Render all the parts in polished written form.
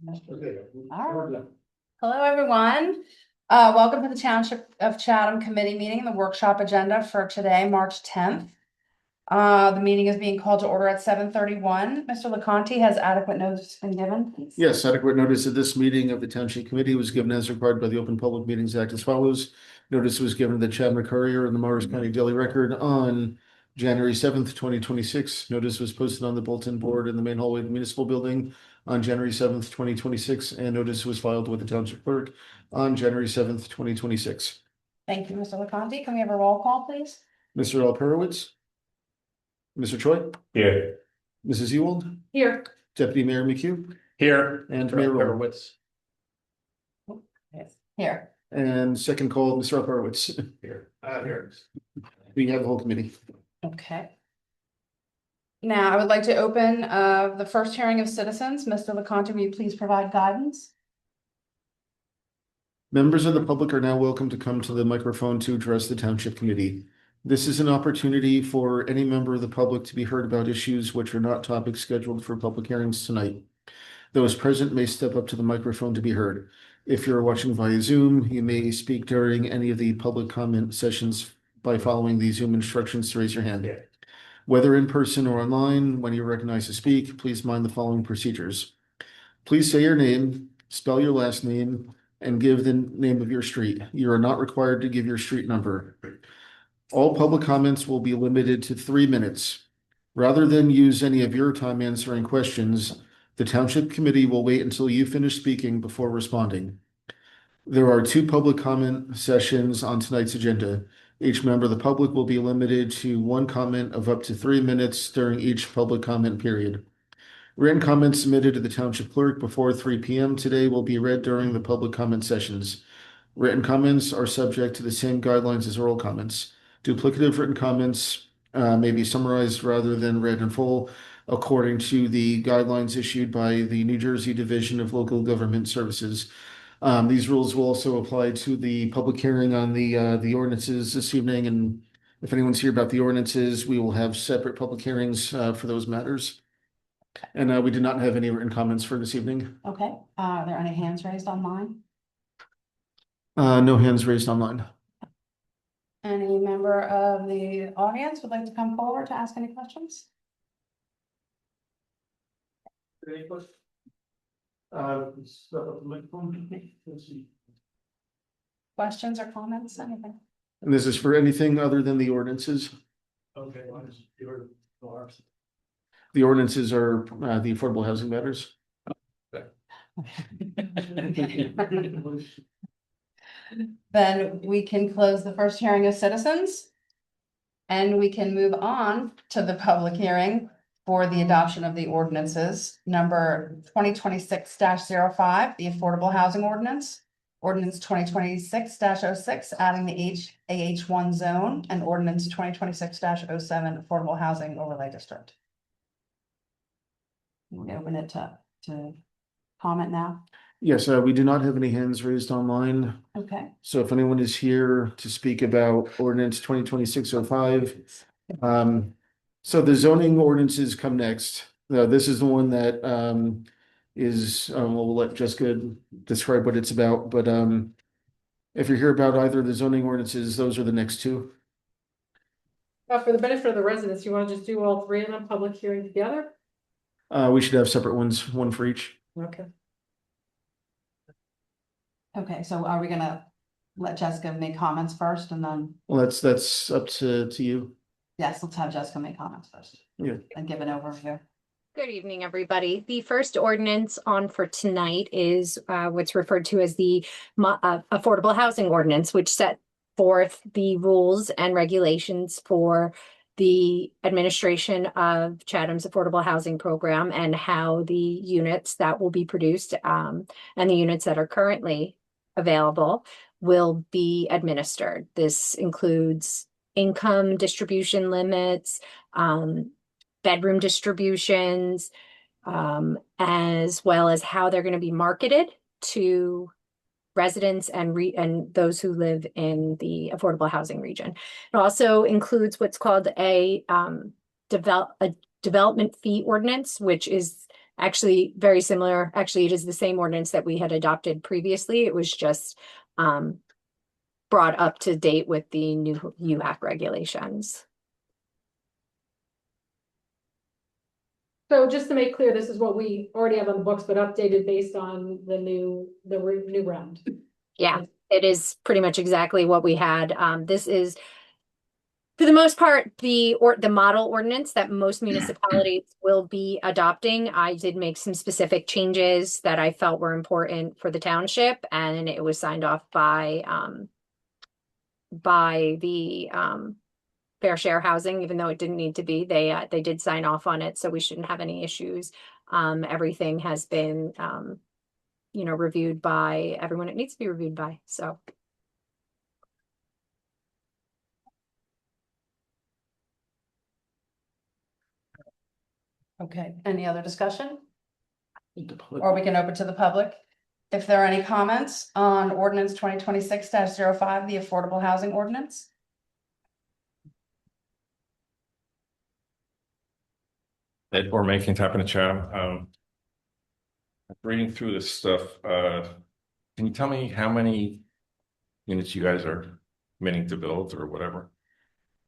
All right. Hello, everyone. Welcome to the Township of Chatham Committee meeting, the workshop agenda for today, March 10th. The meeting is being called to order at 7:31. Mr. LeConte, has adequate notice been given, please? Yes, adequate notice of this meeting of the Township Committee was given as required by the Open Public Meetings Act as follows. Notice was given to the Chatham Courier and the Morris County Daily Record on January 7th, 2026. Notice was posted on the bulletin board in the main hallway of the municipal building on January 7th, 2026, and notice was filed with the Township Clerk on January 7th, 2026. Thank you, Mr. LeConte. Can we have a roll call, please? Mr. Alperowitz? Mr. Choi? Here. Mrs. Ewald? Here. Deputy Mayor McHugh? Here. And Mayor Roll. Horowitz. Yes. Here. And second call, Mr. Alperowitz. Here. Here. We have the whole committee. Okay. Now, I would like to open the first hearing of citizens. Mr. LeConte, will you please provide guidance? Members of the public are now welcome to come to the microphone to address the Township Committee. This is an opportunity for any member of the public to be heard about issues which are not topics scheduled for public hearings tonight. Those present may step up to the microphone to be heard. If you're watching via Zoom, you may speak during any of the public comment sessions by following the Zoom instructions to raise your hand. Whether in person or online, when you're recognized to speak, please mind the following procedures. Please say your name, spell your last name, and give the name of your street. You are not required to give your street number. All public comments will be limited to 3 minutes. Rather than use any of your time answering questions, the Township Committee will wait until you finish speaking before responding. There are 2 public comment sessions on tonight's agenda. Each member of the public will be limited to 1 comment of up to 3 minutes during each public comment period. Written comments submitted to the Township Clerk before 3 p.m. today will be read during the public comment sessions. Written comments are subject to the same guidelines as oral comments. Duplicative written comments may be summarized rather than read in full, according to the guidelines issued by the New Jersey Division of Local Government Services. These rules will also apply to the public hearing on the ordinances this evening, and if anyone's here about the ordinances, we will have separate public hearings for those matters. And we did not have any written comments for this evening. Okay. Are there any hands raised online? No hands raised online. Any member of the audience would like to come forward to ask any questions? Any questions? Questions or comments, anything? And this is for anything other than the ordinances? Okay. The ordinances are the affordable housing matters. Then we can close the first hearing of citizens. And we can move on to the public hearing for the adoption of the ordinances. Number 2026-05, the Affordable Housing Ordinance. Ordinance 2026-06, adding the AH1 zone, and Ordinance 2026-07, Affordable Housing Overlay District. We open it to comment now. Yes, we do not have any hands raised online. Okay. So if anyone is here to speak about ordinance 2026-05, so the zoning ordinances come next. This is the one that we'll let Jessica describe what it's about, but if you're here about either of the zoning ordinances, those are the next 2. For the benefit of the residents, you want to just do all 3 of them public hearing together? We should have separate ones, 1 for each. Okay. Okay, so are we gonna let Jessica make comments first and then? Well, that's up to you. Yes, let's have Jessica make comments first. Yeah. And give an overview. Good evening, everybody. The first ordinance on for tonight is what's referred to as the Affordable Housing Ordinance, which set forth the rules and regulations for the administration of Chatham's affordable housing program and how the units that will be produced and the units that are currently available will be administered. This includes income distribution limits, bedroom distributions, as well as how they're going to be marketed to residents and those who live in the affordable housing region. It also includes what's called a development fee ordinance, which is Actually, very similar. Actually, it is the same ordinance that we had adopted previously. It was just brought up to date with the new UHAC regulations. So just to make clear, this is what we already have on the books, but updated based on the new round. Yeah, it is pretty much exactly what we had. This is, for the most part, the model ordinance that most municipalities will be adopting. I did make some specific changes that I felt were important for the township, and it was signed off by the fair share housing, even though it didn't need to be. They did sign off on it, so we shouldn't have any issues. Everything has been reviewed by everyone it needs to be reviewed by. So Okay, any other discussion? Or we can open to the public. If there are any comments on ordinance 2026-05, the affordable housing ordinance? Ed or making tap in the chat. Reading through this stuff, can you tell me how many units you guys are meaning to build or whatever?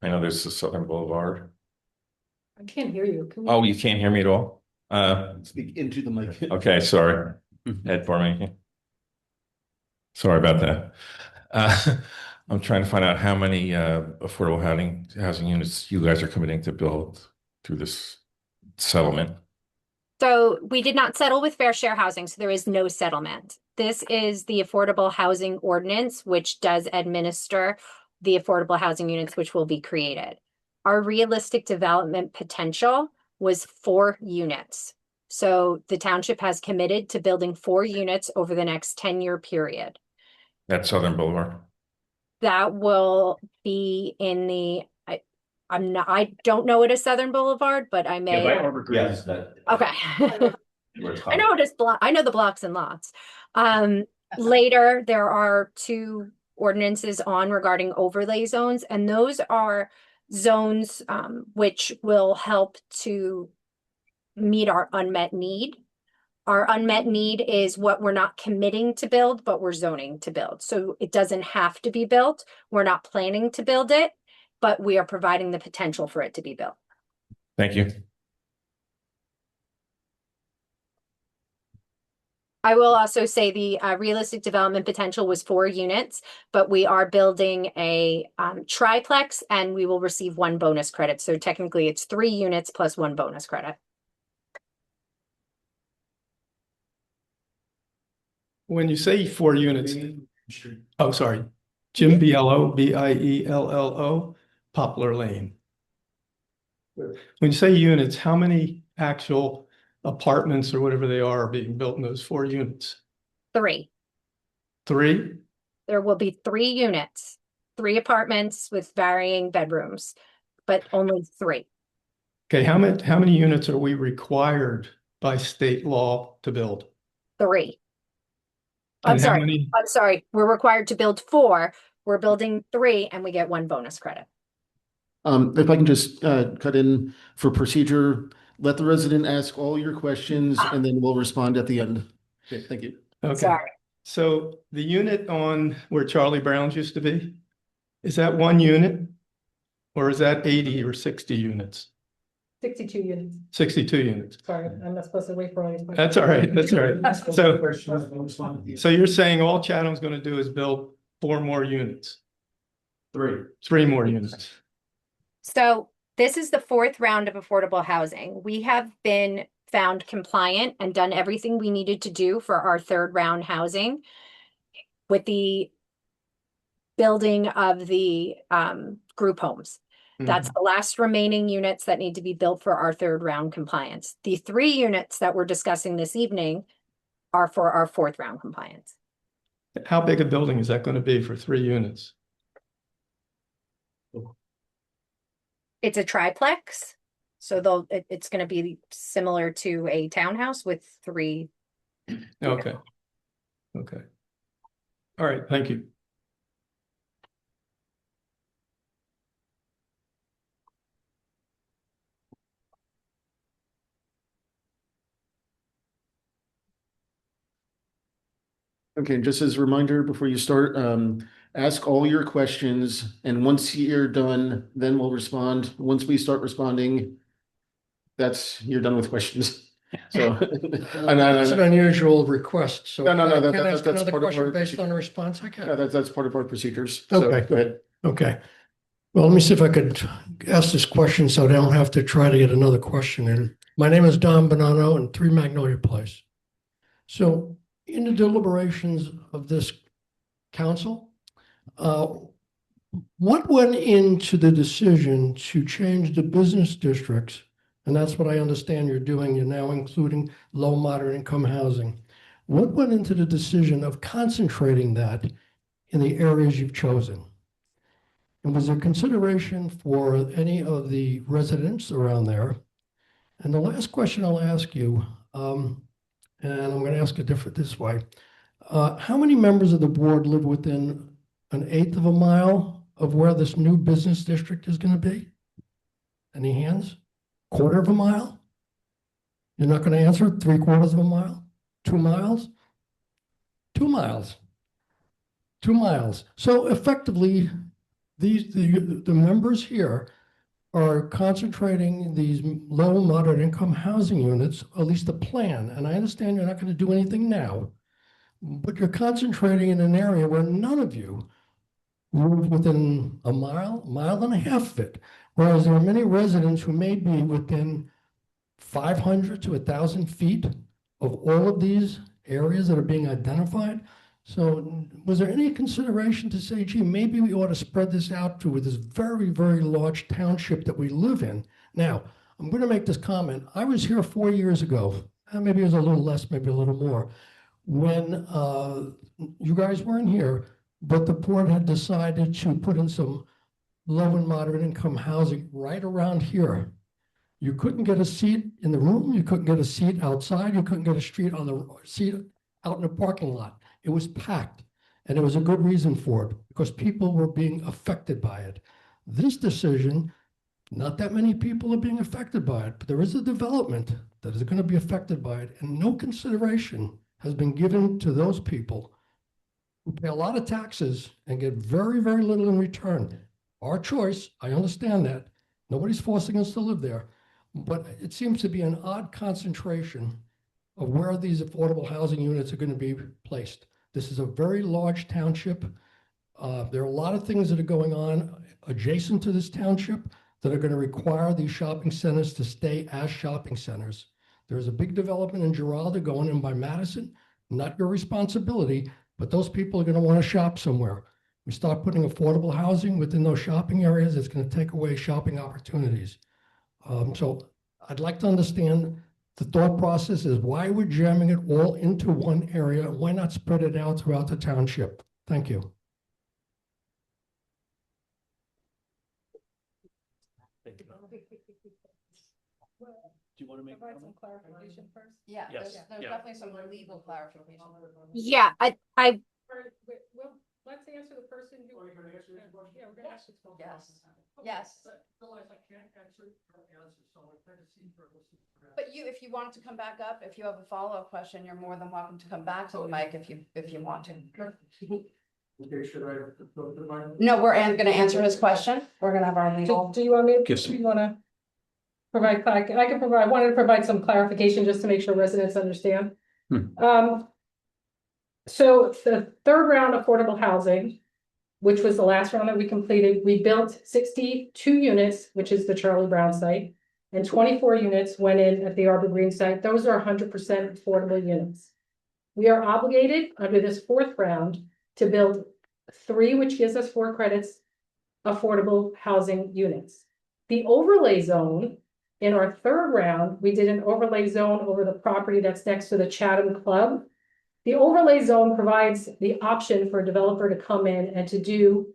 I know there's the Southern Boulevard. I can't hear you. Can we- Oh, you can't hear me at all? Speak into the mic. Okay, sorry. Ed for making. Sorry about that. I'm trying to find out how many affordable housing units you guys are committing to build through this settlement. So we did not settle with fair share housing, so there is no settlement. This is the affordable housing ordinance, which does administer the affordable housing units which will be created. Our realistic development potential was 4 units. So the township has committed to building 4 units over the next 10-year period. That's Southern Boulevard. That will be in the, I don't know it as Southern Boulevard, but I may. Yes, that. Okay. Where it's I know it is I know the blocks and lots. Later, there are 2 ordinances on regarding overlay zones, and those are zones which will help to meet our unmet need. Our unmet need is what we're not committing to build, but we're zoning to build. So it doesn't have to be built. We're not planning to build it, but we are providing the potential for it to be built. Thank you. I will also say the realistic development potential was 4 units, but we are building a triplex and we will receive 1 bonus credit. So technically it's 3 units plus 1 bonus credit. When you say 4 units, oh, sorry, Jim Biello, Biello, Poplar Lane. When you say units, how many actual apartments or whatever they are being built in those 4 units? 3. 3? There will be 3 units, 3 apartments with varying bedrooms, but only 3. Okay, how many units are we required by state law to build? 3. And how many? I'm sorry. We're required to build 4. We're building 3 and we get 1 bonus credit. If I can just cut in for procedure, let the resident ask all your questions and then we'll respond at the end. Okay, thank you. Okay, Sorry. so the unit on where Charlie Brown's used to be, is that 1 unit? Or is that 80 or 60 units? 62 units. 62 units. Sorry, I'm not supposed to wait for all these questions. That's all right, that's all right. So you're saying all Chatham's gonna do is build 4 more units? 3 more units. So this is the 4th round of affordable housing. We have been found compliant and done everything we needed to do for our 3rd round housing with the building of the group homes. That's the last remaining units that need to be built for our 3rd round compliance. The 3 units that we're discussing this evening are for our 4th round compliance. How big a building is that going to be for 3 units? It's a triplex, so it's going to be similar to a townhouse with 3. Okay. Okay. All right, thank you. Okay, just as a reminder, before you start, ask all your questions, and once you're done, then we'll respond. Once we start responding, you're done with questions. So. It's an unusual request, so. No, I that- can ask that's another part of question our based procedure. on a response I Yeah, can. that's part of our procedures. So, Okay. go ahead. Okay. Well, let me see if I could ask this question so I don't have to try to get another question in. My name is Don Bonanno and 3 Magnolia Place. So in the deliberations of this council, what went into the decision to change the business districts? And that's what I understand you're doing. You're now including low, moderate income housing. What went into the decision of concentrating that in the areas you've chosen? And was there consideration for any of the residents around there? And the last question I'll ask you, and I'm going to ask it this way. How many members of the board live within 1/8 of a mile of where this new business district is going to be? Any hands? 1/4 of a mile? You're not going to answer 3/4 of a mile? 2 miles? 2 miles. 2 miles. So effectively, the members here are concentrating these low, moderate income housing units, at least the plan. And I understand you're not going to do anything now, but you're concentrating in an area where none of you live within a mile and a half of it. Whereas there are many residents who may be within 500 to 1,000 feet of all of these areas that are being identified. So was there any consideration to say, gee, maybe we ought to spread this out to this very, very large township that we live in? Now, I'm going to make this comment. I was here 4 years ago, and maybe it was a little less, maybe a little more, when you guys weren't here, but the board had decided to put in some low and moderate income housing right around here. You couldn't get a seat in the room. You couldn't get a seat outside. You couldn't get a seat out in the parking lot. It was packed, and there was a good reason for it, because people were being affected by it. This decision, not that many people are being affected by it, but there is a development that is going to be affected by it, and no consideration has been given to those people who pay a lot of taxes and get very, very little in return. Our choice, I understand that. Nobody's forcing us to live there, but it seems to be an odd concentration of where these affordable housing units are going to be placed. This is a very large township. There are a lot of things that are going on adjacent to this township that are going to require these shopping centers to stay as shopping centers. There's a big development in Giralda going in by Madison, not your responsibility, but those people are going to want to shop somewhere. We start putting affordable housing within those shopping areas, it's going to take away shopping opportunities. So I'd like to understand the thought process is why we're jamming it all into one area. Why not spread it out throughout the township? Thank you. Do you want to make? Provide some clarification first. Yeah, Yes, there's yeah. definitely some legal clarification. Yeah, I Well, let's answer the person who. Oh, you're gonna answer this question? Yeah, we're gonna ask. Yes, Realize I can't answer her answer, so I'm trying to see her. but if you want to come back up, if you have a follow-up question, you're more than welcome to come back to the mic if you want to. Okay, should I go to my? No, we're gonna answer his question. We're gonna have our legal. Do you want me, Yes. do you wanna provide, I can provide, wanted to provide some clarification just to make sure residents understand. So the third round affordable housing, which was the last round that we completed, we built 62 units, which is the Charlie Brown site, and 24 units went in at the Arbor Green site. Those are 100% affordable units. We are obligated under this fourth round to build 3, which gives us 4 credits, affordable housing units. The overlay zone, in our third round, we did an overlay zone over the property that's next to the Chatham Club. The overlay zone provides the option for a developer to come in and to do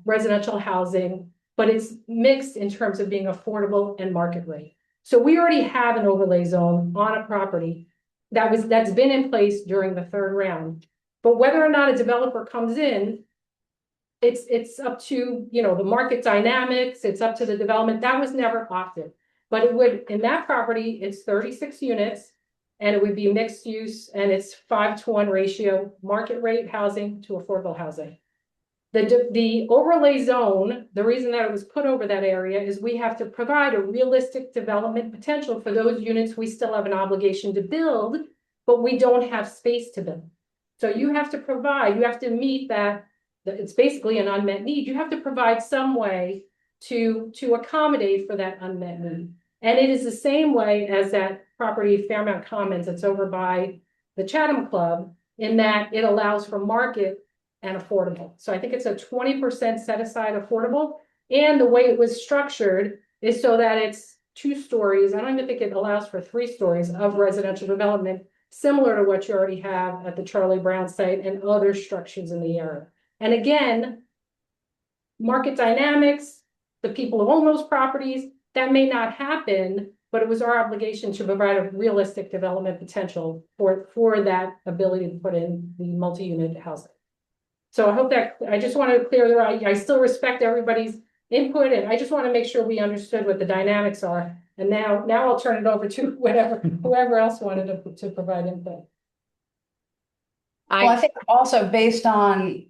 residential housing, but it's mixed in terms of being affordable and market rate. So we already have an overlay zone on a property that's been in place during the third round. But whether or not a developer comes in, it's up to, the market dynamics, it's up to the development. That was never opted. But it would, in that property, it's 36 units. and it would be mixed use, and it's 5-to-1 ratio, market rate housing to affordable housing. The overlay zone, the reason that it was put over that area is we have to provide a realistic development potential for those units we still have an obligation to build, but we don't have space to build. So you have to provide, you have to meet that, it's basically an unmet need. You have to provide some way to accommodate for that unmet need. And it is the same way as that property Fairmount Commons that's over by the Chatham Club, in that it allows for market and affordable. So I think it's a 20% set aside affordable. And the way it was structured is so that it's 2 stories. I don't even think it allows for 3 stories of residential development, similar to what you already have at the Charlie Brown site and other structures in the area. And again, market dynamics, the people who own those properties, that may not happen, but it was our obligation to provide a realistic development potential for that ability to put in the multi-unit housing. So I hope that, I just wanted to clear that I still respect everybody's input, and I just want to make sure we understood what the dynamics are. And now I'll turn it over to whoever else wanted to provide input. Well, I think also based on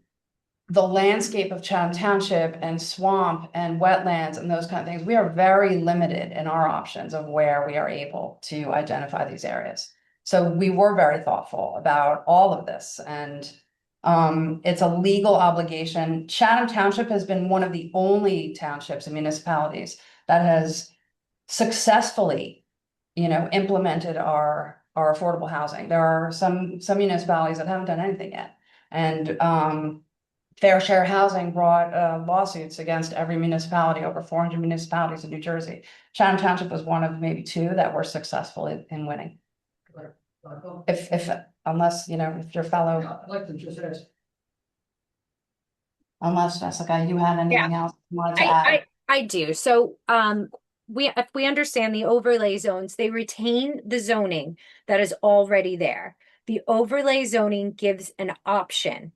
the landscape of Chatham Township and swamp and wetlands and those kind of things, we are very limited in our options of where we are able to identify these areas. So we were very thoughtful about all of this, and it's a legal obligation. Chatham Township has been one of the only townships and municipalities that has successfully, implemented our affordable housing. There are some municipalities that haven't done anything yet. And Fair Share Housing brought lawsuits against every municipality, over 400 municipalities in New Jersey. Chatham Township was one of maybe 2 that were successful in winning. Unless, if your fellow. I'd like to just ask. Unless, Jessica, you had anything else you wanted to add? I do. So, if we understand the overlay zones, they retain the zoning that is already there. The overlay zoning gives an option.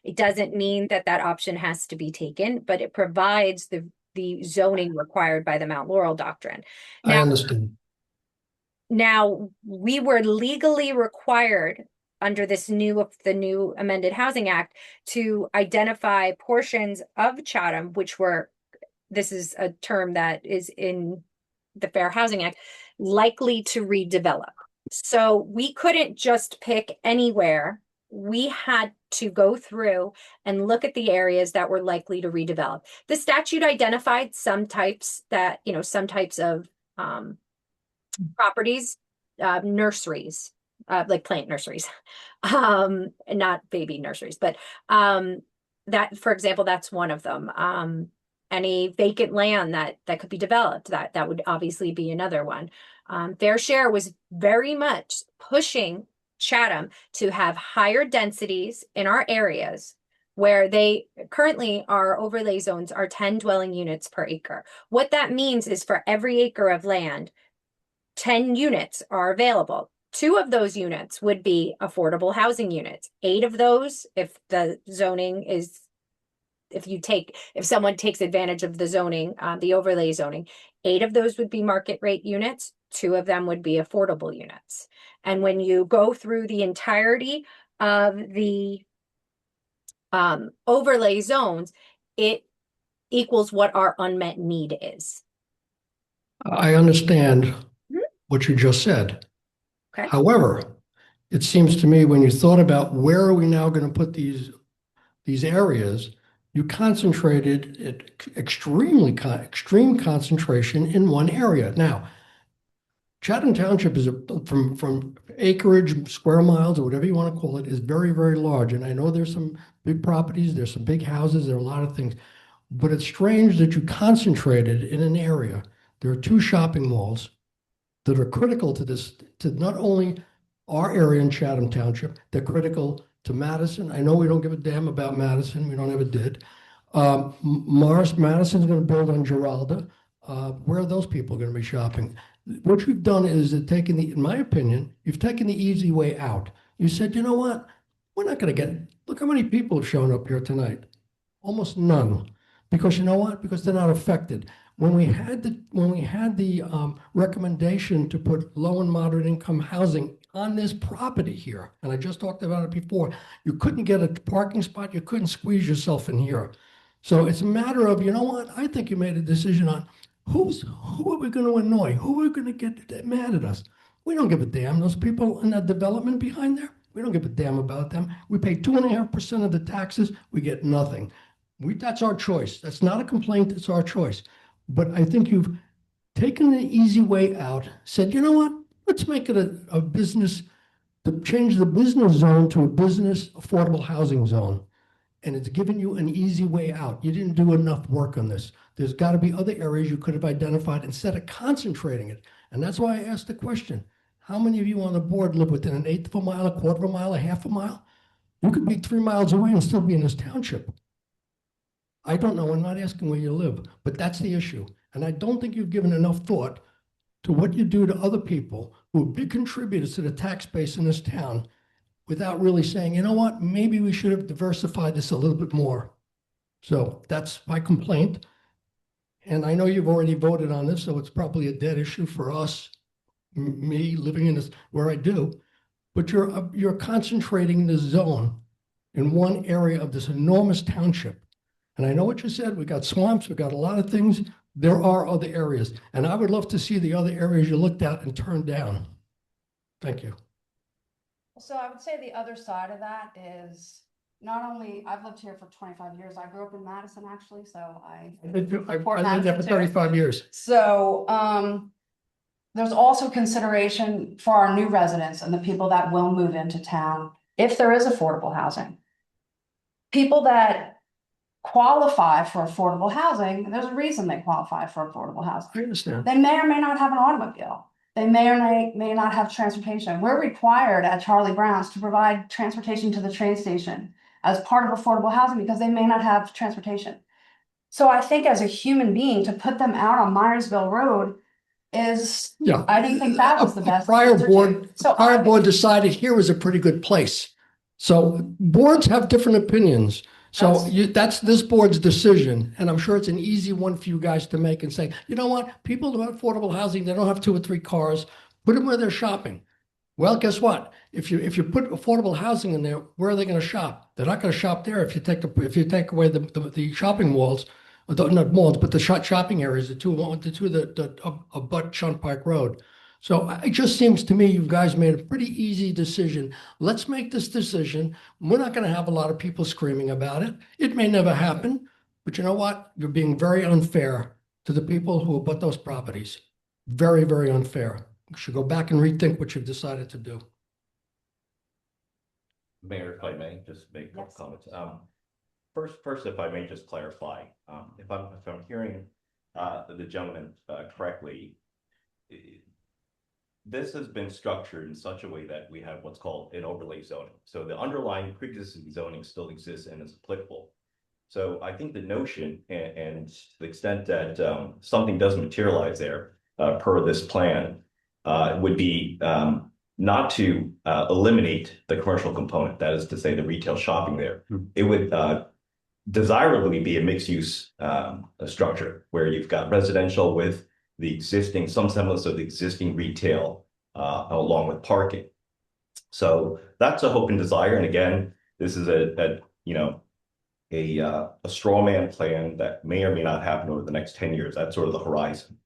It doesn't mean that option has to be taken, but it provides the zoning required by the Mount Laurel Doctrine. I understand. Now, we were legally required under the new amended Housing Act to identify portions of Chatham, this is a term that is in the Fair Housing Act, likely to redevelop. So we couldn't just pick anywhere. We had to go through and look at the areas that were likely to redevelop. The statute identified some types of properties, nurseries, like plant nurseries, not baby nurseries, but that, for example, that's one of them. Any vacant land that could be developed, that would obviously be another one. Fair Share was very much pushing Chatham to have higher densities in our areas, where they currently, our overlay zones are 10 dwelling units per acre. What that means is for every acre of land, 10 units are available. 2 of those units would be affordable housing units. 8 of those, if the zoning is, if someone takes advantage of the zoning, the overlay zoning, 8 of those would be market rate units. 2 of them would be affordable units. And when you go through the entirety of the overlay zones, it equals what our unmet need is. I understand what you just said. Okay. However, it seems to me when you thought about where are we now going to put these areas, you concentrated extreme concentration in one area. Now, Chatham Township is from acreage, square miles, or whatever you want to call it, is very, very large. And I know there's some big properties, there's some big houses, there are a lot of things. But it's strange that you concentrated in an area. There are 2 shopping malls that are critical to this, to not only our area in Chatham Township, they're critical to Madison. I know we don't give a damn about Madison. We don't ever did. Madison's going to build on Giralda. Where are those people going to be shopping? What you've done is in my opinion, you've taken the easy way out. You said, you know what? We're not going to look how many people have shown up here tonight. Almost none. Because you know what? Because they're not affected. When we had the recommendation to put low and moderate income housing on this property here, and I just talked about it before, you couldn't get a parking spot, you couldn't squeeze yourself in here. So it's a matter of, you know what, I think you made a decision on who are we gonna annoy? Who are we gonna get mad at us? We don't give a damn. Those people in that development behind there, we don't give a damn about them. We pay 2.5% of the taxes, we get nothing. That's our choice. That's not a complaint, it's our choice. But I think you've taken the easy way out, said, you know what, let's make it a business, to change the business zone to a business affordable housing zone. And it's given you an easy way out. You didn't do enough work on this. There's got to be other areas you could have identified instead of concentrating it. And that's why I asked the question, how many of you on the board live within an eighth of a mile, a quarter of a mile, a half a mile? You could be 3 miles away and still be in this township. I don't know, I'm not asking where you live, but that's the issue. And I don't think you've given enough thought to what you do to other people who are big contributors to the tax base in this town without really saying, you know what, maybe we should have diversified this a little bit more. So that's my complaint. And I know you've already voted on this, so it's probably a dead issue for us, me living in this, where I do. But you're concentrating the zone in one area of this enormous township. And I know what you said, we got swamps, we got a lot of things. There are other areas, and I would love to see the other areas you looked at and turned down. Thank you. So I would say the other side of that is not only, I've lived here for 25 years. I grew up in Madison, actually, so I I've lived there for 35 years. So, there's also consideration for our new residents and the people that will move into town, if there is affordable housing. People that qualify for affordable housing, there's a reason they qualify for affordable housing. I understand. They may or may not have an automobile. They may or may not have transportation. We're required at Charlie Brown's to provide transportation to the train station as part of affordable housing because they may not have transportation. So I think as a human being, to put them out on Myersville Road is, Yeah. I didn't think that was the best. Prior answer board, to. So prior board decided here was a pretty good place. So boards have different opinions. So that's this board's decision, and I'm sure it's an easy one for you guys to make and say, you know what, people who have affordable housing, they don't have 2 or 3 cars, put them where they're shopping. Well, guess what? If you put affordable housing in there, where are they going to shop? They're not going to shop there if you take away the shopping malls, not malls, but the shopping areas, the two that abut Shunt Pike Road. So it just seems to me you guys made a pretty easy decision. Let's make this decision. We're not going to have a lot of people screaming about it. It may never happen, but you know what? You're being very unfair to the people who abut those properties. Very, very unfair. You should go back and rethink what you've decided to do. Mayor, if I may, just make a couple Yes. comments. First, if I may just clarify, if I'm hearing the gentleman correctly, this has been structured in such a way that we have what's called an overlay zoning. So the underlying pre-existing zoning still exists and is applicable. So I think the notion and to the extent that something doesn't materialize there per this plan would be not to eliminate the commercial component, that is to say the retail shopping there. It would desirably be a mixed use structure where you've got residential with the existing, some semblance of the existing retail along with parking. So that's a hope and desire. And again, this is a straw man plan that may or may not happen over the next 10 years. That's sort of the horizon.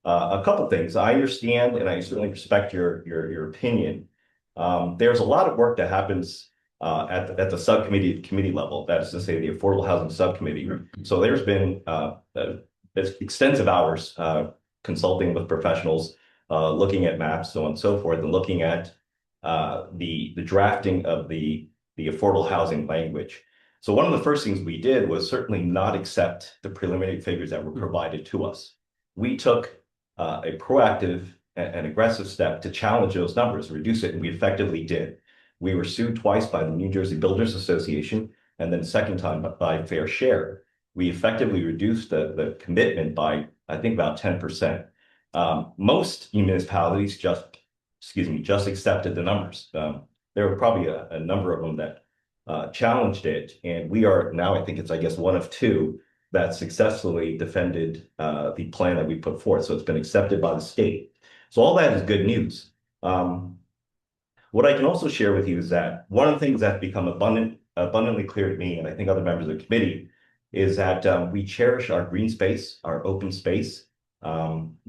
A couple things. I understand and I certainly respect your opinion. There's a lot of work that happens at the committee level. That is to say, the Affordable Housing Subcommittee. So there's been extensive hours consulting with professionals, looking at maps, so on and so forth, and looking at the drafting of the affordable housing language. So one of the first things we did was certainly not accept the preliminary figures that were provided to us. We took a proactive and aggressive step to challenge those numbers, reduce it, and we effectively did. We were sued twice by the New Jersey Builders Association, and then second time by Fair Share. We effectively reduced the commitment by, I think, about 10%. Most municipalities just accepted the numbers. There were probably a number of them that challenged it, and we are now, I think it's, I guess, one of 2 that successfully defended the plan that we put forth. So it's been accepted by the state. So all that is good news. What I can also share with you is that one of the things that's become abundantly clear to me, and I think other members of the committee, is that we cherish our green space, our open space.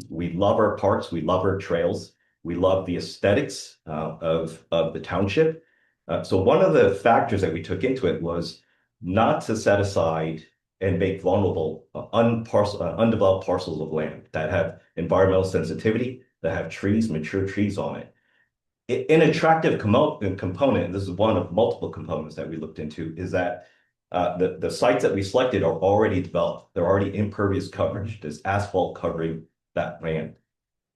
We love our parks, we love our trails, we love the aesthetics of the township. So one of the factors that we took into it was not to set aside and make vulnerable undeveloped parcels of land that have environmental sensitivity, that have trees, mature trees on it. An attractive component, and this is one of multiple components that we looked into, is that the sites that we selected are already developed. They're already impervious coverage. There's asphalt covering that land.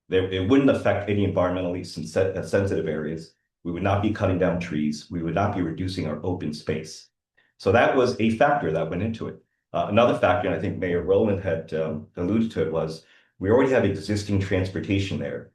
It wouldn't affect any environmentally sensitive areas. We would not be cutting down trees. We would not be reducing our open space. So that was a factor that went into it. Another factor, and I think Mayor Rowland had alluded to it, was we already have existing transportation there.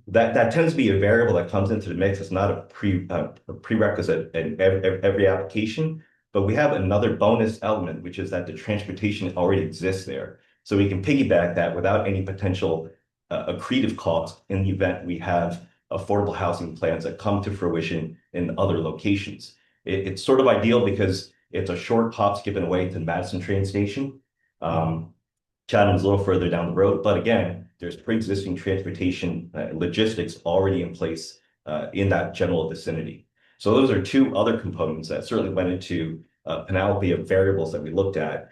That tends to be a variable that comes into the mix. It's not a prerequisite in every application, but we have another bonus element, which is that the transportation already exists there. So we can piggyback that without any potential accretive cost in the event we have affordable housing plans that come to fruition in other locations. It's sort of ideal because it's a short hop, skipping away to the Madison train station. Chatham's a little further down the road, but again, there's pre-existing transportation logistics already in place in that general vicinity. So those are two other components that certainly went into a panoply of variables that we looked at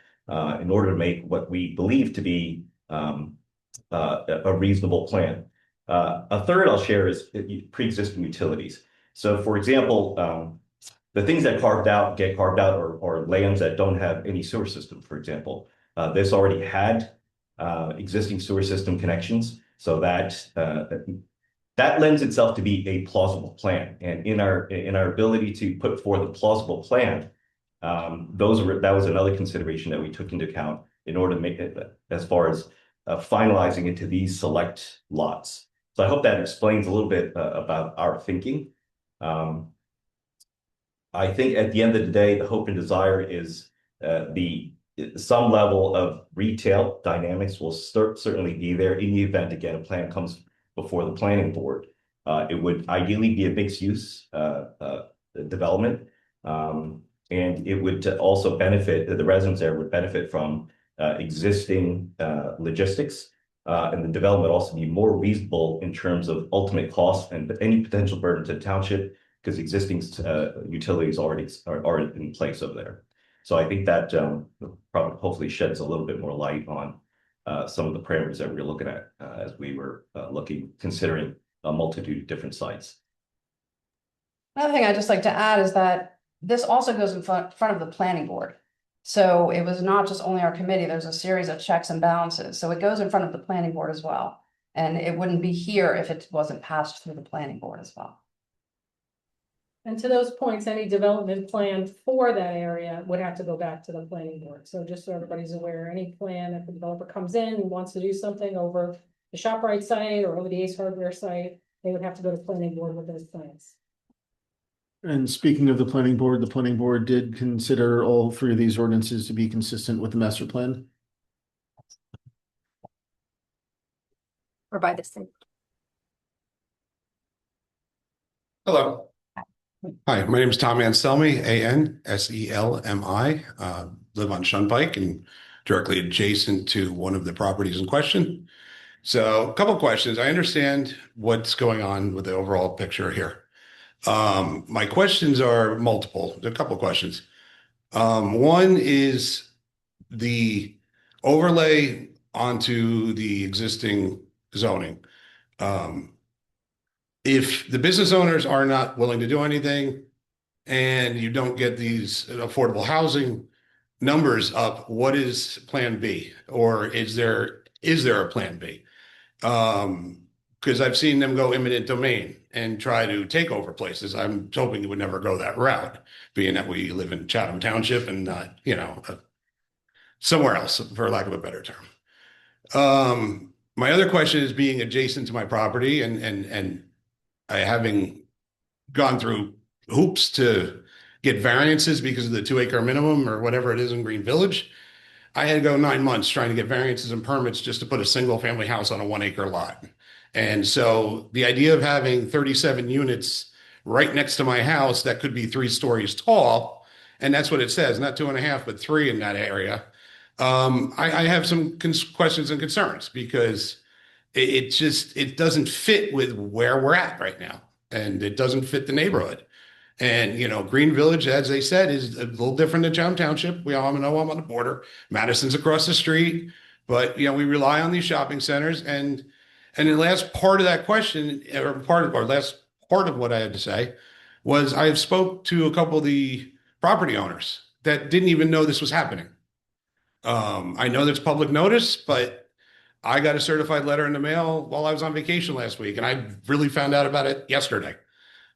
in order to make what we believe to be a reasonable plan. A third I'll share is pre-existing utilities. So for example, the things that get carved out are lands that don't have any sewer system, for example. This already had existing sewer system connections, so that lends itself to be a plausible plan. And in our ability to put forth a plausible plan, that was another consideration that we took into account in order to make it as far as finalizing into these select lots. So I hope that explains a little bit about our thinking. I think at the end of the day, the hope and desire is some level of retail dynamics will certainly be there in the event, again, a plan comes before the planning board. It would ideally be a mixed use development. And it would also benefit, the residents there would benefit from existing logistics. And the development also be more reasonable in terms of ultimate cost and any potential burden to the township, because existing utilities already are in place over there. So I think that probably hopefully sheds a little bit more light on some of the parameters that we were looking at as we were considering a multitude of different sites. Another thing I'd just like to add is that this also goes in front of the planning board. So it was not just only our committee, there's a series of checks and balances. So it goes in front of the planning board as well. And it wouldn't be here if it wasn't passed through the planning board as well. And to those points, any development plan for that area would have to go back to the planning board. So just so everybody's aware, any plan, if the developer comes in and wants to do something over the ShopRite site or over the Ace Hardware site, they would have to go to planning board with those plans. And speaking of the planning board did consider all three of these ordinances to be consistent with the master plan. Or by the same. Hello. Hi, my name is Tom Anselmi, Anselmi, live on Shunpike and directly adjacent to one of the properties in question. So a couple of questions. I understand what's going on with the overall picture here. My questions are multiple. There are a couple of questions. One is the overlay onto the existing zoning. If the business owners are not willing to do anything and you don't get these affordable housing numbers up, what is plan B? Or is there a plan B? Because I've seen them go eminent domain and try to take over places. I'm hoping it would never go that route, being that we live in Chatham Township and not, somewhere else, for lack of a better term. My other question is being adjacent to my property and I having gone through hoops to get variances because of the 2-acre minimum or whatever it is in Green Village. I had to go 9 months trying to get variances and permits just to put a single family house on a 1-acre lot. And so the idea of having 37 units right next to my house that could be 3 stories tall. And that's what it says, not 2.5, but 3 in that area. I have some questions and concerns because it doesn't fit with where we're at right now. And it doesn't fit the neighborhood. And, Green Village, as they said, is a little different than Township. We all know I'm on the border. Madison's across the street. But, we rely on these shopping centers. And the last part of that question, or last part of what I had to say was I have spoke to a couple of the property owners that didn't even know this was happening. I know there's public notice, but I got a certified letter in the mail while I was on vacation last week, and I really found out about it yesterday.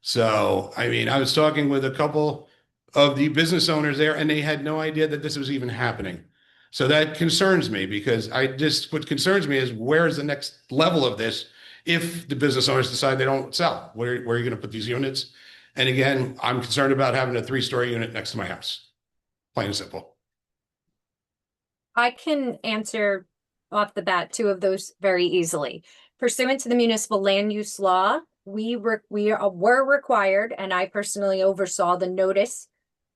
So, I was talking with a couple of the business owners there, and they had no idea that this was even happening. So that concerns me because what concerns me is where's the next level of this if the business owners decide they don't sell? Where are you going to put these units? And again, I'm concerned about having a 3-story unit next to my house. Plain and simple. I can answer off the bat 2 of those very easily. Pursuant to the municipal land use law, we were required, and I personally oversaw the notice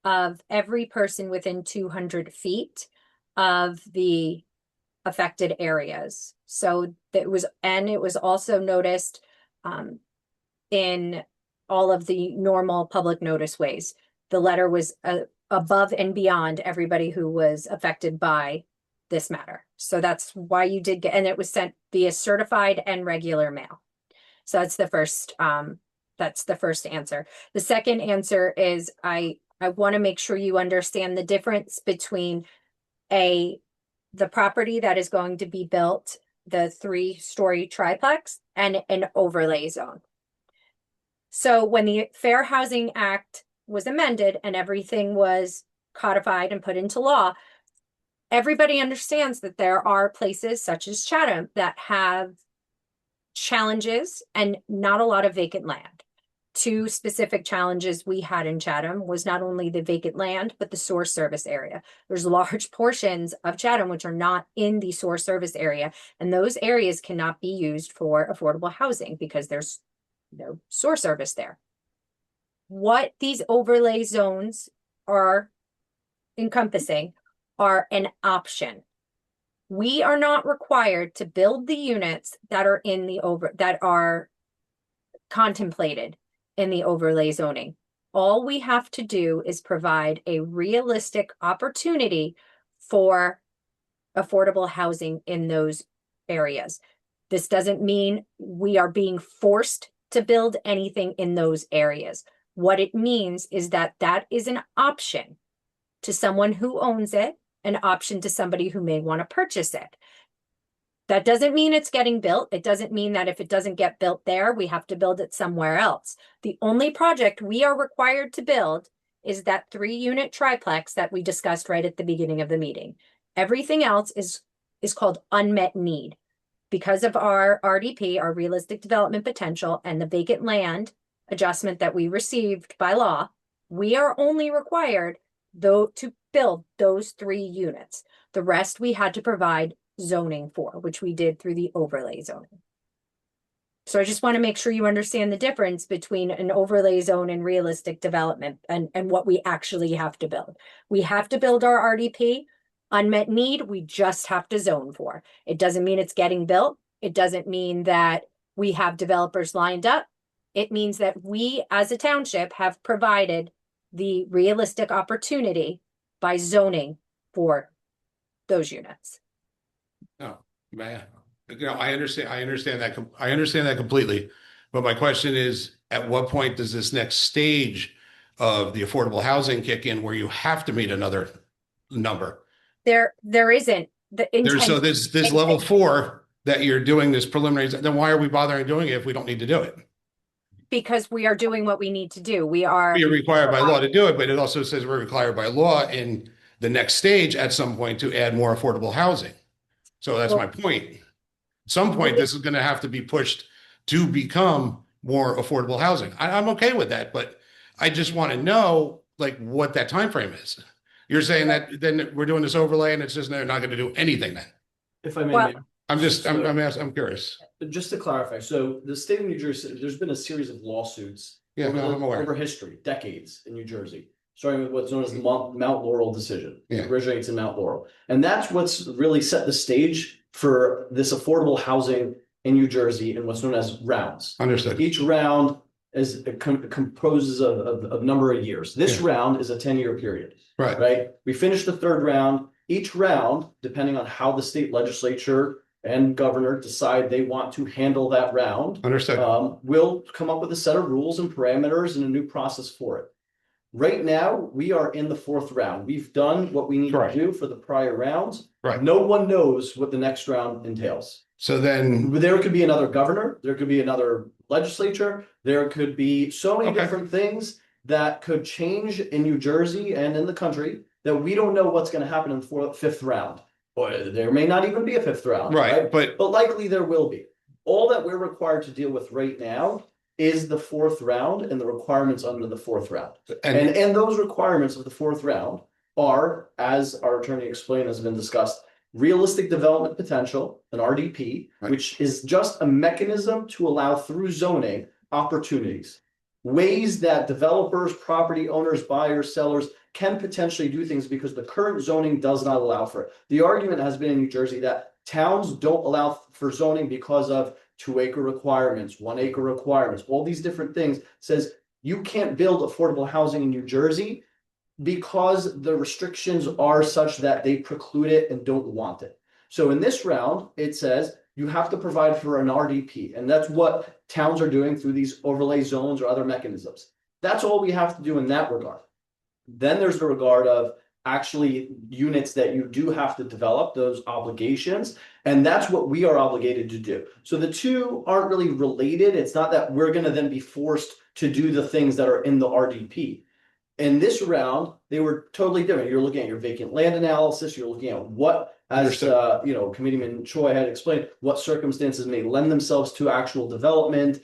of every person within 200 feet of the affected areas. So it was also noticed in all of the normal public notice ways. The letter was above and beyond everybody who was affected by this matter. So that's why you did get, and it was sent via certified and regular mail. So that's the first answer. The second answer is I want to make sure you understand the difference between the property that is going to be built, the 3-story triplex, and an overlay zone. So when the Fair Housing Act was amended and everything was codified and put into law, everybody understands that there are places such as Chatham that have challenges and not a lot of vacant land. 2 specific challenges we had in Chatham was not only the vacant land, but the sewer service area. There's large portions of Chatham which are not in the sewer service area, and those areas cannot be used for affordable housing because there's no sewer service there. What these overlay zones are encompassing are an option. We are not required to build the units that are that are contemplated in the overlay zoning. All we have to do is provide a realistic opportunity for affordable housing in those areas. This doesn't mean we are being forced to build anything in those areas. What it means is that is an option to someone who owns it, an option to somebody who may want to purchase it. That doesn't mean it's getting built. It doesn't mean that if it doesn't get built there, we have to build it somewhere else. The only project we are required to build is that 3-unit triplex that we discussed right at the beginning of the meeting. Everything else is called unmet need. Because of our RDP, our realistic development potential, and the vacant land adjustment that we received by law, we are only required to build those 3 units. The rest we had to provide zoning for, which we did through the overlay zoning. So I just want to make sure you understand the difference between an overlay zone and realistic development and what we actually have to build. We have to build our RDP. Unmet need, we just have to zone for. It doesn't mean it's getting built. It doesn't mean that we have developers lined up. It means that we as a township have provided the realistic opportunity by zoning for those units. No, man, I understand that completely. But my question is, at what point does this next stage of the affordable housing kick in where you have to meet another number? There isn't the intent. So this level 4 that you're doing this preliminary, then why are we bothering doing it if we don't need to do it? Because we are doing what we need to do. You're required by law to do it, but it also says we're required by law in the next stage at some point to add more affordable housing. So that's my point. At some point, this is going to have to be pushed to become more affordable housing. I'm okay with that, but I just want to know what that time frame is. You're saying that then we're doing this overlay and it's just they're not going to do anything then. If I may, Well, I'm curious. just to clarify, so the state of New Jersey, there's been a series of lawsuits Yeah, no, I'm aware. over history, decades in New Jersey, starting with what's known as the Mount Laurel decision. Yeah. It originates in Mount Laurel. And that's what's really set the stage for this affordable housing in New Jersey and what's known as rounds. Understood. Each round is composes of a number of years. This round is a 10-year period, Right. right? We finished the third round. Each round, depending on how the state legislature and governor decide they want to handle that round, Understood. we'll come up with a set of rules and parameters and a new process for it. Right now, we are in the fourth round. We've done what we need Right. to do for the prior rounds. Right. No one knows what the next round entails. So then, There could be another governor, there could be another legislature, there could be so many Okay. different things that could change in New Jersey and in the country that we don't know what's going to happen in the fifth round. Or there may not even be a fifth round. right, but But likely there will be. All that we're required to deal with right now is the fourth round and the requirements under the fourth round. And those requirements of the fourth round are, as our attorney explained, has been discussed, realistic development potential, an RDP, Right. which is just a mechanism to allow through zoning opportunities. Ways that developers, property owners, buyers, sellers can potentially do things because the current zoning does not allow for it. The argument has been in New Jersey that towns don't allow for zoning because of 2-acre requirements, 1-acre requirements, all these different things. Says you can't build affordable housing in New Jersey because the restrictions are such that they preclude it and don't want it. So in this round, it says you have to provide for an RDP, and that's what towns are doing through these overlay zones or other mechanisms. That's all we have to do in that regard. Then there's the regard of actually units that you do have to develop, those obligations, and that's what we are obligated to do. So the two aren't really related. It's not that we're going to then be forced to do the things that are in the RDP. In this round, they were totally different. You're looking at your vacant land analysis. You're looking at what, as Committeeman Choi had explained, what circumstances may lend themselves to actual development.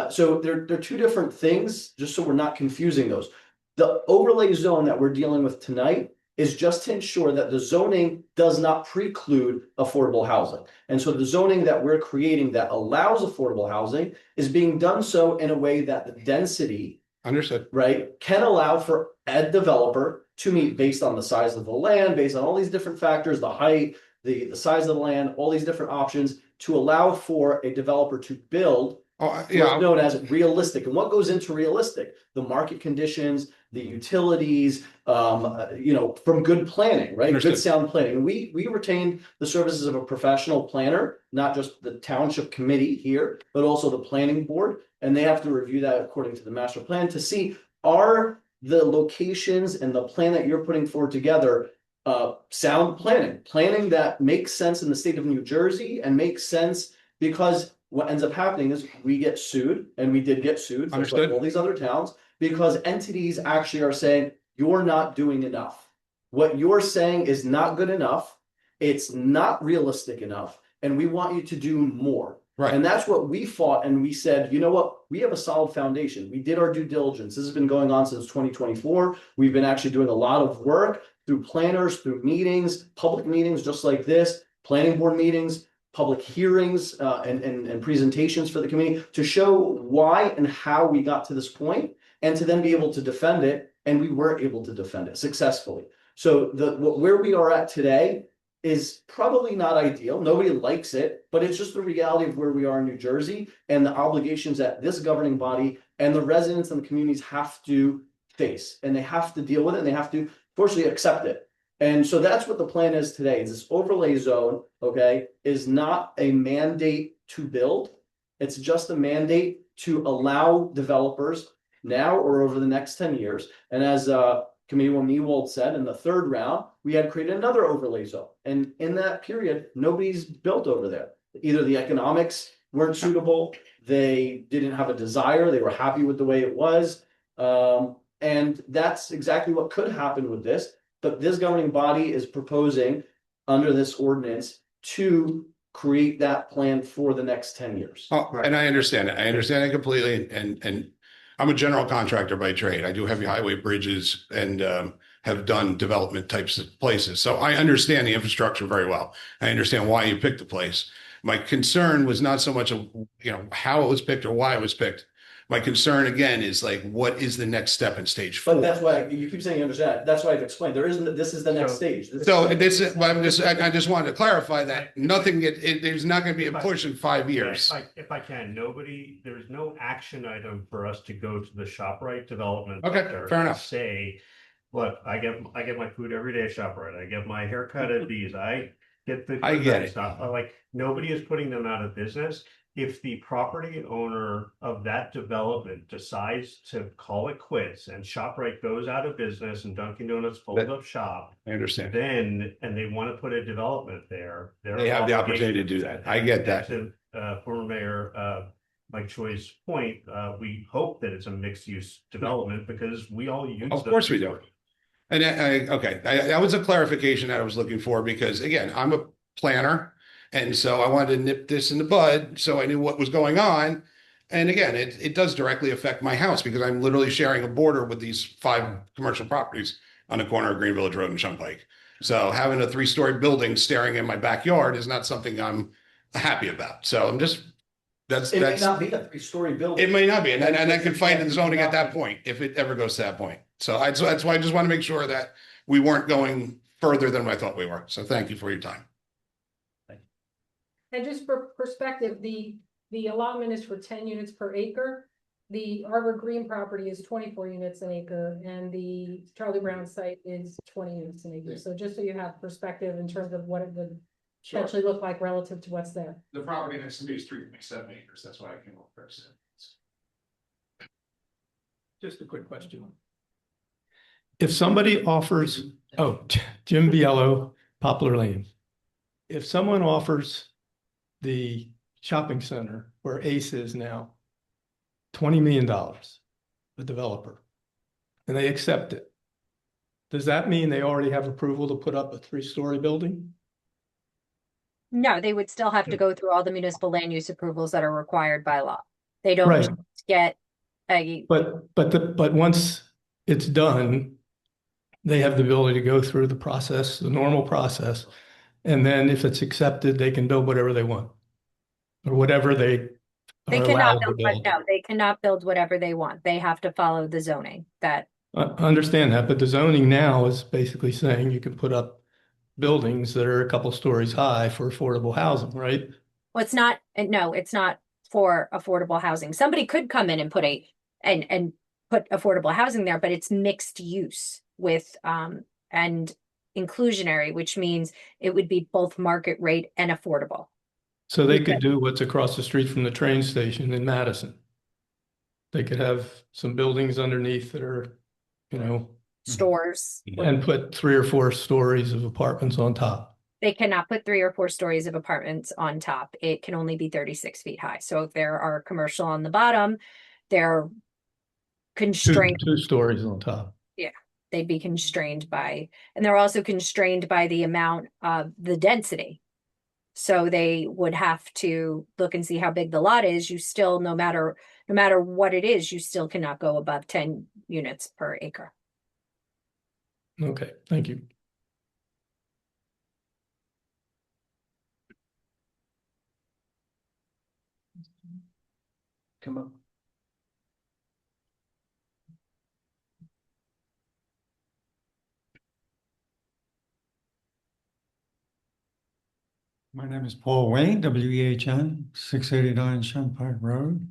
So they're two different things, just so we're not confusing those. The overlay zone that we're dealing with tonight is just to ensure that the zoning does not preclude affordable housing. And so the zoning that we're creating that allows affordable housing is being done so in a way that the density, understood. right, can allow for a developer to meet based on the size of the land, based on all these different factors, the height, the size of the land, all these different options to allow for a developer to build what's known as realistic. And what goes into realistic? The market conditions, the utilities, from good planning, right? Understood. Good sound planning. We retained the services of a professional planner, not just the township committee here, but also the planning board. And they have to review that according to the master plan to see, are the locations and the plan that you're putting forward together sound planning that makes sense in the state of New Jersey and makes sense, because what ends up happening is we get sued, and we did get sued, just like all these other towns, because entities actually are saying, you're not doing enough. What you're saying is not good enough. It's not realistic enough. And we want you to do more. Right. And that's what we fought. And we said, you know what? We have a solid foundation. We did our due diligence. This has been going on since 2024. We've been actually doing a lot of work through planners, through meetings, public meetings, just like this, planning board meetings, public hearings, and presentations for the community to show why and how we got to this point, and to then be able to defend it. And we were able to defend it successfully. So where we are at today is probably not ideal. Nobody likes it, but it's just the reality of where we are in New Jersey and the obligations that this governing body and the residents and the communities have to face, and they have to deal with it, and they have to fortunately accept it. And so that's what the plan is today. Is this overlay zone, okay, is not a mandate to build. It's just a mandate to allow developers now or over the next 10 years. And as Committeewoman Ewald said, in the third round, we had created another overlay zone. And in that period, nobody's built over there. Either the economics weren't suitable, they didn't have a desire, they were happy with the way it was. And that's exactly what could happen with this. But this governing body is proposing under this ordinance to create that plan for the next 10 years. Oh, and I understand it. I understand it completely. And I'm a general contractor by trade. I do heavy highway bridges and have done development types of places. So I understand the infrastructure very well. I understand why you picked the place. My concern was not so much of, how it was picked or why it was picked, My concern again is like, what is the next step in stage But 4? that's why you keep saying you understand. That's why I've explained. There isn't, this is the next So- stage. This- So this is, but I just wanted to clarify that nothing, there's not gonna be a push in 5 years. If I can, there's no action item for us to go to the ShopRite development. Okay, center fair to enough. Say, look, I get my food every day at ShopRite. I get my haircut at these. I get the. I get it. Stuff. Like, nobody is putting them out of business. If the property owner of that development decides to call it quits and ShopRite goes out of business and Dunkin' Donuts folds up shop, I understand. then, and they want to put a development there. They have the opportunity to do that. I get that. To, former Mayor, Mike Choi's point, we hope that it's a mixed use development because we all use. Of course we do. And okay, that was a clarification that I was looking for because again, I'm a planner. And so I wanted to nip this in the bud so I knew what was going on. And again, it does directly affect my house because I'm literally sharing a border with these 5 commercial properties on the corner of Green Village Road and Shunpike. So having a 3-story building staring in my backyard is not something I'm happy about. So I'm just, It may not be a 3-story building. it may not be. And I can fight in zoning at that point if it ever goes to that point. So that's why I just want to make sure that we weren't going further than I thought we were. So thank you for your time. And just for perspective, the allotment is for 10 units per acre. The Arbor Green property is 24 units an acre and the Charlie Brown site is 20 units an acre. So just so you have perspective in terms of what it would potentially look like relative to what's there. The property next to me is 3.7 acres. That's why I came up first. Just a quick question. If somebody offers, Jim Biello, Poplar Lane. If someone offers the shopping center where Ace is now, $20 million, the developer, and they accept it, does that mean they already have approval to put up a 3-story building? No, they would still have to go through all the municipal land use approvals that are required by law. They don't Right. just get a, But once it's done, they have the ability to go through the process, the normal process. And then if it's accepted, they can build whatever they want. Or whatever they they are cannot allowed to build, build. no, they cannot build whatever they want. They have to follow the zoning that, I understand that, but the zoning now is basically saying you can put up buildings that are a couple stories high for affordable housing, right? well, it's not, no, it's not for affordable housing. Somebody could come in and put and put affordable housing there, but it's mixed use with, and inclusionary, which means it would be both market rate and affordable. So they could do what's across the street from the train station in Madison. They could have some buildings underneath that are, Stores. and put 3 or 4 stories of apartments on top. They cannot put 3 or 4 stories of apartments on top. It can only be 36 feet high. So if there are commercial on the bottom, they're constrained. 2 stories on top. They'd be constrained by, and they're also constrained by the amount of the density. So they would have to look and see how big the lot is. You still, no matter what it is, you still cannot go above 10 units per acre. Okay, thank you. Come on. My name is Paul Wayne, WEHN, 689 Shunpike Road.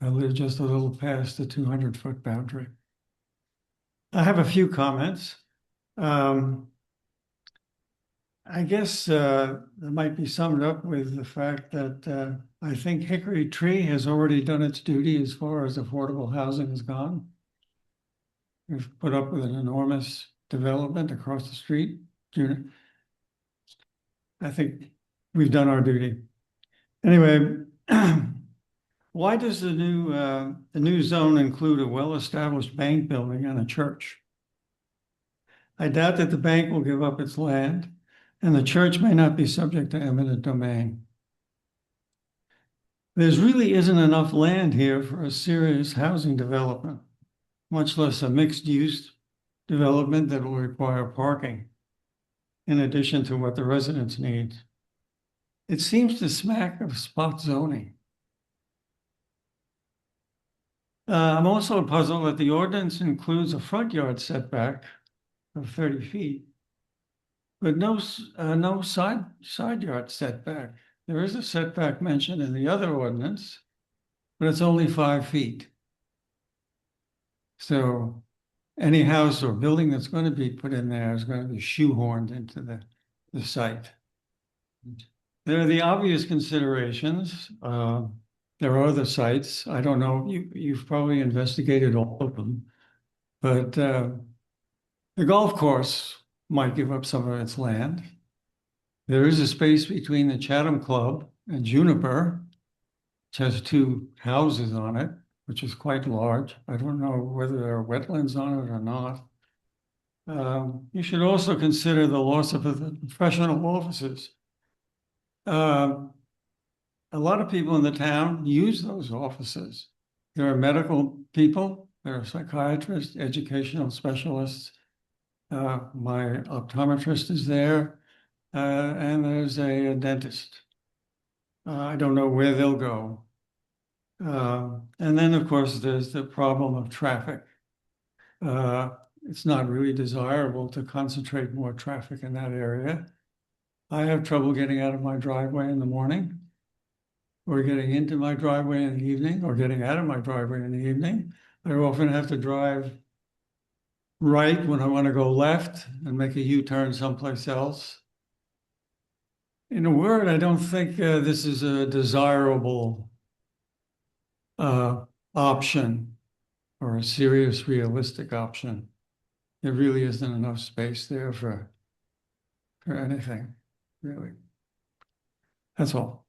I live just a little past the 200-foot boundary. I have a few comments. I guess it might be summed up with the fact that I think Hickory Tree has already done its duty as far as affordable housing has gone. We've put up with an enormous development across the street. I think we've done our duty. Anyway, why does the new zone include a well-established bank building and a church? I doubt that the bank will give up its land, and the church may not be subject to eminent domain. There's really isn't enough land here for a serious housing development, much less a mixed-use development that will require parking, in addition to what the residents need. It seems to smack of spot zoning. I'm also puzzled that the ordinance includes a front yard setback of 30 feet, but no side yard setback. There is a setback mentioned in the other ordinance, but it's only 5 feet. So any house or building that's going to be put in there is going to be shoehorned into the site. There are the obvious considerations. There are other sites. I don't know, you've probably investigated all of them. But the golf course might give up some of its land. There is a space between the Chatham Club and Juniper, which has 2 houses on it, which is quite large. I don't know whether there are wetlands on it or not. You should also consider the loss of the professional offices. A lot of people in the town use those offices. There are medical people, there are psychiatrists, educational specialists. My optometrist is there, and there's a dentist. I don't know where they'll go. And then, of course, there's the problem of traffic. It's not really desirable to concentrate more traffic in that area. I have trouble getting out of my driveway in the morning, or getting into my driveway in the evening, or getting out of my driveway in the evening. I often have to drive right when I want to go left and make a U-turn someplace else. In a word, I don't think this is a desirable option or a serious, realistic option. There really isn't enough space there for anything, really. That's all.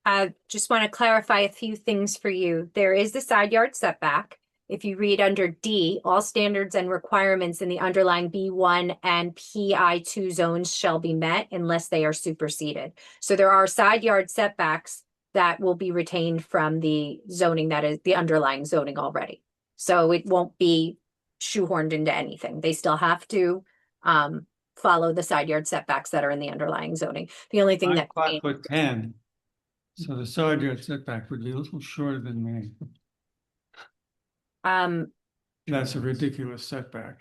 I just want to clarify a few things for you. There is the side yard setback. If you read under D, all standards and requirements in the underlying B1 and PI2 zones shall be met unless they are superseded. So there are side yard setbacks that will be retained from the zoning that is the underlying zoning already. So it won't be shoehorned into anything. They still have to follow the side yard setbacks that are in the underlying zoning. The only thing I'm that 5'10", so the side yard setback would be a little shorter than me. That's a ridiculous setback.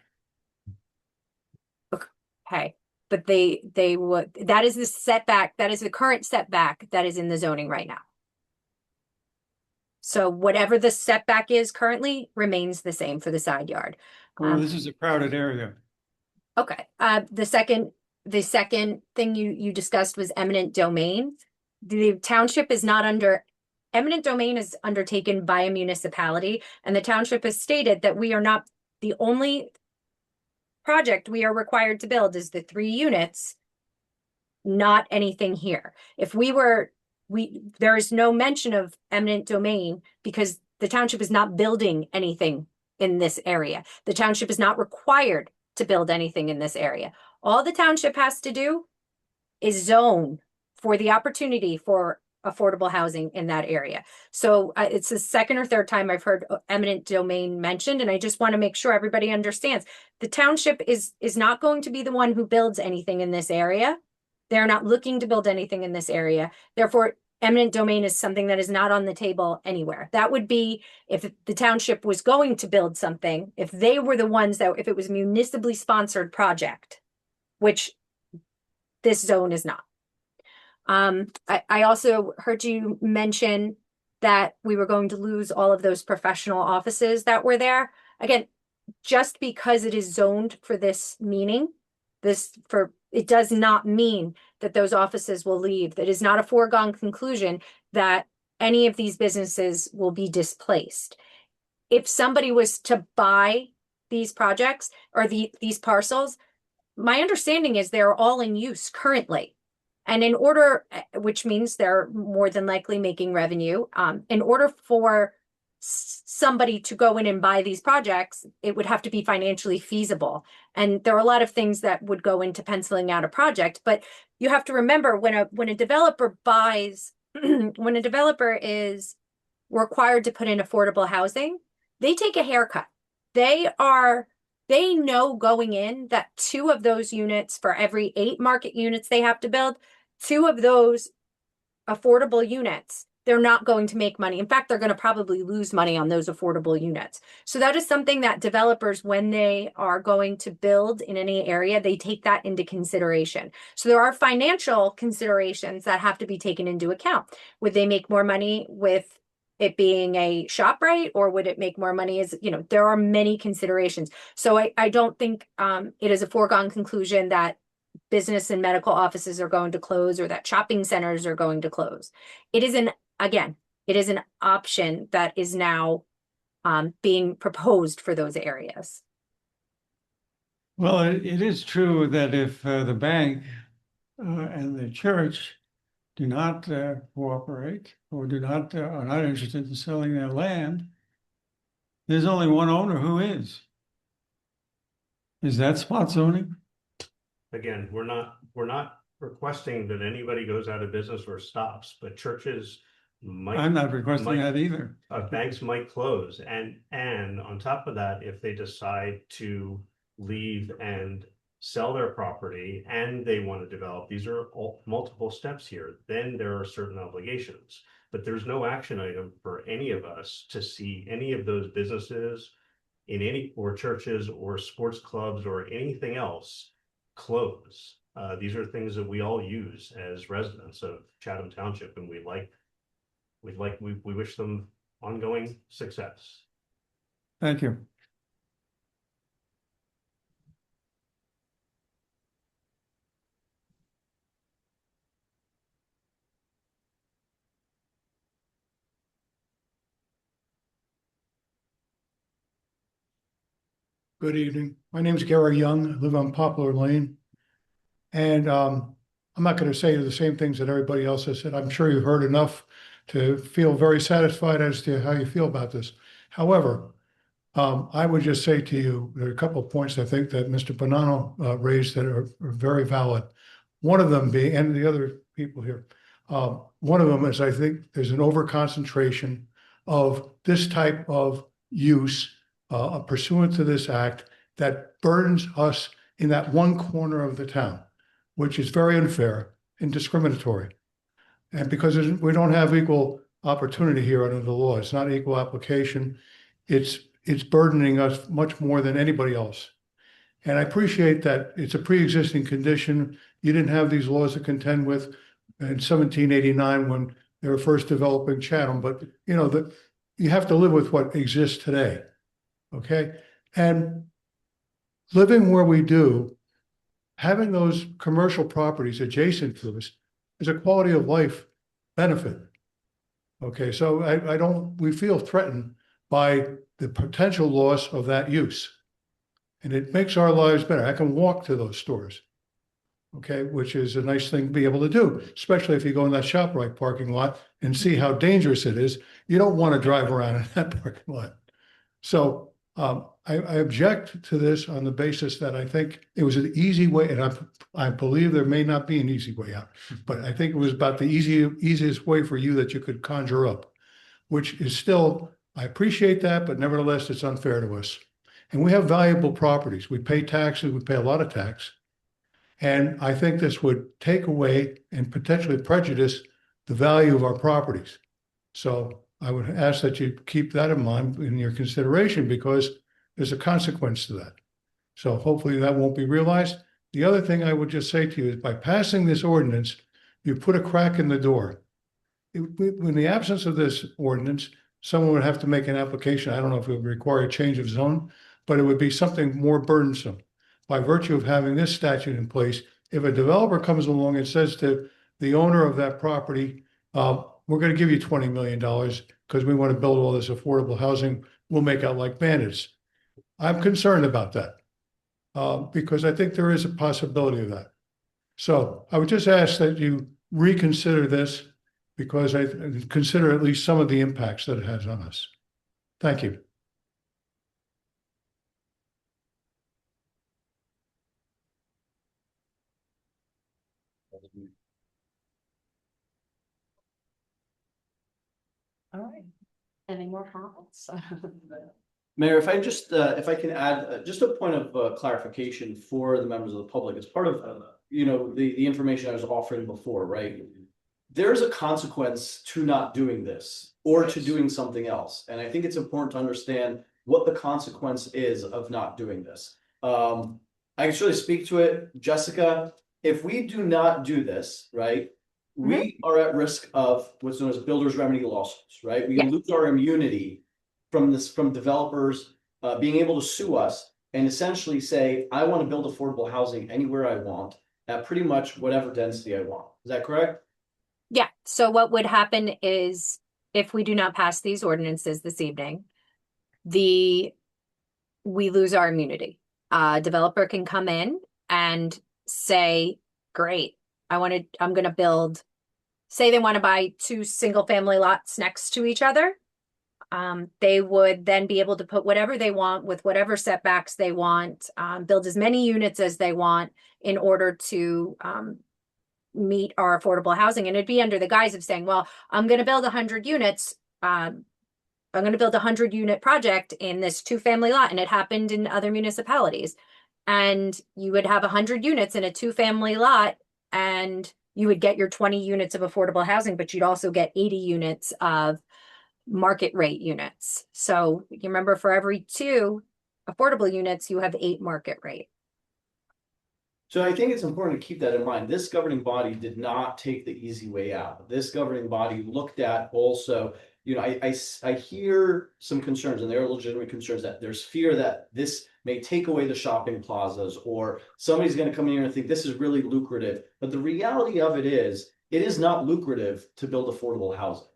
Okay, but they would, that is the setback, that is the current setback that is in the zoning right now. So whatever the setback is currently remains the same for the side yard. Well, this is a crowded area. Okay, the second thing you discussed was eminent domain. The township is not under, eminent domain is undertaken by a municipality, and the township has stated that we are not, the only project we are required to build is the 3 units, not anything here. If we were, there is no mention of eminent domain because the township is not building anything in this area. The township is not required to build anything in this area. All the township has to do is zone for the opportunity for affordable housing in that area. So it's the second or third time I've heard eminent domain mentioned, and I just want to make sure everybody understands the township is not going to be the one who builds anything in this area. They're not looking to build anything in this area. Therefore, eminent domain is something that is not on the table anywhere. That would be if the township was going to build something, if they were the ones that, if it was municipally sponsored project, which this zone is not. I also heard you mention that we were going to lose all of those professional offices that were there. Again, just because it is zoned for this meaning, it does not mean that those offices will leave. That is not a foregone conclusion that any of these businesses will be displaced. If somebody was to buy these projects or these parcels, my understanding is they're all in use currently. And in order, which means they're more than likely making revenue, in order for somebody to go in and buy these projects, it would have to be financially feasible. And there are a lot of things that would go into penciling out a project, but you have to remember when a developer buys, when a developer is required to put in affordable housing, they take a haircut. They know going in that 2 of those units for every 8 market units they have to build, 2 of those affordable units they're not going to make money. In fact, they're going to probably lose money on those affordable units. So that is something that developers, when they are going to build in any area, they take that into consideration. So there are financial considerations that have to be taken into account. Would they make more money with it being a ShopRite, or would it make more money as, you know, there are many considerations. So I don't think it is a foregone conclusion that business and medical offices are going to close or that shopping centers are going to close. It is an option that is now being proposed for those areas. Well, it is true that if the bank and the church do not cooperate or are not interested in selling their land, there's only one owner who is. Is that spot zoning? Again, we're not requesting that anybody goes out of business or stops, but churches might. I'm not requesting that either. Banks might close, and on top of that, if they decide to leave and sell their property and they want to develop, these are all multiple steps here, then there are certain obligations. But there's no action item for any of us to see any of those businesses in any, or churches or sports clubs or anything else close. These are things that we all use as residents of Chatham Township, and we wish them ongoing success. Thank you. Good evening. My name is Gary Young. I live on Poplar Lane. And I'm not going to say the same things that everybody else has said. I'm sure you've heard enough to feel very satisfied as to how you feel about this. However, I would just say to you, there are a couple of points I think that Mr. Bonanno raised that are very valid. One of them being, and the other people here, one of them is I think there's an over concentration of this type of use pursuant to this act that burdens us in that one corner of the town, which is very unfair and discriminatory. And because we don't have equal opportunity here under the law, it's not equal application. It's burdening us much more than anybody else. And I appreciate that it's a pre-existing condition. You didn't have these laws to contend with in 1789 when they were first developing Chatham, but you know, you have to live with what exists today. Okay. And living where we do, having those commercial properties adjacent to us is a quality of life benefit. Okay. So we feel threatened by the potential loss of that use. And it makes our lives better. I can walk to those stores. Okay. Which is a nice thing to be able to do, especially if you go in that ShopRite parking lot and see how dangerous it is. You don't want to drive around in that parking lot. So I object to this on the basis that I think it was an easy way, and I believe there may not be an easy way out, but I think it was about the easiest way for you that you could conjure up, which is still, I appreciate that, but nevertheless, it's unfair to us. And we have valuable properties. We pay taxes, we pay a lot of tax. And I think this would take away and potentially prejudice the value of our properties. So I would ask that you keep that in mind in your consideration because there's a consequence to that. So hopefully that won't be realized. The other thing I would just say to you is by passing this ordinance, you put a crack in the door. In the absence of this ordinance, someone would have to make an application. I don't know if it would require a change of zone, but it would be something more burdensome. By virtue of having this statute in place, if a developer comes along and says to the owner of that property, we're going to give you $20 million because we want to build all this affordable housing, we'll make out like bandits. I'm concerned about that because I think there is a possibility of that. So I would just ask that you reconsider this because I consider at least some of the impacts that it has on us. Thank you. All right. Any more comments? Mayor, if I can add just a point of clarification for the members of the public as part of the information I was offering before, right? there's a consequence to not doing this or to doing something else. And I think it's important to understand what the consequence is of not doing this. I can surely speak to it, Jessica. If we do not do this, right, we are at risk of what's known as builder's remedy lawsuits, right? We Yes. lose our immunity from developers being able to sue us and essentially say, I want to build affordable housing anywhere I want at pretty much whatever density I want. Is that correct? Yeah, so what would happen is if we do not pass these ordinances this evening, we lose our immunity. Developer can come in and say, great, I'm gonna build, say they want to buy 2 single-family lots next to each other. They would then be able to put whatever they want with whatever setbacks they want, build as many units as they want in order to meet our affordable housing. And it'd be under the guise of saying, well, I'm going to build 100 units. I'm going to build a 100-unit project in this 2-family lot. And it happened in other municipalities. And you would have 100 units in a 2-family lot, and you would get your 20 units of affordable housing, but you'd also get 80 units of market rate units. So you remember, for every 2 affordable units, you have 8 market rate. So I think it's important to keep that in mind. This governing body did not take the easy way out. This governing body looked at also, you know, I hear some concerns, and there are legitimate concerns, that there's fear that this may take away the shopping plazas, or somebody's going to come in here and think this is really lucrative. But the reality of it is not lucrative to build affordable housing.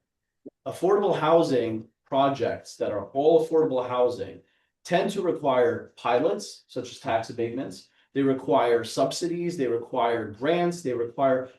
Affordable housing projects that are all affordable housing tend to require pilots, such as tax abatements. They require subsidies, they require grants, they require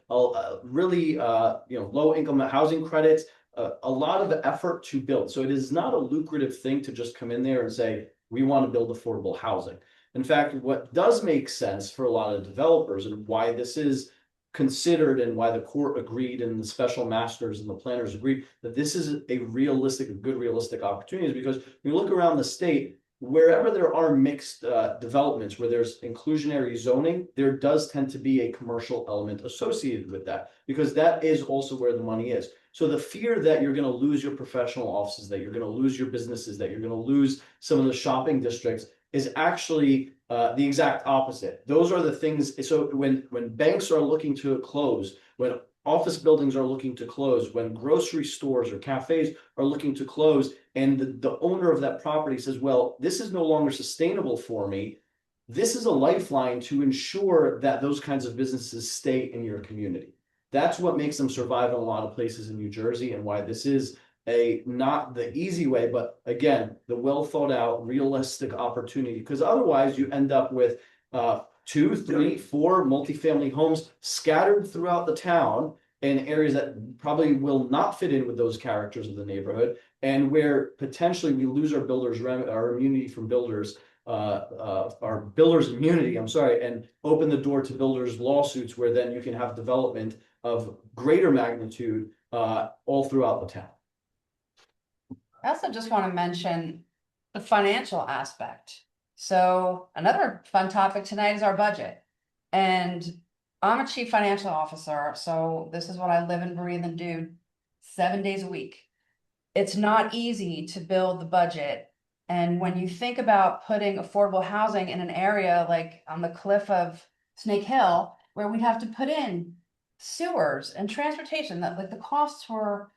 really low income housing credits, a lot of effort to build. So it is not a lucrative thing to just come in there and say, we want to build affordable housing. In fact, what does make sense for a lot of developers, and why this is considered, and why the court agreed and the special masters and the planners agreed that this is a good realistic opportunity, is because when you look around the state, wherever there are mixed developments, where there's inclusionary zoning, there does tend to be a commercial element associated with that, because that is also where the money is. So the fear that you're going to lose your professional offices, that you're going to lose your businesses, that you're going to lose some of the shopping districts is actually the exact opposite. Those are the things. So when banks are looking to close, when office buildings are looking to close, when grocery stores or cafes are looking to close, and the owner of that property says, well, this is no longer sustainable for me, this is a lifeline to ensure that those kinds of businesses stay in your community. That's what makes them survive in a lot of places in New Jersey, and why this is not the easy way, but again, the well thought out, realistic opportunity. Because otherwise you end up with 2, 3, 4 multifamily homes scattered throughout the town in areas that probably will not fit in with those characters of the neighborhood, and where potentially we lose our immunity from builders, our builders immunity, and open the door to builders lawsuits, where then you can have development of greater magnitude all throughout the town. I also just want to mention the financial aspect. So another fun topic tonight is our budget. And I'm a chief financial officer, so this is what I live and breathe and do 7 days a week. It's not easy to build the budget. And when you think about putting affordable housing in an area like on the cliff of Snake Hill, where we'd have to put in sewers and transportation, that like the costs were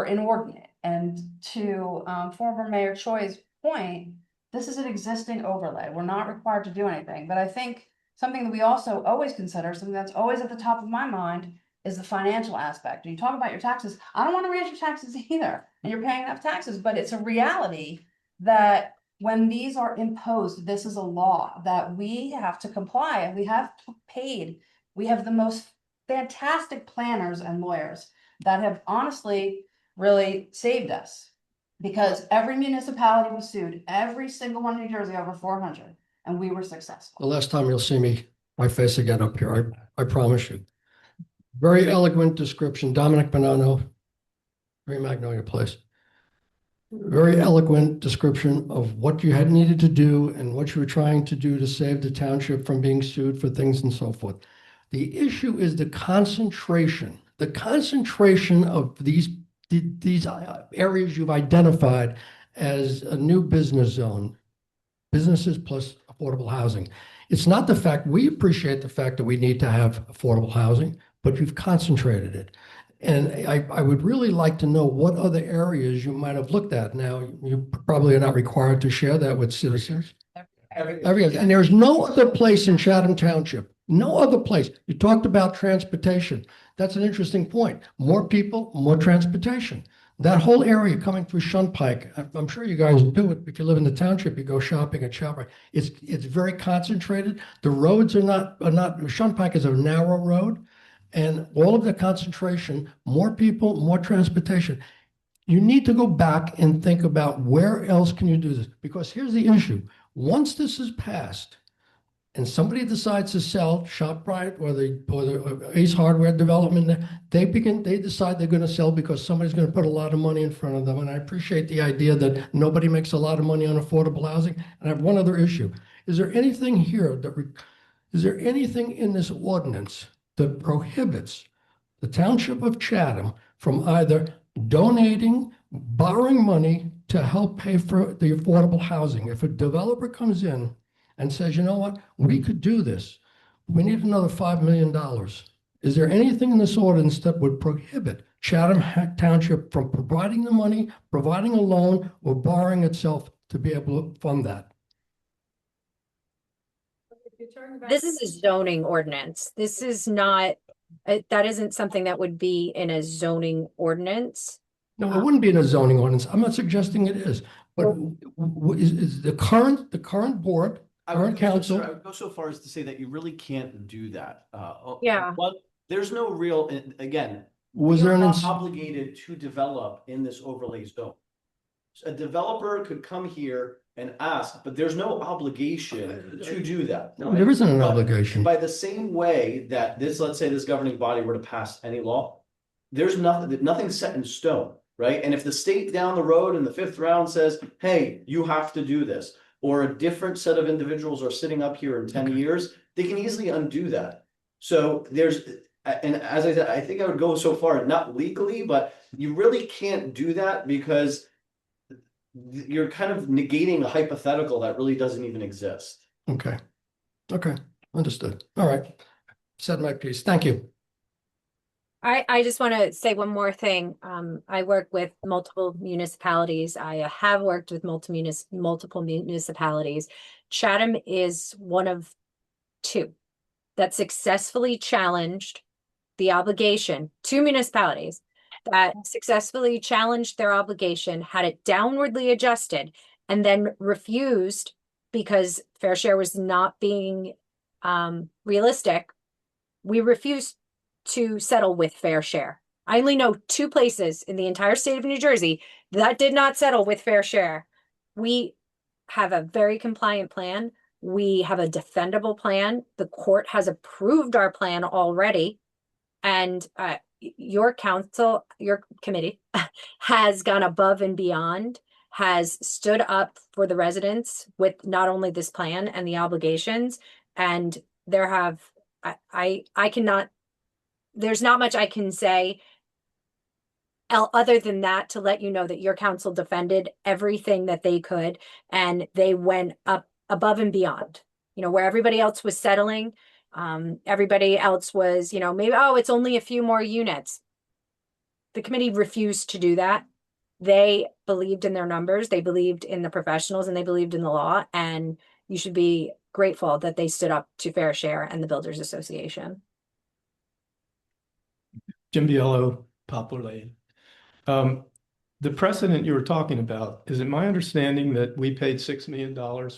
inordinate. And to former Mayor Choi's point, this is an existing overlay. We're not required to do anything. But I think something that we also always consider, something that's always at the top of my mind, is the financial aspect. When you talk about your taxes, I don't want to raise your taxes either, and you're paying enough taxes, but it's a reality that when these are imposed, this is a law that we have to comply, and we have paid. We have the most fantastic planners and lawyers that have honestly really saved us, because every municipality was sued, every single one in New Jersey, over 400, and we were successful. The last time you'll see my face again up here, I promise you. Very eloquent description, Dominic Bonanno, very Magnolia Place. Very eloquent description of what you had needed to do and what you were trying to do to save the township from being sued for things and so forth. The issue is the concentration the concentration of these areas you've identified as a new business zone, businesses plus affordable housing. It's not the fact, we appreciate the fact that we need to have affordable housing, but you've concentrated it. And I would really like to know what other areas you might have looked at. Now, you probably are not required to share that with citizens. And there's no other place in Chatham Township, no other place. You talked about transportation. That's an interesting point. More people, more transportation. That whole area coming through Shunpike, I'm sure you guys do it. If you live in the township, you go shopping at Shunpike. It's very concentrated. The roads are not, Shunpike is a narrow road. And all of the concentration, more people, more transportation. You need to go back and think about where else can you do this? Because here's the issue. Once this is passed and somebody decides to sell ShopRite or the Ace Hardware development, they decide they're going to sell because somebody's going to put a lot of money in front of them. And I appreciate the idea that nobody makes a lot of money on affordable housing. And I have one other issue. Is there anything here is there anything in this ordinance that prohibits the Township of Chatham from either donating, borrowing money to help pay for the affordable housing? If a developer comes in and says, you know what, we could do this, we need another $5 million. Is there anything in this ordinance that would prohibit Chatham Township from providing the money, providing a loan, or borrowing itself to be able to fund that? This is a zoning ordinance. This is not, that isn't something that would be in a zoning ordinance. No, it wouldn't be in a zoning ordinance. I'm not suggesting it is, but is the current board, current council? I would go so far as to say that you really can't do that. Yeah. But there's no real, again, Was there not obligated to develop in this overlay zone. So a developer could come here and ask, but there's no obligation to do that. No, there isn't an But obligation. By the same way that let's say this governing body were to pass any law, there's nothing set in stone, right? And if the state down the road in the 5th round says, hey, you have to do this, or a different set of individuals are sitting up here in 10 years, they can easily undo that. So and as I said, I think I would go so far, not legally, but you really can't do that because you're kind of negating a hypothetical that really doesn't even exist. Okay. Understood. All right. Said my piece. Thank you. I just want to say one more thing. I work with multiple municipalities. I have worked with multiple municipalities. Chatham is one of 2 that successfully challenged the obligation. 2 municipalities that successfully challenged their obligation, had it downwardly adjusted, and then refused because fair share was not being realistic. We refused to settle with fair share. I only know 2 places in the entire state of New Jersey that did not settle with fair share. We have a very compliant plan. We have a defendable plan. The court has approved our plan already. And your council, your committee has gone above and beyond, has stood up for the residents with not only this plan and the obligations. And there's not much I can say other than that to let you know that your council defended everything that they could, and they went up above and beyond, where everybody else was settling. Everybody else was, maybe, it's only a few more units. The committee refused to do that. They believed in their numbers, they believed in the professionals, and they believed in the law. And you should be grateful that they stood up to Fair Share and the Builders Association. Jim Biello, Poplar Lane. The precedent you were talking about, is it my understanding that we paid $6 million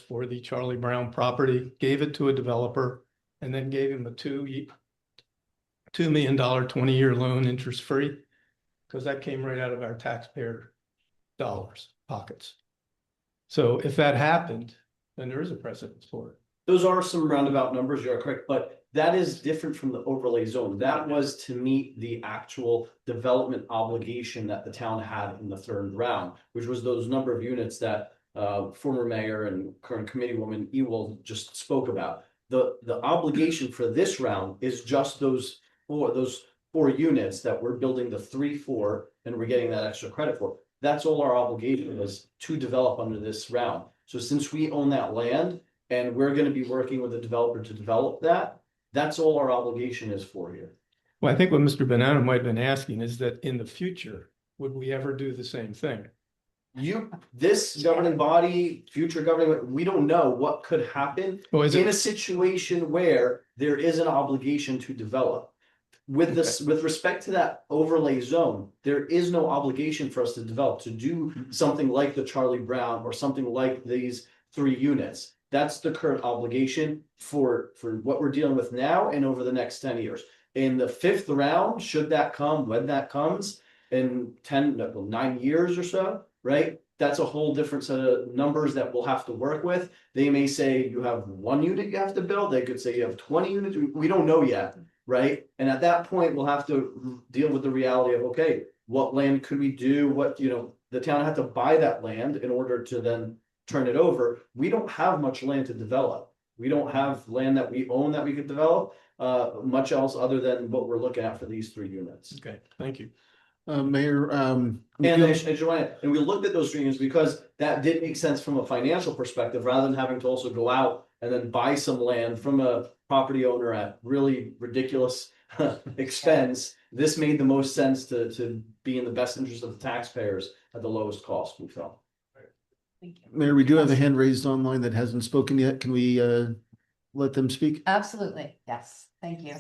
for the Charlie Brown property, gave it to a developer, and then gave him a $2 million 20-year loan interest-free? Because that came right out of our taxpayer pockets. So if that happened, then there is a precedent for it. Those are some roundabout numbers, you're correct, but that is different from the overlay zone. That was to meet the actual development obligation that the town had in the 3rd round, which was those number of units that former mayor and current committeewoman Ewald just spoke about. The obligation for this round is just those 4 units that we're building the 3 for, and we're getting that extra credit for. That's all our obligation is to develop under this round. So since we own that land and we're gonna be working with the developer to develop that, that's all our obligation is for here. Well, I think what Mr. Bonanno might have been asking is that in the future, would we ever do the same thing? This governing body, future governing, we don't know what could happen Or is in a it, situation where there is an obligation to develop. With this, with respect to that overlay zone, there is no obligation for us to develop, to do something like the Charlie Brown or something like these 3 units. That's the current obligation for what we're dealing with now and over the next 10 years. In the 5th round, should that come, when that comes, in 9 years or so, right? That's a whole different set of numbers that we'll have to work with. They may say you have 1 unit you have to build. They could say you have 20 units. We don't know yet, right? And at that point, we'll have to deal with the reality of, okay, what land could we do? What, the town had to buy that land in order to then turn it over. We don't have much land to develop. We don't have land that we own that we could develop, much else other than what we're looking at for these 3 units. okay, thank you. Mayor, And we looked at those 3 units because that did make sense from a financial perspective, rather than having to also go out and then buy some land from a property owner at really ridiculous expense. This made the most sense to be in the best interest of the taxpayers at the lowest cost, we felt. Mayor, we do have a hand raised online that hasn't spoken yet. Can we let them speak? Absolutely, yes, thank you.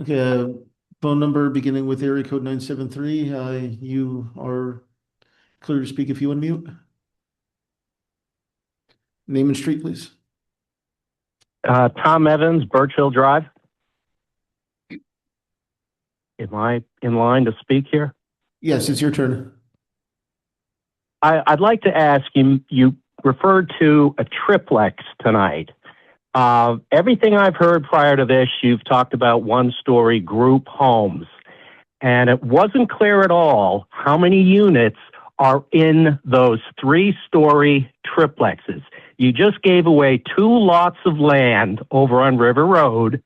Okay, phone number beginning with area code 973. You are clear to speak if you unmute. Name and street, please. Tom Evans, Birch Hill Drive. Am I in line to speak here? Yes, it's your turn. I'd like to ask you, you referred to a triplex tonight. Everything I've heard prior to this, you've talked about 1-story group homes. And it wasn't clear at all how many units are in those 3-story triplexes. You just gave away 2 lots of land over on River Road.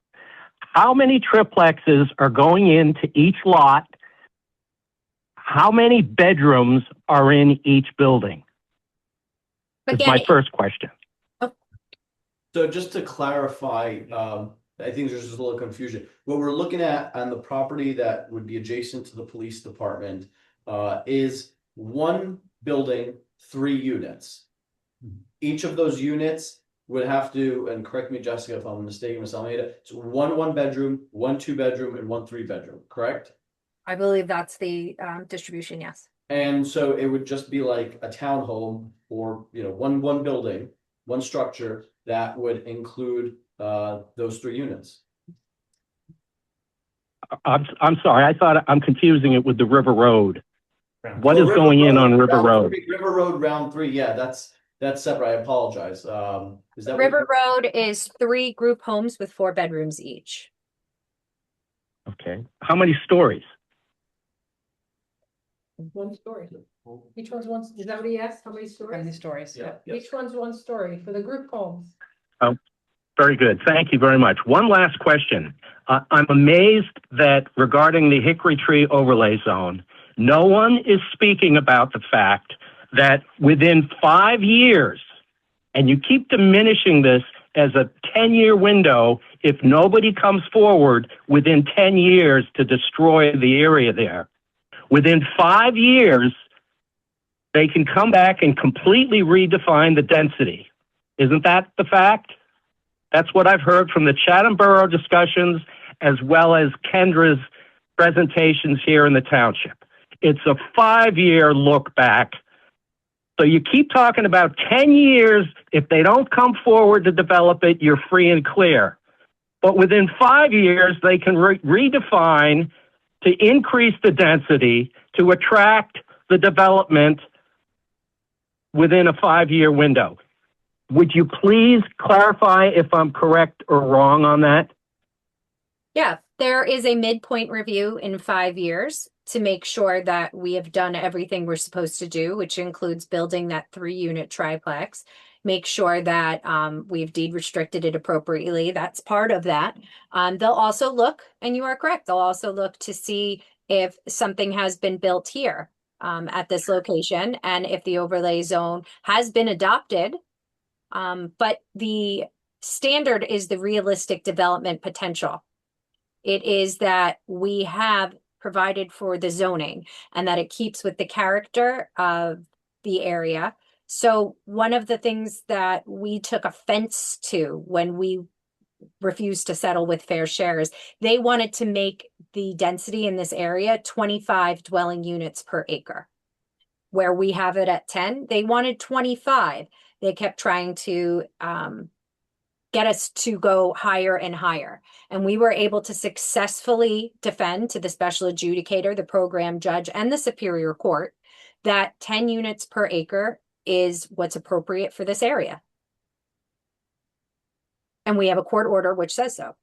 How many triplexes are going into each lot? How many bedrooms are in each building? That's my first question. So just to clarify, I think there's just a little confusion. What we're looking at on the property that would be adjacent to the police department is 1 building, 3 units. Each of those units would have to, and correct me, Jessica, if I'm mistaken, Ms. Almeida, it's 1 1-bedroom, 1 2-bedroom, and 1 3-bedroom, correct? I believe that's the distribution, yes. And so it would just be like a townhome or, one building, 1 structure that would include those 3 units. I'm sorry. I thought I'm confusing it with the River Road. What is going in on River Road? River Road round 3. Yeah, that's separate. I apologize. Is that River Road is 3 group homes with 4 bedrooms each. Okay. How many stories? 1 story. Each one's 1, is that what he asked? How many stories? How many stories? Yeah. Each one's 1 story for the group homes. Oh, very good. Thank you very much. One last question. I'm amazed that regarding the Hickory Tree Overlay Zone, no one is speaking about the fact that within 5 years, and you keep diminishing this as a 10-year window, if nobody comes forward within 10 years to destroy the area there, within 5 years, they can come back and completely redefine the density. Isn't that the fact? That's what I've heard from the Chatham Borough discussions as well as Kendra's presentations here in the township. It's a 5-year look back. So you keep talking about 10 years. If they don't come forward to develop it, you're free and clear. But within 5 years, they can redefine to increase the density to attract the development within a 5-year window. Would you please clarify if I'm correct or wrong on that? Yeah, there is a midpoint review in 5 years to make sure that we have done everything we're supposed to do, which includes building that 3-unit triplex, make sure that we've deed restricted it appropriately. That's part of that. They'll also look, and you are correct, they'll also look to see if something has been built here at this location and if the overlay zone has been adopted. But the standard is the realistic development potential. It is that we have provided for the zoning and that it keeps with the character of the area. So one of the things that we took offense to when we refused to settle with Fair Share is they wanted to make the density in this area 25 dwelling units per acre. Where we have it at 10, they wanted 25. They kept trying to get us to go higher and higher. And we were able to successfully defend to the special adjudicator, the program judge, and the Superior Court that 10 units per acre is what's appropriate for this area. And we have a court order which says so.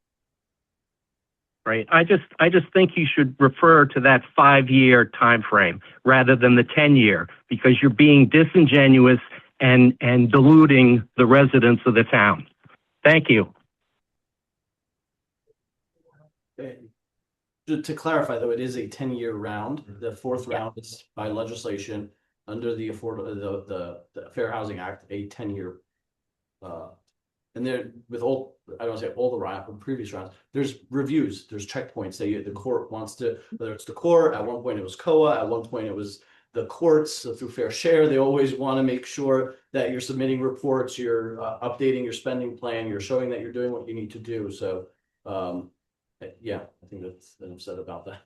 Right. I just think you should refer to that 5-year time frame rather than the 10-year, because you're being disingenuous and deluding the residents of the town. Thank you. To clarify, though, it is a 10-year round. The fourth round is by legislation under the the Fair Housing Act, a 10-year. And then with all, I don't say all the previous rounds, there's reviews, there's checkpoints that the court wants to, whether it's the court, at one point it was COA, at one point it was the courts. So through Fair Share, they always want to make sure that you're submitting reports, you're updating your spending plan, you're showing that you're doing what you need to do. So yeah, I think that's enough said about that.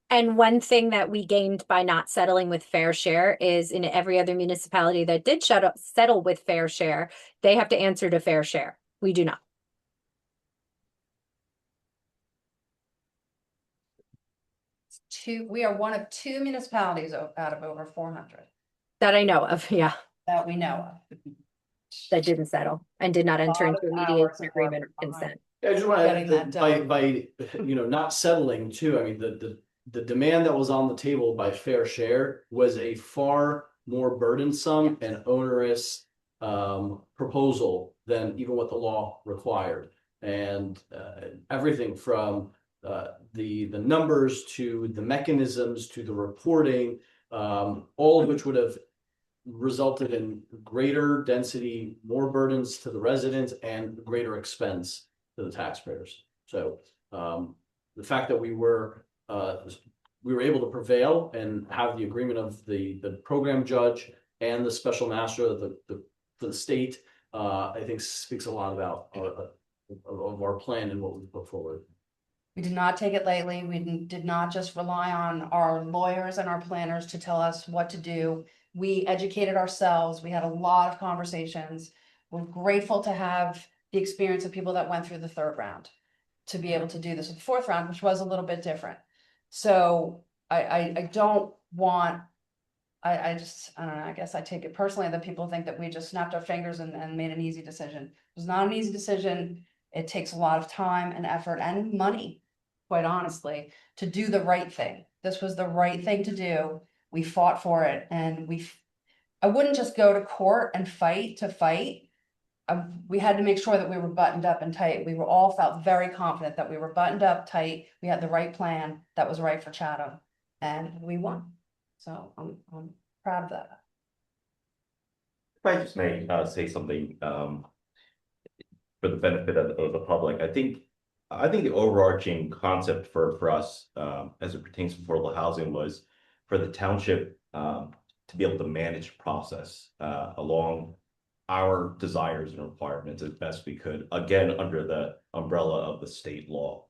And one thing that we gained by not settling with Fair Share is in every other municipality that did settle with Fair Share, they have to answer to Fair Share. We do not. We are one of 2 municipalities out of over 400 That I know of, yeah, that we know of. that didn't settle and did not enter into a mediation agreement or consent. I just want Getting that to, done. by not settling too, I mean, the demand that was on the table by Fair Share was a far more burdensome and onerous proposal than even what the law required. And everything from the numbers to the mechanisms to the reporting, all of which would have resulted in greater density, more burdens to the residents, and greater expense to the taxpayers. So the fact that we were able to prevail and have the agreement of the program judge and the special master for the state, I think speaks a lot about of our plan and what we put forward. We did not take it lightly. We did not just rely on our lawyers and our planners to tell us what to do. We educated ourselves. We had a lot of conversations. We're grateful to have the experience of people that went through the 3rd round to be able to do this with the 4th round, which was a little bit different. So I don't want, I don't know, I guess I take it personally that people think that we just snapped our fingers and made an easy decision. It was not an easy decision. It takes a lot of time and effort and money, quite honestly, to do the right thing. This was the right thing to do. We fought for it, and I wouldn't just go to court and fight to fight. We had to make sure that we were buttoned up and tight. We were all felt very confident that we were buttoned up tight. We had the right plan that was right for Chatham, and we won. So I'm proud of that. If I just may say something for the benefit of the public, I think the overarching concept for us as it pertains to affordable housing was for the township to be able to manage the process along our desires and requirements as best we could, again, under the umbrella of the state law.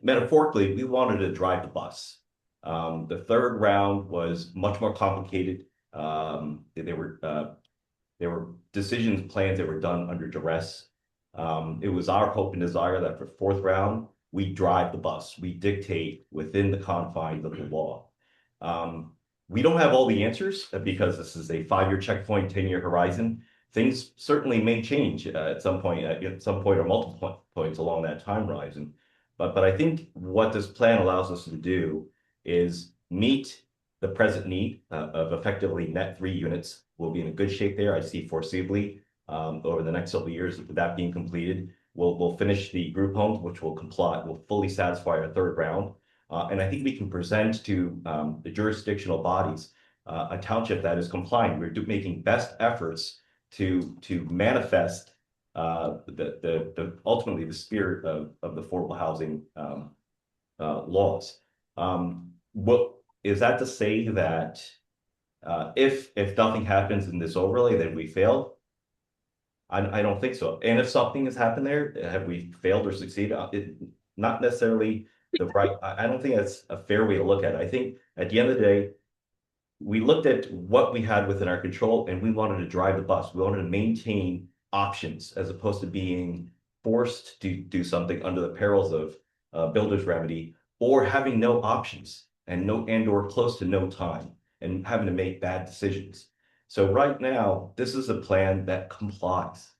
Metaphorically, we wanted to drive the bus. The 3rd round was much more complicated. There were decisions, plans that were done under duress. It was our hope and desire that for 4th round, we drive the bus. We dictate within the confines of the law. We don't have all the answers because this is a 5-year checkpoint, 10-year horizon. Things certainly may change at some point or multiple points along that time horizon. But I think what this plan allows us to do is meet the present need of effectively net 3 units we'll be in a good shape there. I see foreseeably over the next several years that being completed. We'll finish the group homes, which will fully satisfy our third round. And I think we can present to the jurisdictional bodies a township that is compliant. We're making best efforts to manifest ultimately the spirit of the affordable housing laws. What is that to say that if nothing happens in this overlay, then we failed? I don't think so. And if something has happened there, have we failed or succeeded? Not necessarily the right. I don't think that's a fair way to look at it. I think at the end of the day, we looked at what we had within our control and we wanted to drive the bus. We wanted to maintain options as opposed to being forced to do something under the perils of builder's remedy or having no options and or close to no time and having to make bad decisions. So right now, this is a plan that complies.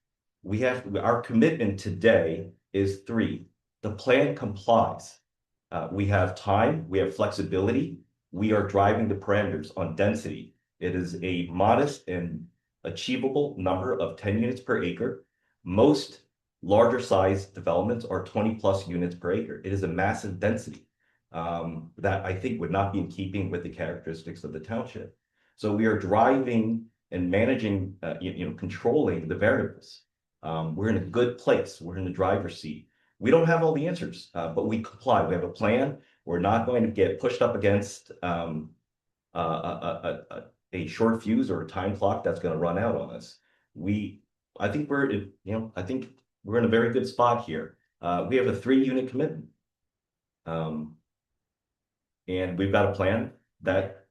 Our commitment today is 3. The plan complies. We have time, we have flexibility. We are driving the parameters on density. It is a modest and achievable number of 10 units per acre. Most larger size developments are 20+ units per acre. It is a massive density that I think would not be in keeping with the characteristics of the township. So we are driving and managing, controlling the variables. We're in a good place. We're in the driver's seat. We don't have all the answers, but we comply. We have a plan. We're not going to get pushed up against a short fuse or a time clock that's going to run out on us. I think we're in a very good spot here. We have a 3-unit commitment, and we've got a plan that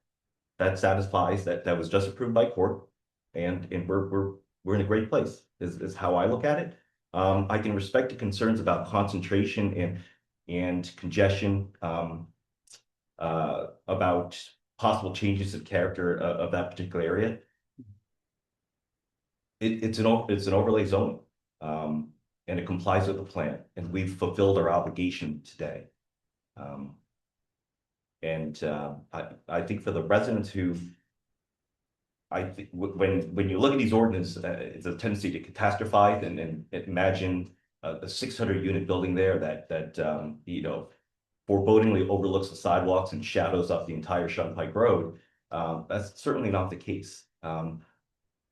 satisfies that was just approved by court, and we're in a great place. Is how I look at it. I can respect the concerns about concentration and congestion, about possible changes of character of that particular area. It's an overlay zone, and it complies with the plan, and we've fulfilled our obligation today. I think for the residents who, I think when you look at these ordinances, it's a tendency to catastrophize and imagine a 600-unit building there that forebodingly overlooks the sidewalks and shadows up the entire Shunpike Road. That's certainly not the case.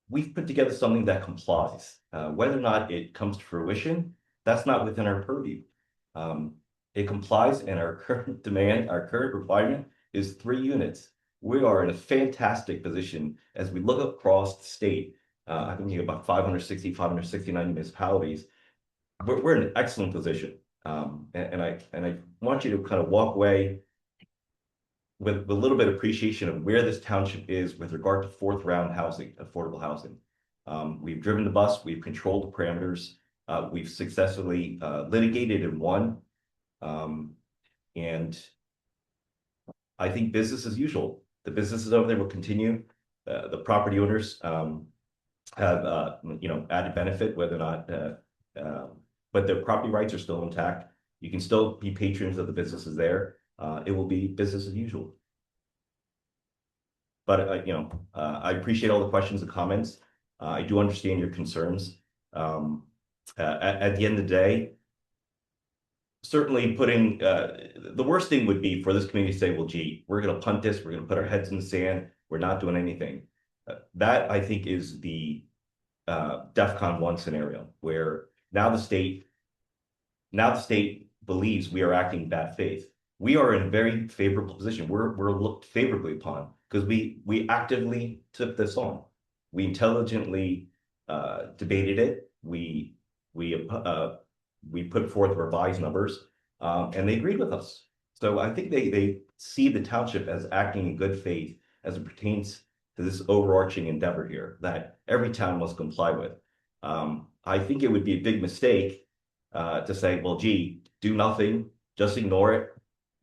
We've put together something that complies. Whether or not it comes to fruition, that's not within our purview. It complies, and our current demand, our current requirement is 3 units. We are in a fantastic position as we look across the state. I think we have about 560, 569 municipalities. We're in an excellent position. And I want you to kind of walk away with a little bit of appreciation of where this township is with regard to 4th round housing, affordable housing. We've driven the bus, we've controlled the parameters, we've successfully litigated and won. And I think business as usual. The businesses over there will continue. The property owners have added benefit, whether or not, but their property rights are still intact. You can still be patrons of the businesses there. It will be business as usual. But I appreciate all the questions and comments. I do understand your concerns. At the end of the day, certainly putting the worst thing would be for this community to say, well, gee, we're going to punt this, we're going to put our heads in the sand, we're not doing anything. That I think is the DEFCON 1 scenario, where now the state believes we are acting in bad faith. We are in a very favorable position. We're looked favorably upon because we actively took this on. We intelligently debated it. We put forth revised numbers, and they agreed with us. So I think they see the township as acting in good faith as it pertains to this overarching endeavor here that every town must comply with. I think it would be a big mistake to say, well, gee, do nothing, just ignore it,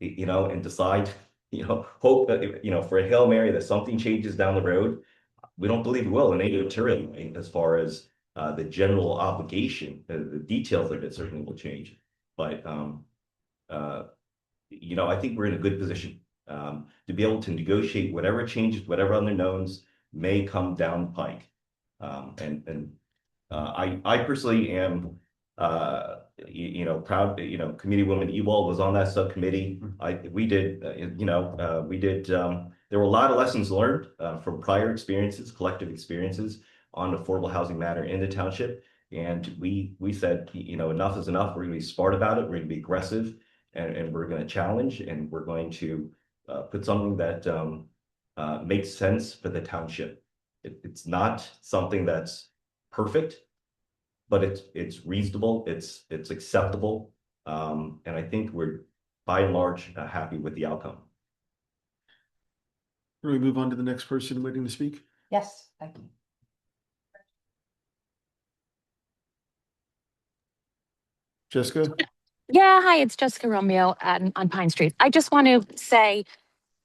and decide, hope that, for a Hail Mary that something changes down the road. We don't believe it will in any material way as far as the general obligation. The details of it certainly will change. But, I think we're in a good position to be able to negotiate whatever changes, whatever unknowns, may come down the pike. I personally am, proud, Committee Woman Ewald was on that subcommittee. There were a lot of lessons learned from prior experiences, collective experiences on affordable housing matter in the township. And we said, enough is enough. We're going to be smart about it. We're going to be aggressive, and we're going to challenge, and we're going to put something that makes sense for the township. It's not something that's perfect, but it's reasonable, it's acceptable, and I think we're by and large happy with the outcome. Can we move on to the next person waiting to speak? Yes, thank you. Jessica? Yeah, hi, it's Jessica Romeo on Pine Street. I just want to say,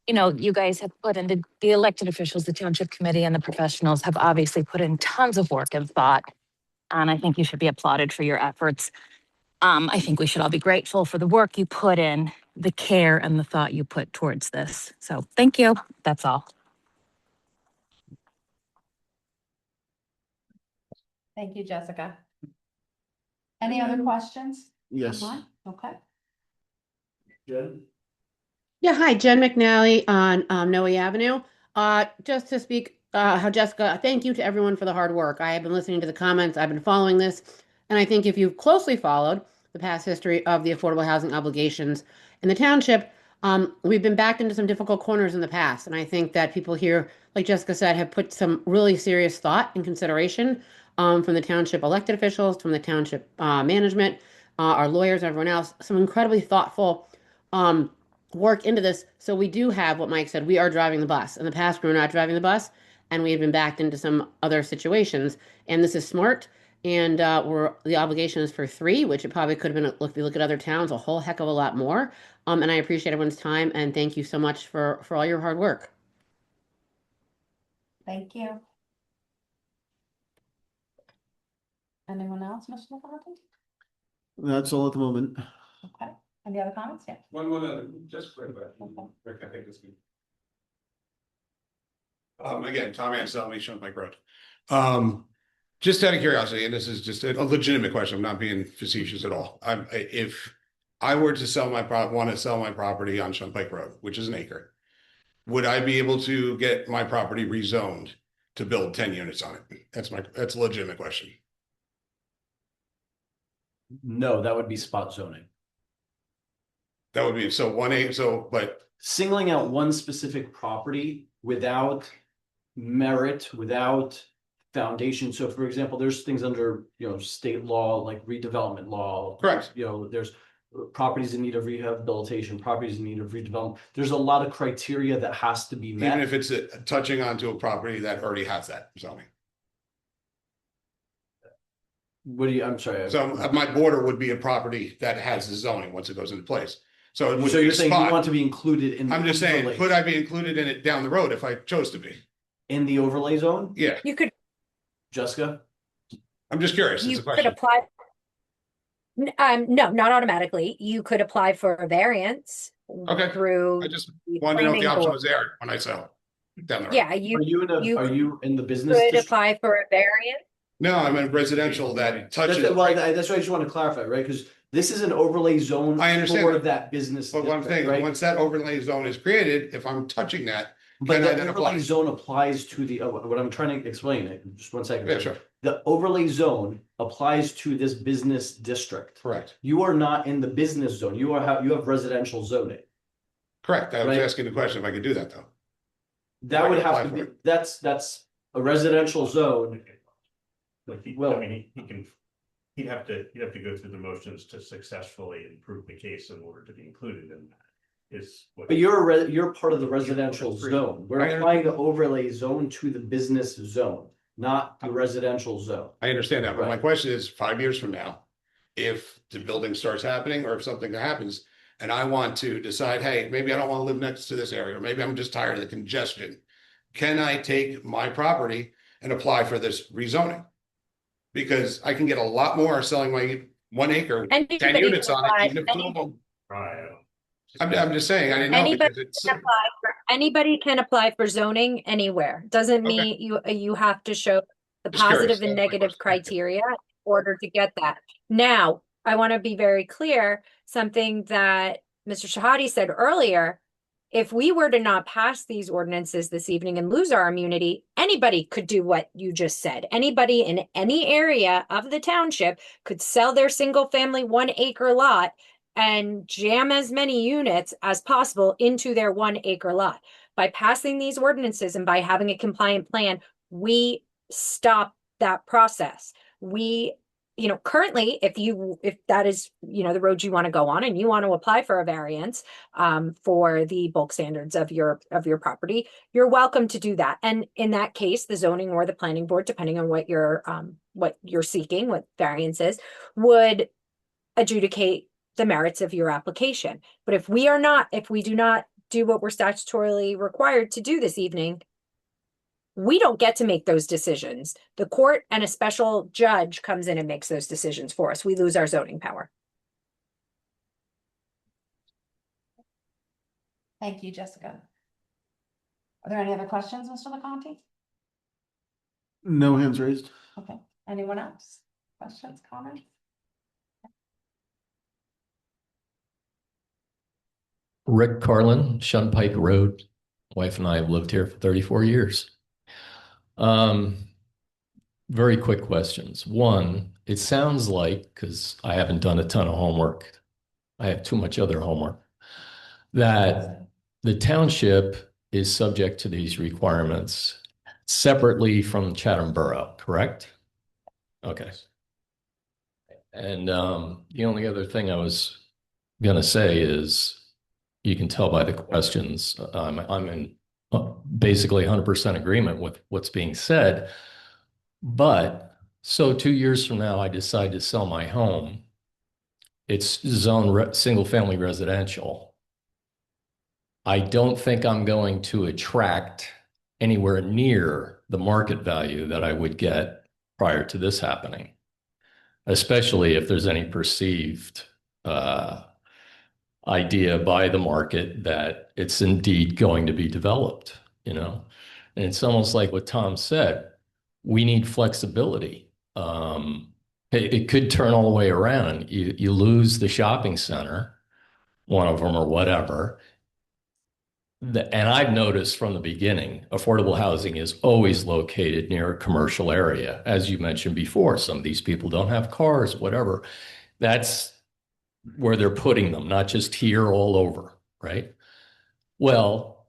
you guys have put in the elected officials, the township committee and the professionals have obviously put in tons of work and thought. And I think you should be applauded for your efforts. I think we should all be grateful for the work you put in, the care and the thought you put towards this. So thank you. That's all. Thank you, Jessica. Any other questions? Yes. Okay. Jen? Yeah, hi, Jen McNally on Noe Avenue. Just to speak, how Jessica, thank you to everyone for the hard work. I have been listening to the comments, I've been following this, and I think if you've closely followed the past history of the affordable housing obligations in the township, we've been backed into some difficult corners in the past. And I think that people here, like Jessica said, have put some really serious thought and consideration from the township elected officials, from the township management, our lawyers, everyone else, some incredibly thoughtful work into this. So we do have what Mike said, we are driving the bus. In the past, we were not driving the bus, and we have been backed into some other situations. And this is smart. And the obligation is for 3, which it probably could have been, if you look at other towns, a whole heck of a lot more. And I appreciate everyone's time, and thank you so much for all your hard work. Thank you. Anyone else, Mr. McCarthy? That's all at the moment. Okay. Any other comments? Yeah. One other, just quick, Rick, I think this good. Again, Tom Anselmi, Shunpike Road. Just out of curiosity, and this is just a legitimate question, I'm not being facetious at all. If I were to want to sell my property on Shunpike Road, which is an acre, would I be able to get my property rezoned to build 10 units on it? That's a legitimate question. No, that would be spot zoning. That would be, so 1 acre, but Singling out one specific property without merit, without foundation. So for example, there's things under, state law, like redevelopment law. Correct. There's properties in need of rehabilitation, properties in need of redevelopment. There's a lot of criteria that has to be met. even if it's touching onto a property that already has that zoning. I'm sorry. So my border would be a property that has the zoning once it goes into place. So it would you're be saying spot. you want to be included in the I'm just saying, overlay- could I be included in it down the road if I chose to be? in the overlay zone? Yeah, You could, Jessica? I'm just curious. It's you a could question. apply. No, not automatically. You could apply for a variance. Okay. Through. I just the wanted to know if the planning option board. was there when I sell down the road. Yeah, Are you in the business could district? apply for a variance. No, I'm in residential that touches. That's why I just want to clarify, right? Because this is an overlay zone I understand for that. that business. But one district, thing, right? once that overlay zone is created, if I'm touching that, But can I the then overlay apply? zone applies to the, what I'm trying to explain, just 1 second. Yeah, sure. The overlay zone applies to this business district. Correct. You are not in the business zone. You have residential zoning. Correct. I was Right. asking the question if I could do that though. That I would can have apply to for be, it. that's a residential zone. Like, Well- he'd have to go through the motions to successfully improve the case in order to be included in that. Is what. But you're part of the residential zone. We're applying the overlay zone to the business zone, not the residential zone. I understand that, but my Right. question is 5 years from now, if the building starts happening or if something happens and I want to decide, hey, maybe I don't want to live next to this area, or maybe I'm just tired of the congestion. Can I take my property and apply for this rezoning? Because I can get a lot more selling my 1 acre, 10 Anybody units can on it, apply- even if two of them. Right. I'm just saying, I didn't know Anybody because it's. can apply for Anybody can apply for zoning anywhere. Doesn't Okay. mean you have to show the Just curious. positive and negative criteria in order to get that. Now, I want to be very clear, something that Mr. Shahadi said earlier. If we were to not pass these ordinances this evening and lose our immunity, anybody could do what you just said. Anybody in any area of the township could sell their single family 1 acre lot and jam as many units as possible into their 1 acre lot. By passing these ordinances and by having a compliant plan, we stop that process. We, currently, if that is, the road you want to go on and you want to apply for a variance for the bulk standards of your property, you're welcome to do that. And in that case, the zoning or the planning board, depending on what you're seeking, what variance is, would adjudicate the merits of your application. But if we do not do what we're statutorily required to do this evening, we don't get to make those decisions. The court and a special judge comes in and makes those decisions for us. We lose our zoning power. Thank you, Jessica. Are there any other questions, Mr. LeConte? No hands raised. Okay, anyone else? Questions, comments? Rick Carlin, Shunpike Road. Wife and I have lived here for 34 years. Very quick questions. One, it sounds like, because I haven't done a ton of homework, I have too much other homework, that the township is subject to these requirements separately from Chatham Borough, correct? Okay. And the only other thing I was going to say is, you can tell by the questions, I'm in basically 100% agreement with what's being said. But so 2 years from now, I decide to sell my home. It's zone single family residential. I don't think I'm going to attract anywhere near the market value that I would get prior to this happening, especially if there's any perceived idea by the market that it's indeed going to be developed, And it's almost like what Tom said, we need flexibility. It could turn all the way around. You lose the shopping center, one of them or whatever. And I've noticed from the beginning, affordable housing is always located near a commercial area. As you mentioned before, some of these people don't have cars, whatever. That's where they're putting them, not just here, all over, right? Well,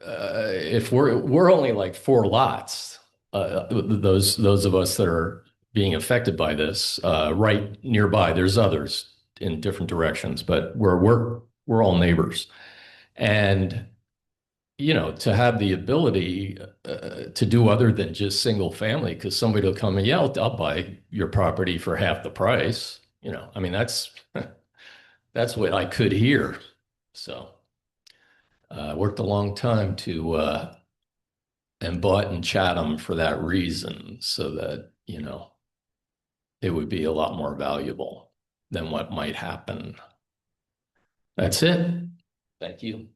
if we're only like 4 lots, those of us that are being affected by this, right nearby, there's others in different directions, but we're all neighbors. And to have the ability to do other than just single family, because somebody will come and, yeah, I'll buy your property for half the price. I mean, that's what I could hear. So worked a long time and bought in Chatham for that reason, so that, it would be a lot more valuable than what might happen. That's it. Thank you.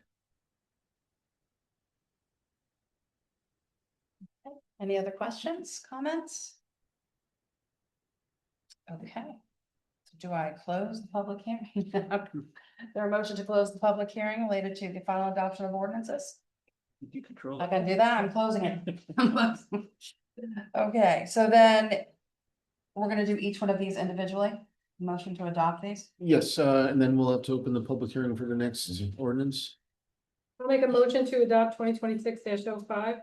Any other questions, comments? Okay. So do I close the public hearing? Is there a motion to close the public hearing related to the final adoption of ordinances? You control. I can do that. I'm closing it. Okay, so then we're gonna do each one of these individually. Motion to adopt these. Yes, and then we'll have to open the public hearing for the next ordinance. I'll make a motion to adopt 2026-05.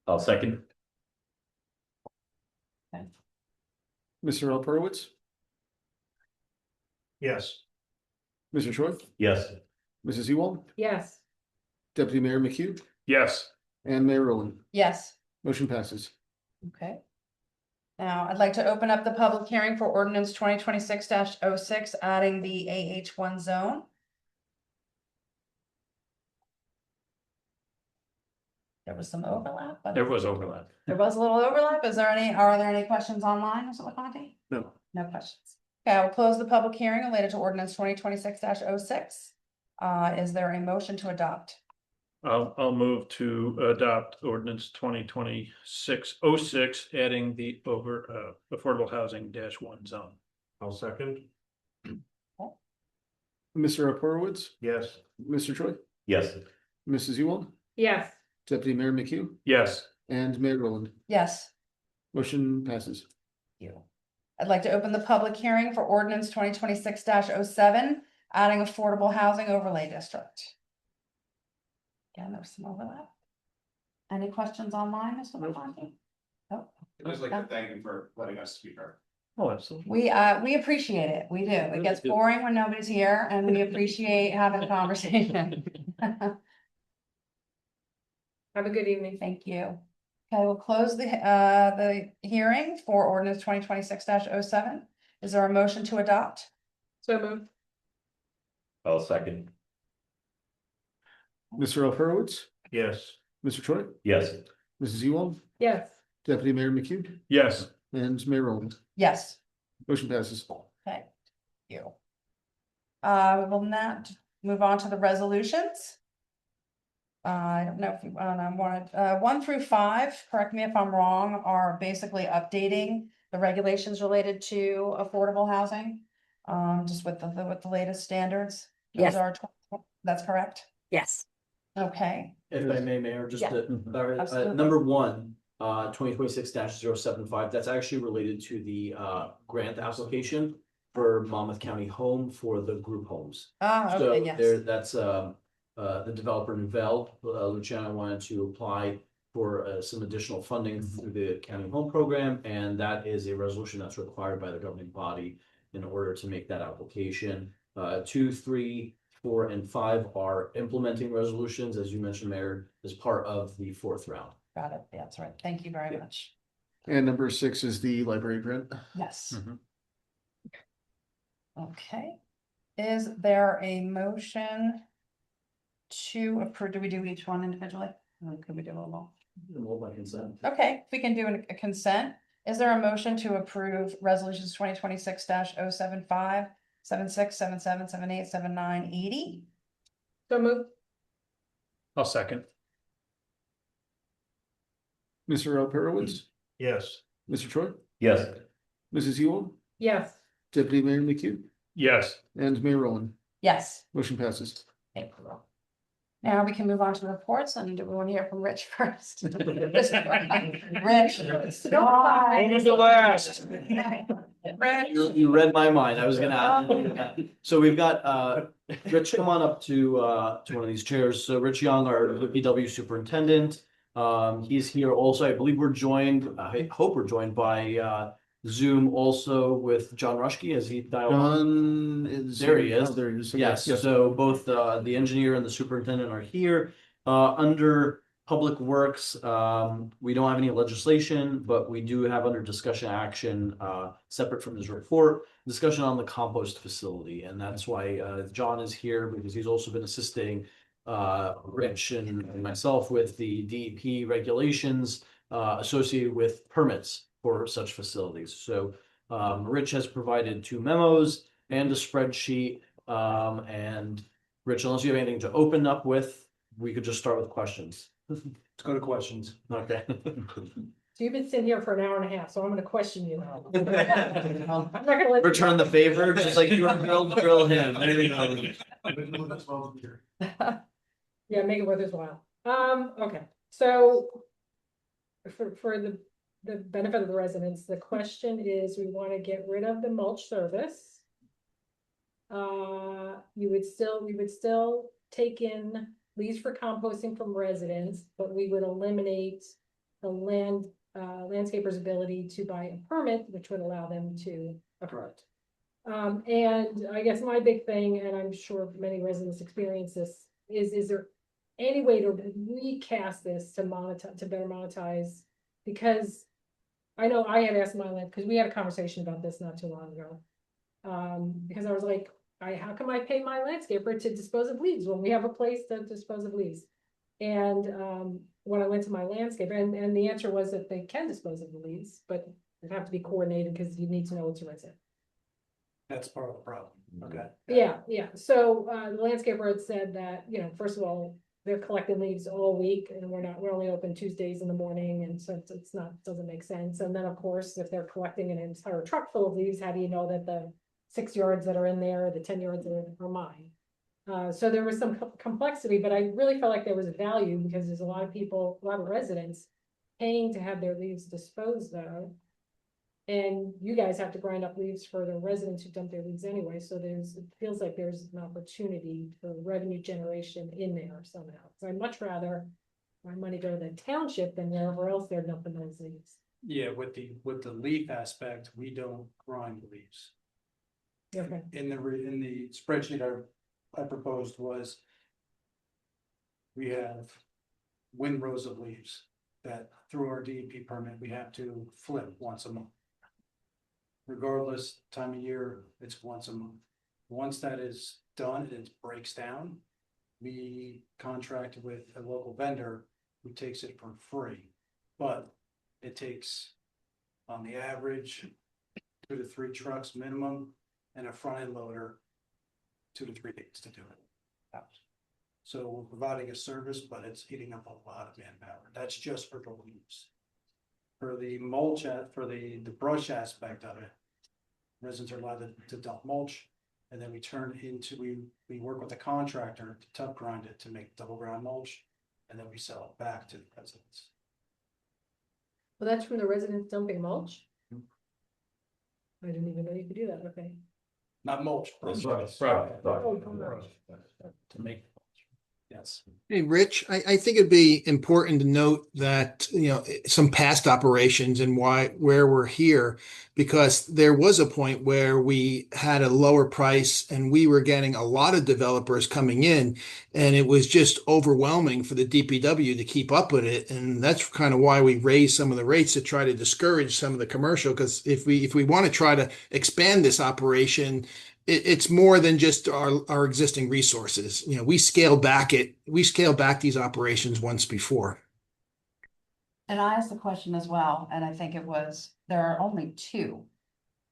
I'll second. Mr. Alperowitz, Yes. Mr. Short, Yes. Mrs. Ewald, Yes. Deputy Mayor McHugh, Yes. and Mayor Rowland. Yes. Motion passes. Okay. Now, I'd like to open up the public hearing for ordinance 2026-06, adding the AH1 zone. There was some overlap, but There was overlap. there was a little overlap. Are there any questions online, Mr. LeConte? No. No questions. Okay, I'll close the public hearing related to ordinance 2026-06. Is there a motion to adopt? I'll move to adopt ordinance 2026-06, adding the affordable housing -1 zone. I'll second. Mr. Alperowitz, Yes. Mr. Troy, Yes. Mrs. Ewald, Yes. Deputy Mayor McHugh, Yes. and Mayor Rowland. Yes. Motion passes. Thank you. I'd like to open the public hearing for ordinance 2026-07, adding affordable housing overlay district. Again, there's some overlap. Any questions online, Mr. McCarthy? Nope. I'd just like to thank you for letting us speak our. Oh, absolutely. We appreciate it. We do. It gets boring when nobody's here and we appreciate having a conversation. Have a good evening. Thank you. Okay, we'll close the hearing for ordinance 2026-07. Is there a motion to adopt? So moved. I'll second. Mr. Alperowitz, Yes. Mr. Troy, Yes. Mrs. Ewald, Yes. Deputy Mayor McHugh, Yes. and Mayor Rowland. Yes. Motion passes. Okay, thank you. We will now move on to the resolutions. I don't know if you wanted 1 through 5, correct me if I'm wrong, are basically updating the regulations related to affordable housing. Just with the latest standards. Yes. That's correct. Yes. Okay. If I may, Mayor, just Yeah. Absolutely. number 1, 2026-075, that's actually related to the grant application for Monmouth County Home for the group homes. Ah, So okay, yes. that's the developer Novell, Luciano wanted to apply for some additional funding through the county home program, and that is a resolution that's required by the governing body in order to make that application. 2, 3, 4, and 5 are implementing resolutions, as you mentioned, Mayor, as part of the 4th round. Got it. Yeah, that's right. Thank you very much. And number 6 is the library grant. Yes. Mhm. Okay. Is there a motion to approve? Do we do each one individually? Or could we do a little? Enrolled by consent. Okay, if we can do a consent. Is there a motion to approve resolutions 2026-075, 76, 77, 78, 79, 80? So moved. I'll second. Mr. Alperowitz, Yes. Mr. Troy, Yes. Mrs. Ewald, Yes. Deputy Mayor McHugh, Yes. and Mayor Rowland. Yes. Motion passes. Thank you. Now we can move on to the reports, and do we want to hear from Rich first? Rich. Only the last. Rich. You read my mind. I was gonna ask. So we've got Rich, come on up to one of these chairs. So Rich Young, our DPW superintendent. He's here also. I believe we're joined, I hope we're joined by Zoom also with John Rushke as he dialed. John is. There he is. Oh, there he is. Yes, so both the engineer and the superintendent are here. Under Public Works, we don't have any legislation, but we do have under discussion action, separate from this report, discussion on the compost facility. And that's why John is here, because he's also been assisting Rich and myself with the DEP regulations associated with permits for such facilities. So Rich has provided 2 memos and a spreadsheet. And Rich, unless you have anything to open up with, we could just start with questions. Let's go to questions. Okay. So you've been sitting here for an hour and a half, so I'm gonna question you. I'm not gonna let. Return the favor, just like you were grilled, grill him. There you go. Yeah, make it worth his while. Okay, so for the benefit of the residents, the question is, we want to get rid of the mulch service. We would still take in leaves for composting from residents, but we would eliminate the landscaper's ability to buy a permit, which would allow them to approve. And I guess my big thing, and I'm sure many residents experience this, is there any way to recast this to better monetize? Because I know I had asked my land, because we had a conversation about this not too long ago. Because I was like, how come I pay my landscaper to dispose of leaves when we have a place to dispose of leaves? And when I went to my landscaper, and the answer was that they can dispose of the leaves, but it have to be coordinated because you need to know it's a resident. That's part of the problem. Okay. Yeah. So the landscaper had said that, first of all, they're collecting leaves all week and we're only open Tuesdays in the morning, and so it's not, doesn't make sense. And then, of course, if they're collecting an entire truck full of leaves, how do you know that the 6 yards that are in there, the 10 yards are mine? So there was some complexity, but I really felt like there was a value because there's a lot of people, a lot of residents paying to have their leaves disposed of. And you guys have to grind up leaves for the residents who dump their leaves anyway, so it feels like there's an opportunity for revenue generation in there somehow. So I'd much rather my money go to the township than wherever else they're dumping those leaves. Yeah, with the leaf aspect, we don't grind the leaves. Okay. In the spreadsheet I proposed was we have windrows of leaves that through our DEP permit, we have to flip once a month. Regardless time of year, it's once a month. Once that is done and it breaks down, we contract with a local vendor who takes it for free. But it takes, on the average, 2 to 3 trucks minimum and a front end loader 2 to 3 days to do it. So we're providing a service, but it's eating up a lot of manpower. That's just for the leaves. For the mulch, for the brush aspect of it, residents are allowed to dump mulch, and then we turn into, we work with a contractor to tub grind it to make double ground mulch, and then we sell it back to the residents. Well, that's from the residents dumping mulch? I didn't even know you could do that, okay. Not mulch. Brush. To make. Yes. Hey, Rich, I think it'd be important to note that, some past operations and where we're here, because there was a point where we had a lower price and we were getting a lot of developers coming in, and it was just overwhelming for the DPW to keep up with it. And that's kind of why we raised some of the rates to try to discourage some of the commercial, because if we want to try to expand this operation, it's more than just our existing resources. We scaled back these operations once before. And I asked the question as well, and I think there are only 2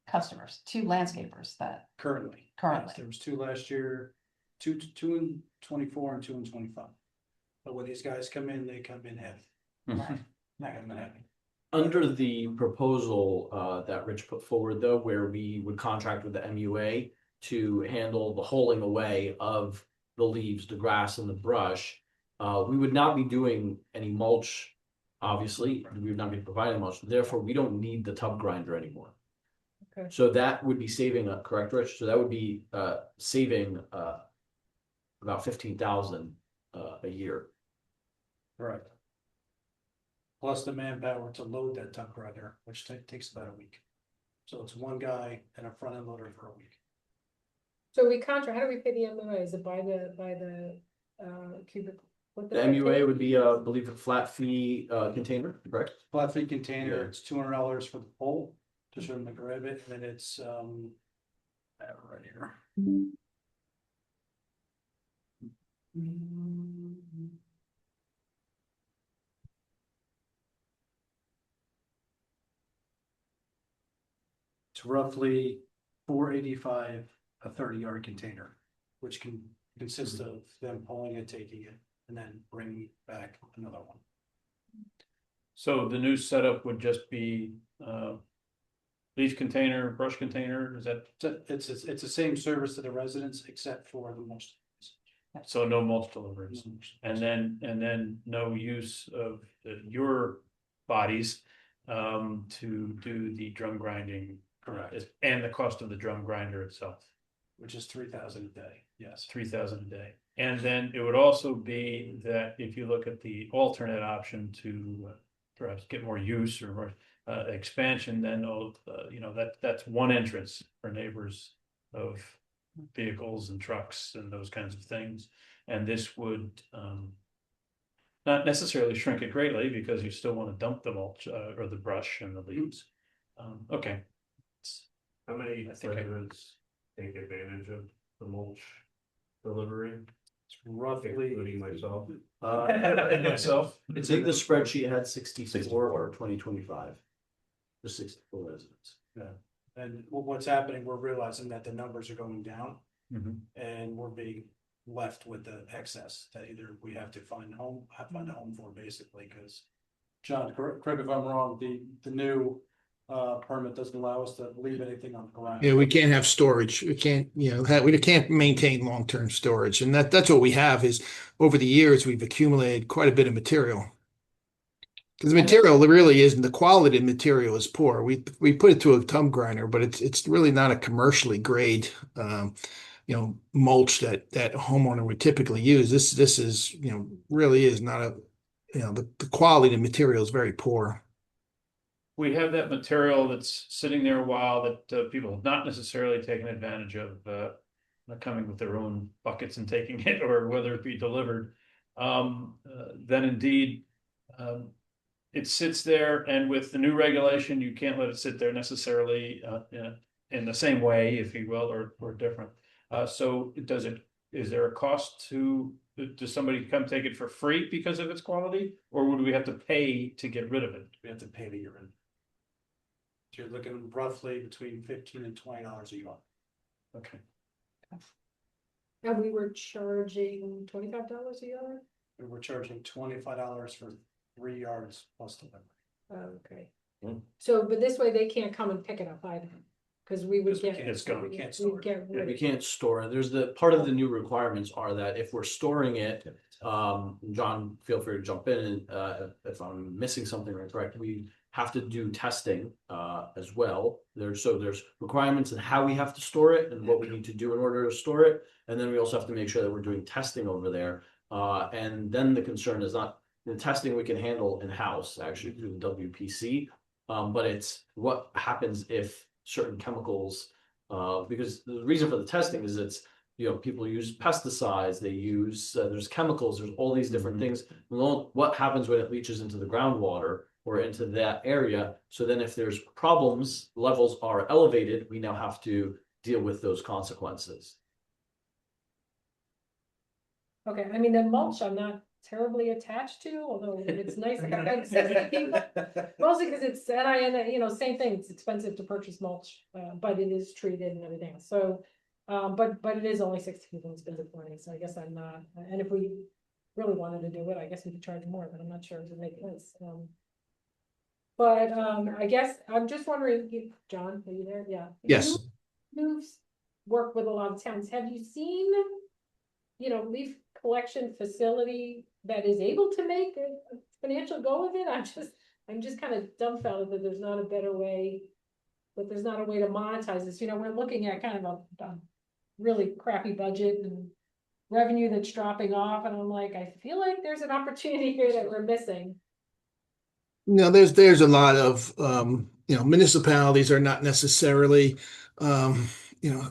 customers, 2 landscapers that Currently. currently. Yes, there was 2 last year, two in 24 and 2 in 25. But when these guys come in, they come in heavy. Right. They come in heavy. Under the proposal that Rich put forward, though, where we would contract with the MUA to handle the holing away of the leaves, the grass, and the brush, we would not be doing any mulch. Obviously, we would not be providing mulch. Therefore, we don't need the tub grinder anymore. Okay. So that would be saving, correct, Rich? So that would be saving about 15,000 a year. Correct. Plus the manpower to load that tub grinder, which takes about a week. So it's one guy and a front end loader for a week. So we contract, how do we pay the MUA? Is it by the cubic? What The MUA would be, I believe, a flat fee container, correct? Flat fee container, Yeah. it's $200 for the pole to show them the grab it, and then it's I have it right here. It's roughly $485 a 30-yard container, which can consist of them pulling it, taking it, and then bringing back another one. So the new setup would just be leaf container, brush container, is that? It's the same service to the residents except for the mulch. So no mulch deliveries, and then no use of your bodies to do the drum grinding. Correct. And the cost of the drum grinder itself. Which is $3,000 a day, yes. 3,000 a day. And then it would also be that if you look at the alternate option to perhaps get more use or more expansion, then that's one entrance for neighbors of vehicles and trucks and those kinds of things. And this would not necessarily shrink it greatly because you still want to dump the mulch or the brush and the leaves. Okay. How many residents take advantage of the mulch delivery? It's roughly, including myself. Myself. I think the spreadsheet had 64 for 2025. The 64 residents. yeah. And what's happening, we're realizing that the numbers are going down Mhm. and we're being left with the excess that either we have to find a home for, basically, because John, correct if I'm wrong, the new permit doesn't allow us to leave anything on the ground. Yeah, we can't have storage. We can't, we can't maintain long-term storage. And that's what we have is over the years, we've accumulated quite a bit of material. Because the material really isn't, the quality of material is poor. We put it through a tongue grinder, but it's really not a commercially grade mulch that homeowner would typically use. This is, really is not a, the quality of the material is very poor. We have that material that's sitting there a while that people have not necessarily taken advantage of, not coming with their own buckets and taking it, or whether it be delivered. Then indeed, it sits there, and with the new regulation, you can't let it sit there necessarily in the same way, if you will, or different. So is there a cost does somebody come take it for free because of its quality, or would we have to pay to get rid of it? We have to pay to get rid of it. So you're looking roughly between $15 and $20 a yard. Okay. And we were charging $25 a yard? We were charging $25 for 3 yards plus delivery. Okay. So, but this way they can't come and pick it up either, because we would Because we get. can't- It's we can't store it. Yeah, we can't store it. There's the part of the new requirements are that if we're storing it, John, feel free to jump in if I'm missing something or incorrect. We have to do testing as well. There's requirements in how we have to store it and what we need to do in order to store it, and then we also have to make sure that we're doing testing over there. And then the concern is not the testing we can handle in-house, actually through the WPC, but it's what happens if certain chemicals, because the reason for the testing is it's, people use pesticides, they use, there's chemicals, there's all these different things. What happens when it leaches into the groundwater or into that area? So then if there's problems, levels are elevated, we now have to deal with those consequences. Okay, I mean, the mulch I'm not terribly attached to, although it's nice. Mostly because it's, and same thing, it's expensive to purchase mulch, but it is treated and everything else. So, but it is only 16 instead of 20, so I guess I'm not, and if we really wanted to do it, I guess we could charge more, but I'm not sure it would make sense. But I guess I'm just wondering, John, are you there? Yeah. Yes. You've worked with a lot of towns. Have you seen, leaf collection facility that is able to make a financial go of it? I'm just kind of dumbfounded that there's not a better way, that there's not a way to monetize this. We're looking at kind of a really crappy budget and revenue that's dropping off, and I'm like, I feel like there's an opportunity here that we're missing. There's a lot of municipalities are not necessarily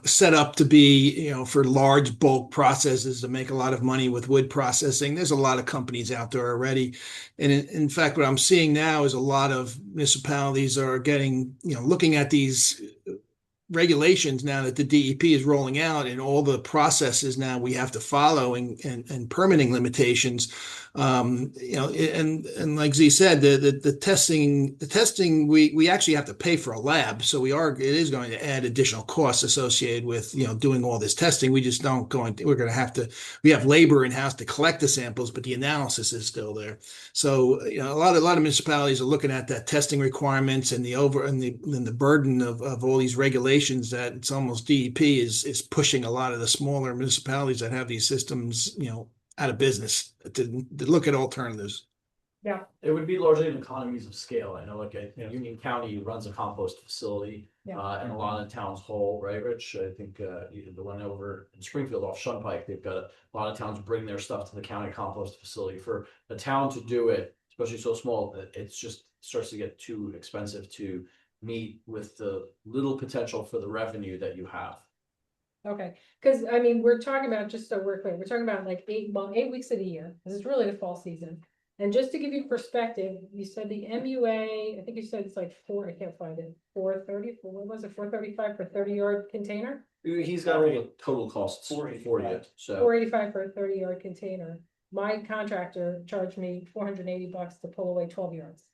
set up to be for large bulk processes to make a lot of money with wood processing. There's a lot of companies out there already, and in fact, what I'm seeing now is a lot of municipalities are getting looking at these regulations now that the DEP is rolling out, and all the processes now we have to follow and permitting limitations. And like Z said, the testing we actually have to pay for a lab, so it is going to add additional costs associated with doing all this testing. We just we have labor in house to collect the samples, but the analysis is still there. So a lot of municipalities are looking at that testing requirements and the burden of all these regulations that it's almost DEP is pushing a lot of the smaller municipalities that have these systems out of business to look at alternatives. Yeah, it would be largely in economies of scale. I know, like Union County runs a compost facility, and a lot of towns whole, right, Rich? I think the one over in Springfield off Shunpike, they've got a lot of towns bring their stuff to the county compost facility. For a town to do it, especially so small, it's just starts to get too expensive to meet with the little potential for the revenue that you have. Okay, because we're talking about, just so we're clear, we're talking about like 8 weeks of the year. This is really the fall season. And just to give you perspective, you said the MUA, I think you said it's like I can't find it, 430, what was it, 435 for 30-yard container? He's got all the total costs for you. So 485 for a 30-yard container. My contractor charged me $480 to pull away 12 yards.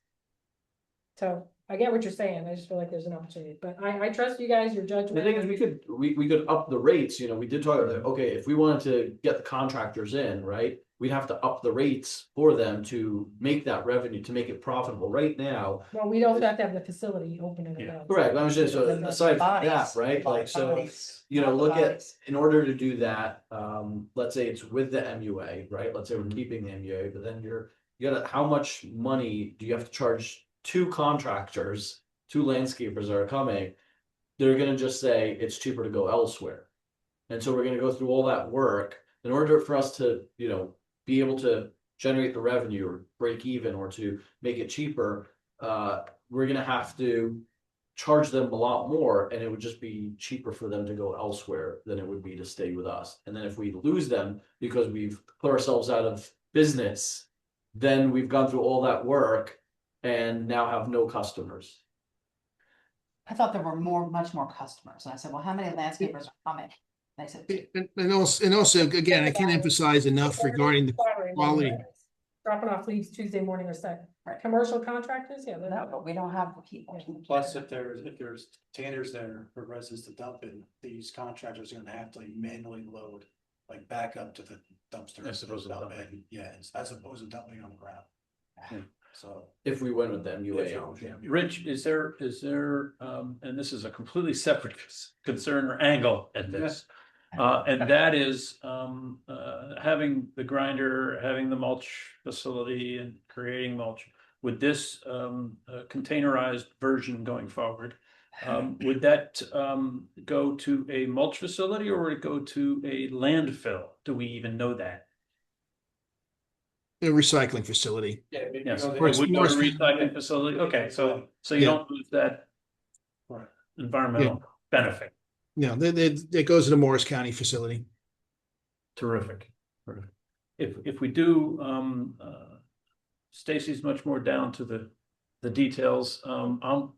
So I get what you're saying. I just feel like there's an opportunity, but I trust you guys, your judgment. The thing is, we could up the rates, we did talk about, okay, if we wanted to get the contractors in, right? We'd have to up the rates for them to make that revenue, to make it profitable. Right now, Well, we also have to have the facility open and available. correct, I was just, aside from that, right, like, so, look at, in order to do that, let's say it's with the MUA, right? Let's say we're keeping the MUA, but then you gotta, how much money do you have to charge two contractors, two landscapers that are coming? They're gonna just say it's cheaper to go elsewhere. And so we're gonna go through all that work in order for us to, be able to generate the revenue or break even or to make it cheaper. We're gonna have to charge them a lot more, and it would just be cheaper for them to go elsewhere than it would be to stay with us. And then if we lose them because we've put ourselves out of business, then we've gone through all that work and now have no customers. I thought there were much more customers. And I said, well, how many landscapers are coming? They said, And also, again, I can't emphasize enough regarding the quality. Dropping off leaves Tuesday morning or second. Commercial contractors, yeah. no, but we don't have the people. Plus, if there's containers there for residents to dump in, these contractors are gonna have to manually load, like back up to the dumpster. As opposed to dumping. Yeah, as opposed to dumping on the ground. So. If we went with the MUA option. Rich, is there, and this is a completely separate concern or angle at this. And that is having the grinder, having the mulch facility and creating mulch. With this containerized version going forward, would that go to a mulch facility or would it go to a landfill? Do we even know that? A recycling facility. Yes, it would go to a recycling facility. Okay, so you don't lose that environmental benefit. Yeah, it goes to the Morris County facility. Terrific. If we do, Stacy's much more down to the details. I'm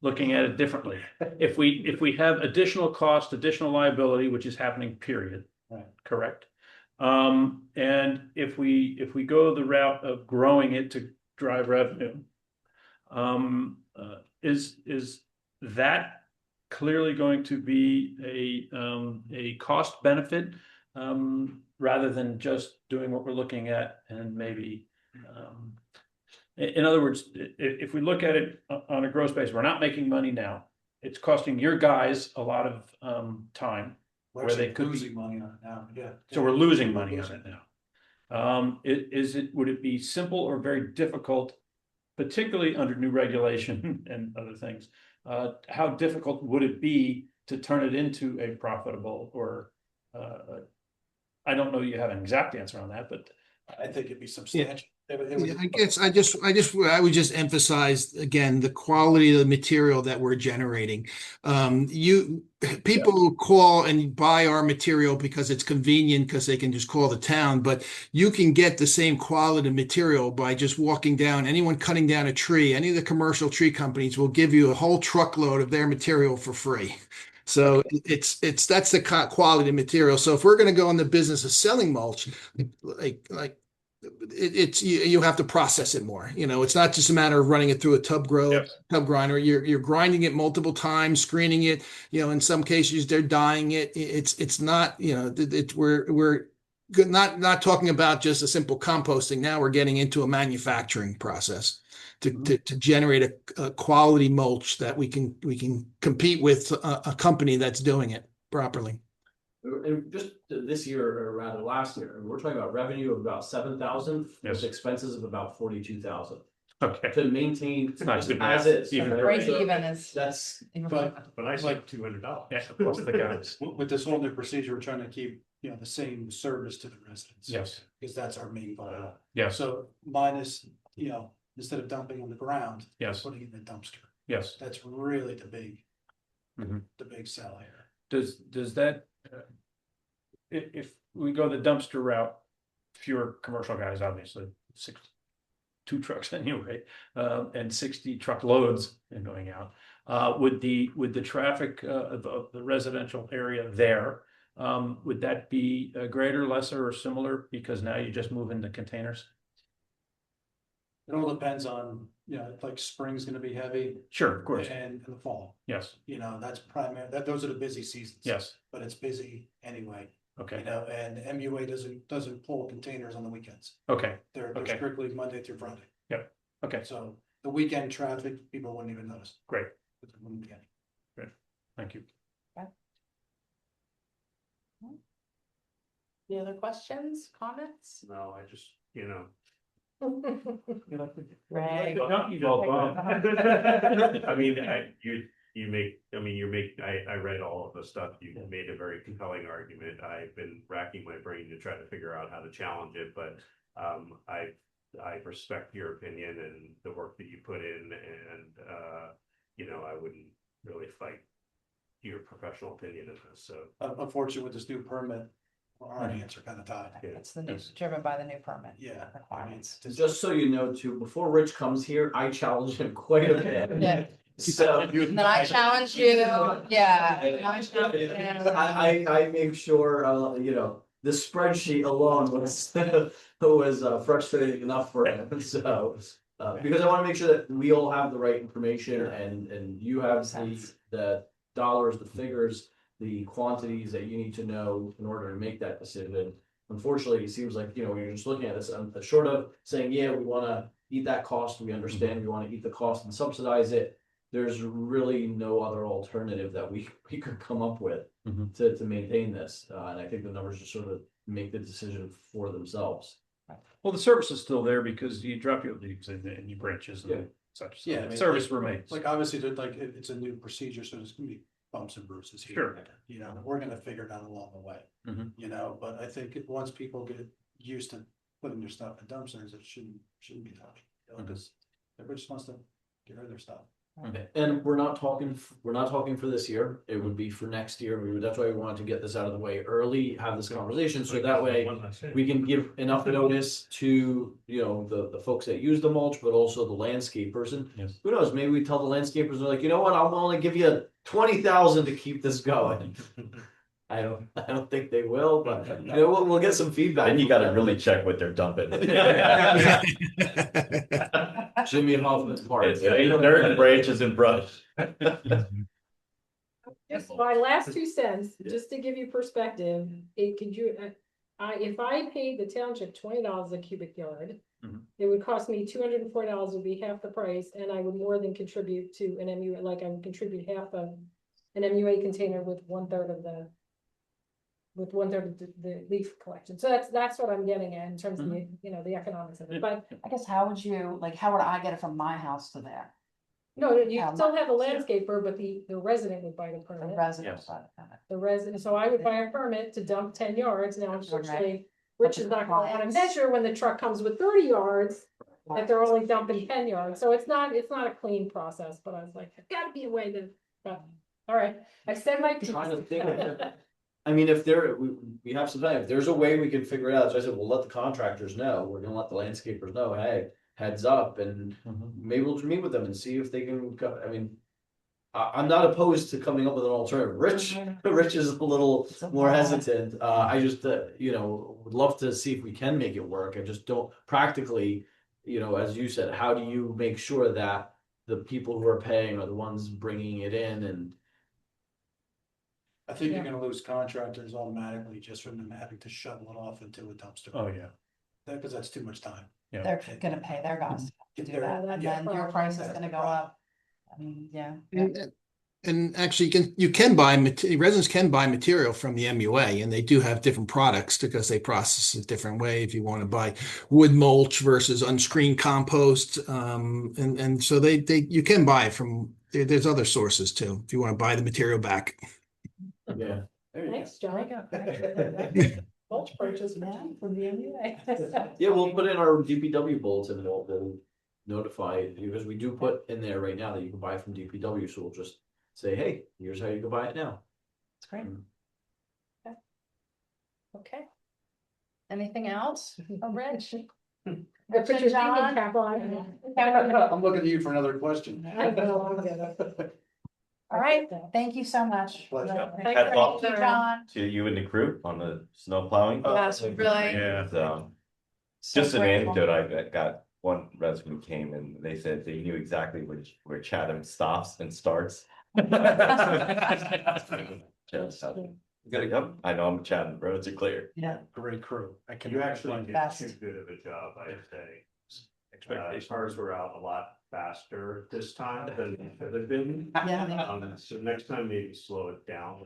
looking at it differently. If we have additional cost, additional liability, which is happening, period. Right. Correct. And if we go the route of growing it to drive revenue, is that clearly going to be a cost benefit rather than just doing what we're looking at and maybe in other words, if we look at it on a gross basis, we're not making money now. It's costing your guys a lot of time where they could losing money on it now. Yeah. So we're losing money on it now. Would it be simple or very difficult, particularly under new regulation and other things? How difficult would it be to turn it into a profitable or I don't know you have an exact answer on that, but I think it'd be substantial. I would just emphasize again the quality of the material that we're generating. People call and buy our material because it's convenient because they can just call the town, but you can get the same quality material by just walking down. Anyone cutting down a tree, any of the commercial tree companies will give you a whole truckload of their material for free. So that's the quality of material. So if we're going to go in the business of selling mulch, you have to process it more. It's not just a matter of running it through a tub grinder. You're grinding it multiple times, screening it. In some cases they're dyeing it. It's not. We're not talking about just a simple composting. Now we're getting into a manufacturing process to generate a quality mulch that we can compete with a company that's doing it properly. And just this year, or rather last year, we're talking about revenue of about 7,000, with expenses of about 42,000. Okay. To maintain nice as is. Break even is that's but I like $200. Yeah, of course the guys. With this whole new procedure, we're trying to keep the same service to the residents. Yes. Because that's our main goal. Yes. So minus, instead of dumping on the ground, yes, putting it in the dumpster. Yes. That's really the big sell here. Does that if we go the dumpster route, fewer commercial guys, obviously, 2 trucks anyway, and 60 truckloads and going out. Would the traffic of the residential area there, would that be greater, lesser, or similar because now you just move into containers? It all depends on, like spring's gonna be heavy. Sure, of course. And in the fall, Yes, that's primary, those are the busy seasons. yes, But it's busy anyway, okay, and MUA doesn't pull containers on the weekends. okay, They're Okay. strictly Monday through Friday. Yep. Okay. So the weekend traffic, people wouldn't even notice. Great. It wouldn't be any. Thank you. Any other questions, comments? No, I just, you know. Right. I mean, I read all of the stuff, you made a very compelling argument, I've been racking my brain to try to figure out how to challenge it, but I respect your opinion and the work that you put in, and I wouldn't really fight your professional opinion in this, so. Unfortunately, with this new permit, our hands are kind of tied. It's driven by the new permit. Yeah. Requirements. Just so you know too, before Rich comes here, I challenged him quite a bit. Yeah. So. And then I challenge you, yeah. I make sure, the spreadsheet alone was, frustrating enough for him, so. Because I wanna make sure that we all have the right information and you have the dollars, the figures, the quantities that you need to know in order to make that decision. Unfortunately, it seems like, you're just looking at this, short of saying, yeah, we wanna eat that cost, we understand, we wanna eat the cost and subsidize it. There's really no other alternative that we could come up with to maintain this, and I think the numbers just sort of make the decision for themselves. Well, the service is still there because you drop your leaves in your branches and such. So Yeah. the service remains. Like, obviously, it's a new procedure, so there's gonna be bumps and bruises here. Sure. We're gonna figure it out along the way, but I think once people get used to putting their stuff in dumpsters, it shouldn't be tough. Because everybody just wants to get rid of their stuff. And we're not talking for this year, it would be for next year, that's why we wanted to get this out of the way early, have this conversation, so that way. We can give enough notice to, the folks that use the mulch, but also the landscapers, and who knows, maybe we tell the landscapers, they're like, you know what, I'll only give you 20,000 to keep this going. I don't think they will, but we'll get some feedback. Then you gotta really check what they're dumping. Jimmy Hoffman's part. It's dirt, branches and brush. Just my last 2 cents, just to give you perspective, if I paid the township $20 a cubic yard, it would cost me $204, would be half the price, and I would more than contribute to an MUA, like I would contribute half of an MUA container with one third of the leaf collection. So that's what I'm getting at in terms of the economics of it. But I guess how would I get it from my house to there? no, you still have a landscaper, but the resident would buy the permit. The residents. The resident, so I would buy a permit to dump 10 yards. Now, unfortunately, Rich is not gonna want to measure when the truck comes with 30 yards. That they're only dumping 10 yards. So it's not a clean process, but I was like, there's gotta be a way to, all right, I said my piece. Trying to think of it. I mean, if we have some time, if there's a way we can figure it out, so I said, we'll let the contractors know, we're gonna let the landscapers know, hey, heads up, and maybe we'll just meet with them and see if they can, I'm not opposed to coming up with an alternative. Rich is a little more hesitant, I just, would love to see if we can make it work, I just don't, practically, as you said, how do you make sure that the people who are paying are the ones bringing it in, and I think you're gonna lose contractors automatically just from them having to shovel it off into a dumpster. Oh, yeah. Because that's too much time. They're gonna pay their guys to do that, and then your price is gonna go up. I mean, And actually, you can buy residents can buy material from the MUA, and they do have different products because they process it a different way. If you want to buy wood mulch versus unscreened compost, and so you can buy from there's other sources too if you want to buy the material back. Yeah. Thanks, John. Mulch purchase from the MUA. Yeah, we'll put in our DPW bulletin, we'll notify, because we do put in there right now that you can buy from DPW, so we'll just say, hey, here's how you can buy it now. That's great. Okay. Anything else? Oh, Rich? Put your thinking cap on. I'm looking at you for another question. I know, I'm good. All right, thank you so much. Pleasure. Hats off Thank you, John. to you and the crew on the snow plowing. Yes, we really. And, just an anecdote, I got one resident came and they said they knew exactly where Chatham stops and starts. Yep, I know I'm Chatham, roads are clear. Yeah. Great crew. I can. You actually did Best. too good of a job, I'd say. Cars were out a lot faster this time than they've been. Yeah. So next time maybe slow it down.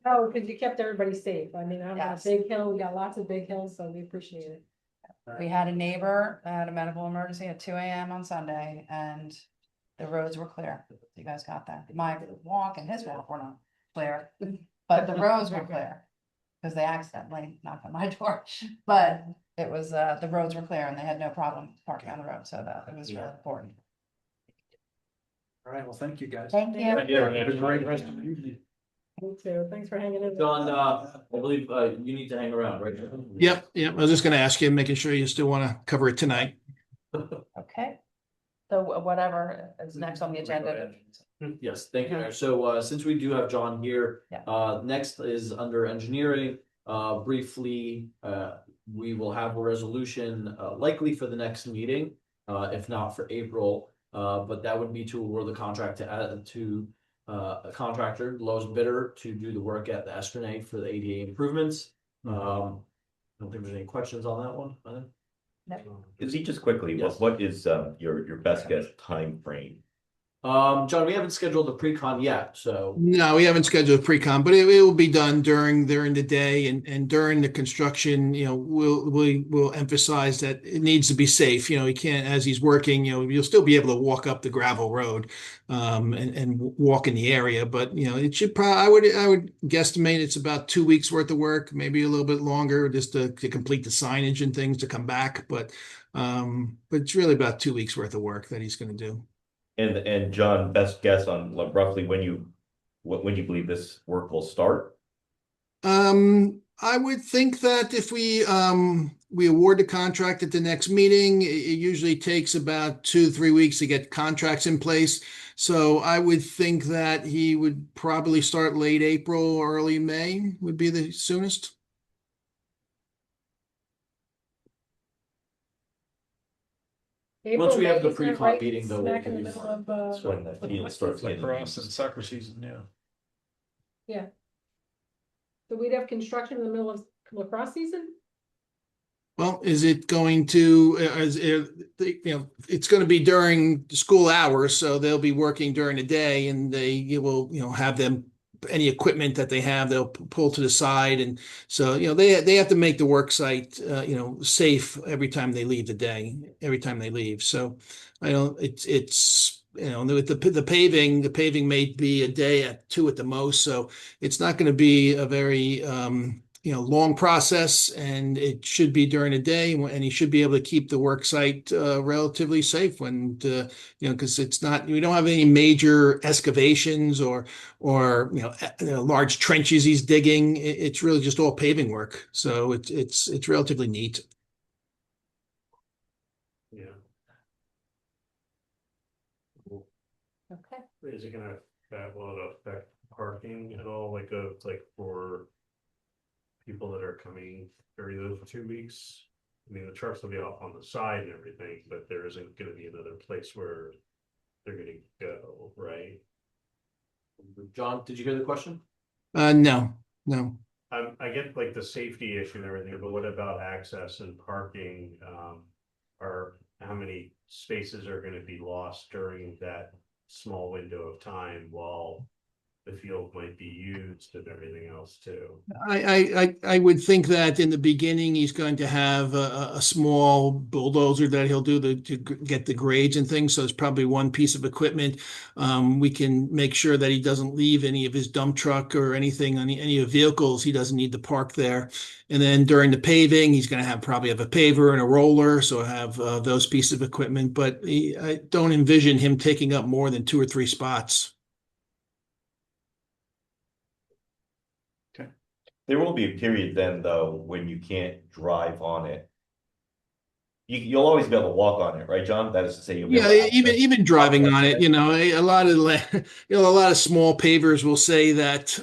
Oh, because you kept everybody safe. I mean, I'm on a Yes. big hill, we got lots of big hills, so we appreciate it. We had a neighbor that had a medical emergency at 2 a.m. on Sunday and the roads were clear. You guys got that. My walk and his walk were not clear, but the roads were clear. Because they accidentally knocked on my door, but it was, the roads were clear and they had no problem parking on the road, so that it was really important. All right, well, thank you, guys. Thank you. Have a great rest of the evening. Me too. Thanks for hanging in. John, I believe, you need to hang around, right? Yep, yep. I was just gonna ask you, making sure you still want to cover it tonight. Okay. So whatever is next on the agenda. Yes, thank you, Mayor. So, since we do have John here, next is under engineering. Briefly, we will have a resolution, likely for the next meeting, if not for April. But that would be to award the contract to a contractor, lowest bidder, to do the work at the Esternay for the ADA improvements. I don't think there's any questions on that one. Is he just quickly, Yes. what is your best guess time frame? John, we haven't scheduled the pre-con yet, so. No, we haven't scheduled a pre-con, but it will be done during the day and during the construction, we'll emphasize that it needs to be safe. He can't, as he's working, you'll still be able to walk up the gravel road and walk in the area, but it should probably, I would guesstimate it's about 2 weeks worth of work, maybe a little bit longer, just to complete the signage and things to come back, but it's really about 2 weeks worth of work that he's going to do. And John, best guess on roughly when you believe this work will start? I would think that if we award the contract at the next meeting, it usually takes about 2-3 weeks to get contracts in place. So I would think that he would probably start late April or early May would be the soonest. Once we have the April, May, isn't it pre-con right meeting, though. smack in the middle of, That's when the field starts getting Lacrosse and used. soccer season, yeah. yeah. So we'd have construction in the middle of lacrosse season? Well, is it going to, it's going to be during the school hours, so they'll be working during the day and they will, have them, any equipment that they have, they'll pull to the side. And so, they have to make the work site, safe every time they leave the day, every time they leave. So it's, with the paving may be a day at 2 at the most. So it's not going to be a very, long process, and it should be during the day, and you should be able to keep the work site relatively safe when, because it's not, we don't have any major excavations or large trenches he's digging. It's really just all paving work. So it's relatively neat. Yeah. Okay. Is it gonna, will it affect parking at all, like for people that are coming during those 2 weeks? I mean, the trucks will be off on the side and everything, but there isn't gonna be another place where they're gonna go, right? John, did you hear the question? No. I get like the safety issue and everything, but what about access and parking? Or how many spaces are gonna be lost during that small window of time while the field might be used and everything else too? I would think that in the beginning, he's going to have a small bulldozer that he'll do to get the grades and things. So it's probably one piece of equipment. We can make sure that he doesn't leave any of his dump truck or anything on any of the vehicles. He doesn't need to park there. And then during the paving, he's going to probably have a paver and a roller. So have those pieces of equipment, but I don't envision him taking up more than 2 or 3 spots. There will be a period then, though, when you can't drive on it. you'll always be able to walk on it, right, John? That is to say, you'll be able Yeah, to even driving on it, a lot of a lot of small pavers will say that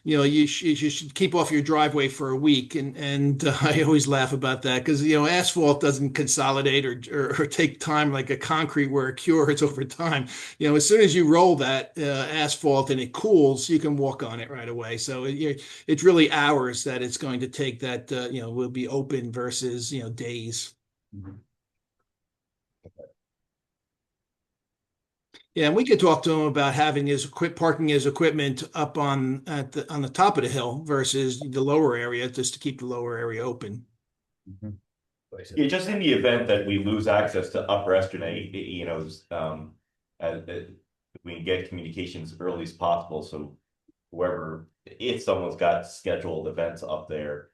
you should keep off your driveway for a week, and I always laugh about that because asphalt doesn't consolidate or take time like a concrete where it cures over time. As soon as you roll that asphalt and it cools, you can walk on it right away. So it's really hours that it's going to take that will be open versus days. Mm-hmm. Yeah, and we could talk to him about having parking his equipment up on the top of the hill versus the lower area, just to keep the lower area open. Mm-hmm. Yeah, just in the event that we lose access to Upper Esternay, we can get communications as early as possible. So if someone's got scheduled events up there.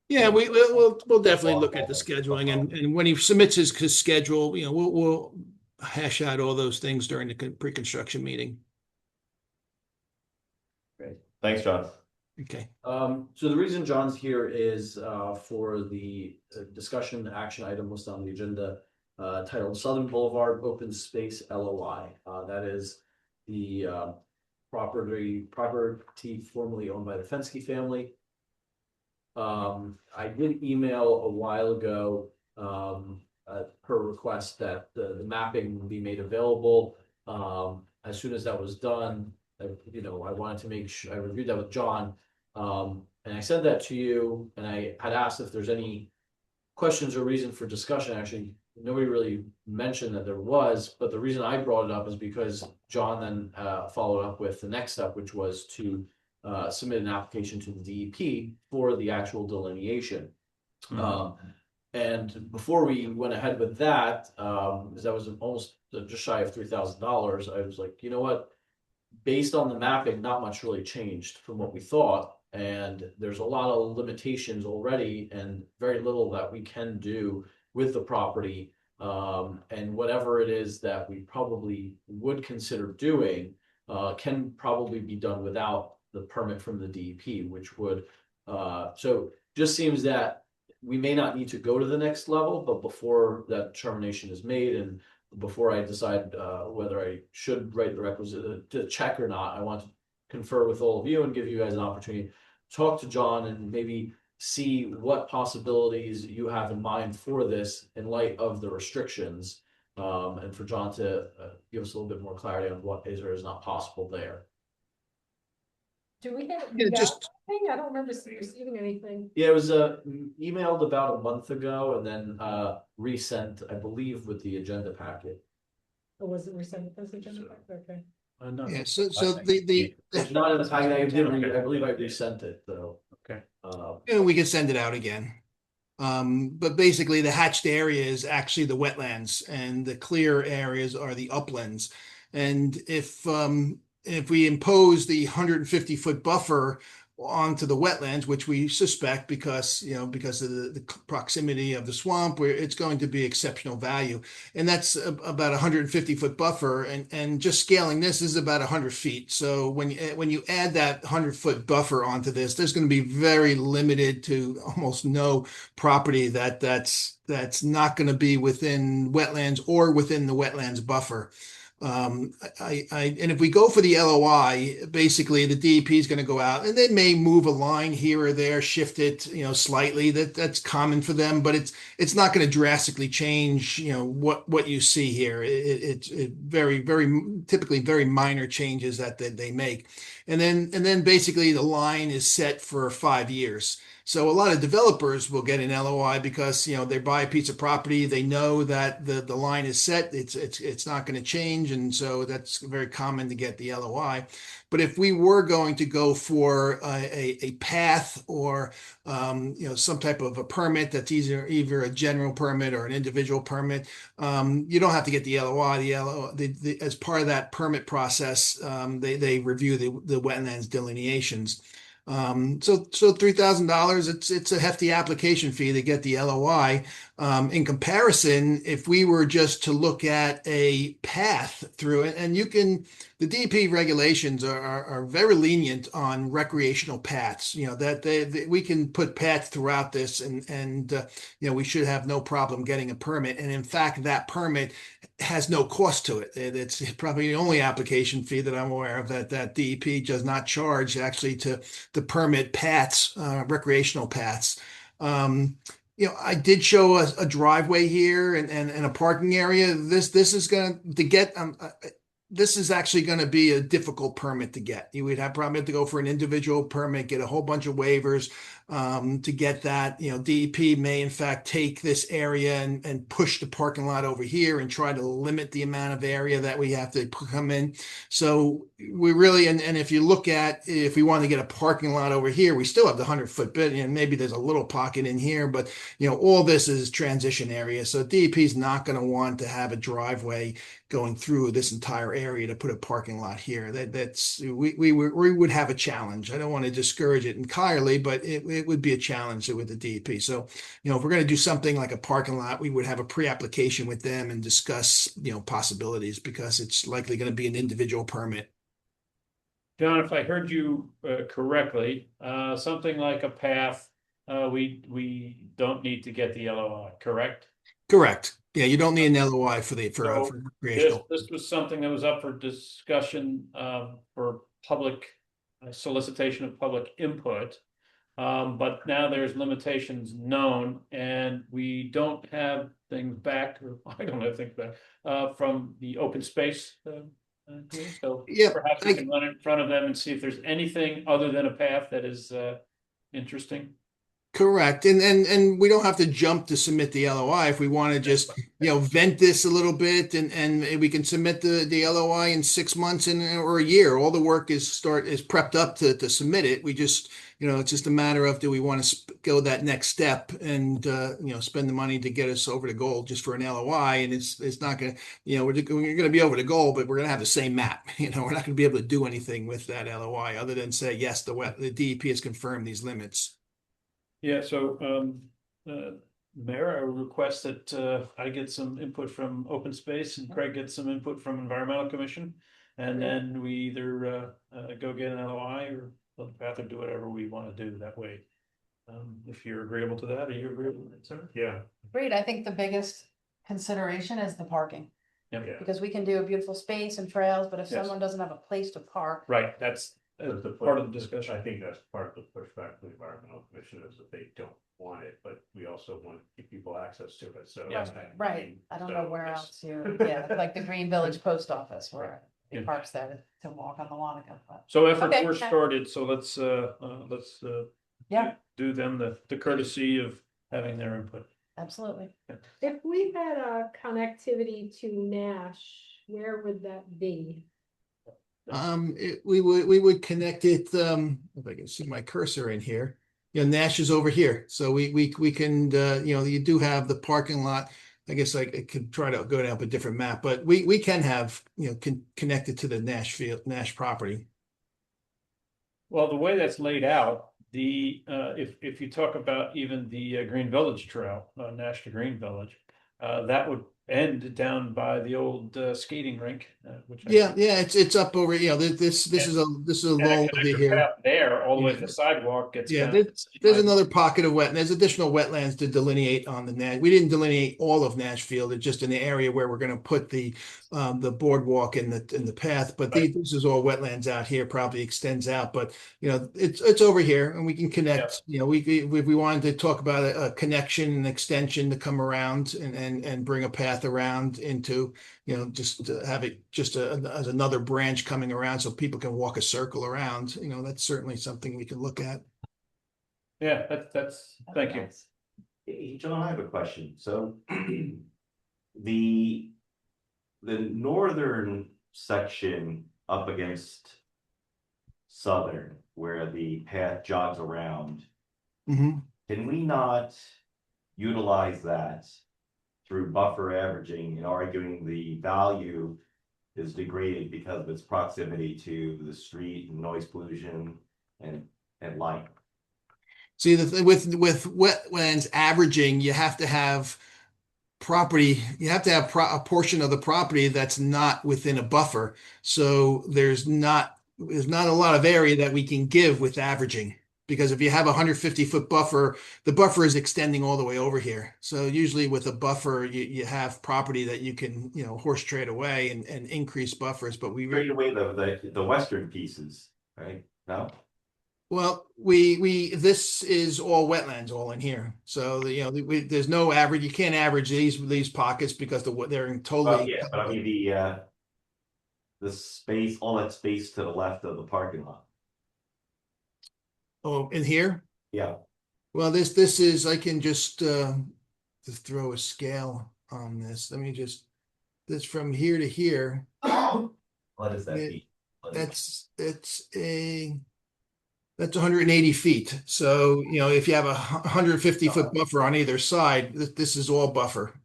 Yeah, we'll definitely look at the scheduling, and when he submits his schedule, we'll hash out all those things during the pre-construction meeting. Great. Thanks, John. Okay. So the reason John's here is for the discussion action item listed on the agenda titled Southern Boulevard Open Space LOI. That is the property formerly owned by the Fensky family. I did email a while ago per request that the mapping be made available. As soon as that was done, I wanted to make sure I reviewed that with John. And I sent that to you, and I had asked if there's any questions or reason for discussion. Actually, nobody really mentioned that there was, but the reason I brought it up is because John then followed up with the next step, which was to submit an application to the DEP for the actual delineation. And before we went ahead with that, because that was almost just shy of $3,000, I was like, you know what? Based on the mapping, not much really changed from what we thought. And there's a lot of limitations already and very little that we can do with the property. And whatever it is that we probably would consider doing can probably be done without the permit from the DEP, which would, so just seems that we may not need to go to the next level, but before that determination is made and before I decide whether I should write the requisite to check or not, I want to confer with all of you and give you guys an opportunity to talk to John and maybe see what possibilities you have in mind for this in light of the restrictions, and for John to give us a little bit more clarity on what is or is not possible there. Do we get just I don't remember receiving anything. Yeah, it was emailed about a month ago and then resent, I believe, with the agenda packet. Or was it resent as agenda? Okay. No. Yeah, so it's not in the packet. I believe I resent it though. Okay. We can send it out again. But basically the hatched area is actually the wetlands and the clear areas are the uplands. And if we impose the 150-foot buffer onto the wetlands, which we suspect because of the proximity of the swamp, where it's going to be exceptional value, and that's about 150-foot buffer, and just scaling this is about 100 feet. So when you add that 100-foot buffer onto this, there's going to be very limited to almost no property that's not going to be within wetlands or within the wetlands buffer. And if we go for the LOI, basically the DEP is going to go out and they may move a line here or there, shift it, slightly. That's common for them, but it's not going to drastically change, what you see here. It's very, very typically very minor changes that they make, and then basically the line is set for 5 years. So a lot of developers will get an LOI because they buy a piece of property, they know that the line is set, it's not going to change, and so that's very common to get the LOI. But if we were going to go for a path or some type of a permit that's either a general permit or an individual permit, you don't have to get the LOI. As part of that permit process, they review the wetlands delineations. So $3,000, it's a hefty application fee to get the LOI. In comparison, if we were just to look at a path through it, and the DEP regulations are very lenient on recreational paths. You know, that we can put paths throughout this, and you know, we should have no problem getting a permit. And in fact, that permit has no cost to it. It's probably the only application fee that I'm aware of that DEP does not charge actually to permit paths, recreational paths. You know, I did show a driveway here and a parking area. This is going to get this is actually going to be a difficult permit to get. You would have probably have to go for an individual permit, get a whole bunch of waivers to get that. You know, DEP may in fact take this area and push the parking lot over here and try to limit the amount of area that we have to come in. So we really, and if you look at, if we want to get a parking lot over here, we still have the 100-foot bit, and maybe there's a little pocket in here, but you know, all this is transition area. So DEP is not going to want to have a driveway going through this entire area to put a parking lot here. We would have a challenge. I don't want to discourage it entirely, but it would be a challenge with the DEP. So, you know, if we're going to do something like a parking lot, we would have a pre-application with them and discuss, you know, possibilities, because it's likely going to be an individual permit. John, if I heard you correctly, something like a path, we don't need to get the LOI, correct? Correct. Yeah, you don't need an LOI for recreational. This was something that was up for discussion for public solicitation of public input. But now there's limitations known, and we don't have things back, or I don't have things back from the open space. So yeah, perhaps we can run in front of them and see if there's anything other than a path that is interesting. Correct. And we don't have to jump to submit the LOI if we want to just, you know, vent this a little bit, and we can submit the LOI in 6 months or a year. All the work is prepped up to submit it. We just, you know, it's just a matter of, do we want to go that next step and, you know, spend the money to get us over the goal just for an LOI. And it's not going to, you know, we're going to be over the goal, but we're going to have the same map. You know, we're not going to be able to do anything with that LOI other than say, yes, the DEP has confirmed these limits. Yeah, so Mayor, I would request that I get some input from Open Space and Craig gets some input from Environmental Commission. And then we either go get an LOI or let the path or do whatever we want to do that way. If you're agreeable to that, are you agreeable to that, sir? Yeah. Great. I think the biggest consideration is the parking. Yeah. Because we can do a beautiful space and trails, but if Yes. someone doesn't have a place to park. Right, that's part of the discussion. I think that's part of the pushback from the Environmental Commission is that they don't want it, but we also want to give people access to it, so. Yes. Right, I don't know where else you, yeah, like the Green Village Post Office where Yeah. it parks there to walk on the lawn again. So efforts Okay. were started, so let's Yeah. do them the courtesy of having their input. Absolutely. If we had a connectivity to Nash, where would that be? We would connect it, if I can see my cursor in here. You know, Nash is over here. So we can, you know, you do have the parking lot. I guess I could try to go down a different map, but we can have, you know, connected to the Nash property. Well, the way that's laid out, if you talk about even the Green Village Trail, Nash to Green Village, that would end down by the old skating rink, which it's up over. You know, this is a lull over here. There, all the way to the sidewalk gets. Yeah, there's another pocket of wetland. There's additional wetlands to delineate on the Nash. We didn't delineate all of Nashfield. It's just in the area where we're going to put the boardwalk and the path. But this is all wetlands out here. Probably extends out, but you know, it's over here, and we can connect. You know, if we wanted to talk about a connection, an extension to come around and bring a path around into, you know, just to have it just as another branch coming around so people can walk a circle around. You know, that's certainly something we can look at. Yeah, that's thank you. Hey, John, I have a question. So the northern section up against southern, where the path jogs around, can we not utilize that through buffer averaging and arguing the value is degraded because of its proximity to the street and noise pollution and light? See, with wetlands averaging, you have to have property, you have to have a portion of the property that's not within a buffer. So there's not a lot of area that we can give with averaging. Because if you have a 150-foot buffer, the buffer is extending all the way over here. So usually with a buffer, you have property that you can, horse trade away and increase buffers, but we Trade away the western pieces, right? No? well, this is all wetlands all in here. So, there's no average, you can't average these pockets because they're in Well, totally. yeah, but I mean the space, all that space to the left of the parking lot. Oh, in here? Yeah. Well, this is, I can just throw a scale on this. Let me just, this from here to here. What does that mean? That's 180 feet. So, if you have a 150-foot buffer on either side, this is all buffer.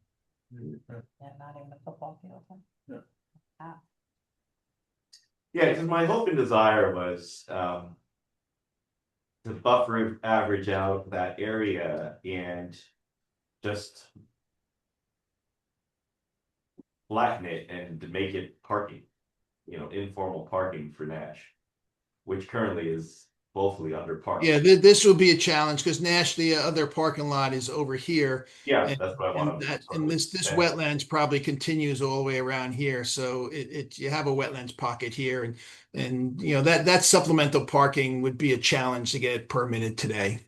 Not in the football field. Yeah, because my hope and desire was to buffer average out that area and just flatten it and to make it parking, informal parking for Nash, which currently is woefully underparked. Yeah, this will be a challenge because Nash, the other parking lot is over here. Yeah, and, that's what I want to. And this wetlands probably continues all the way around here. So you have a wetlands pocket here, and that supplemental parking would be a challenge to get permitted today.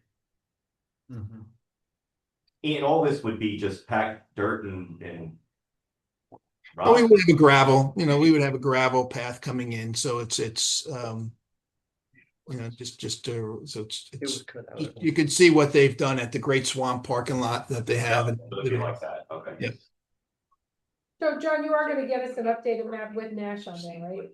Mm-hmm. And all this would be just packed dirt and Oh, we would have a gravel, we would have a gravel path coming in. So it's you can see what they've done at the Great Swamp parking lot that they have. Like that. Okay. Yeah. So John, you are gonna get us an updated map with Nash on there, right?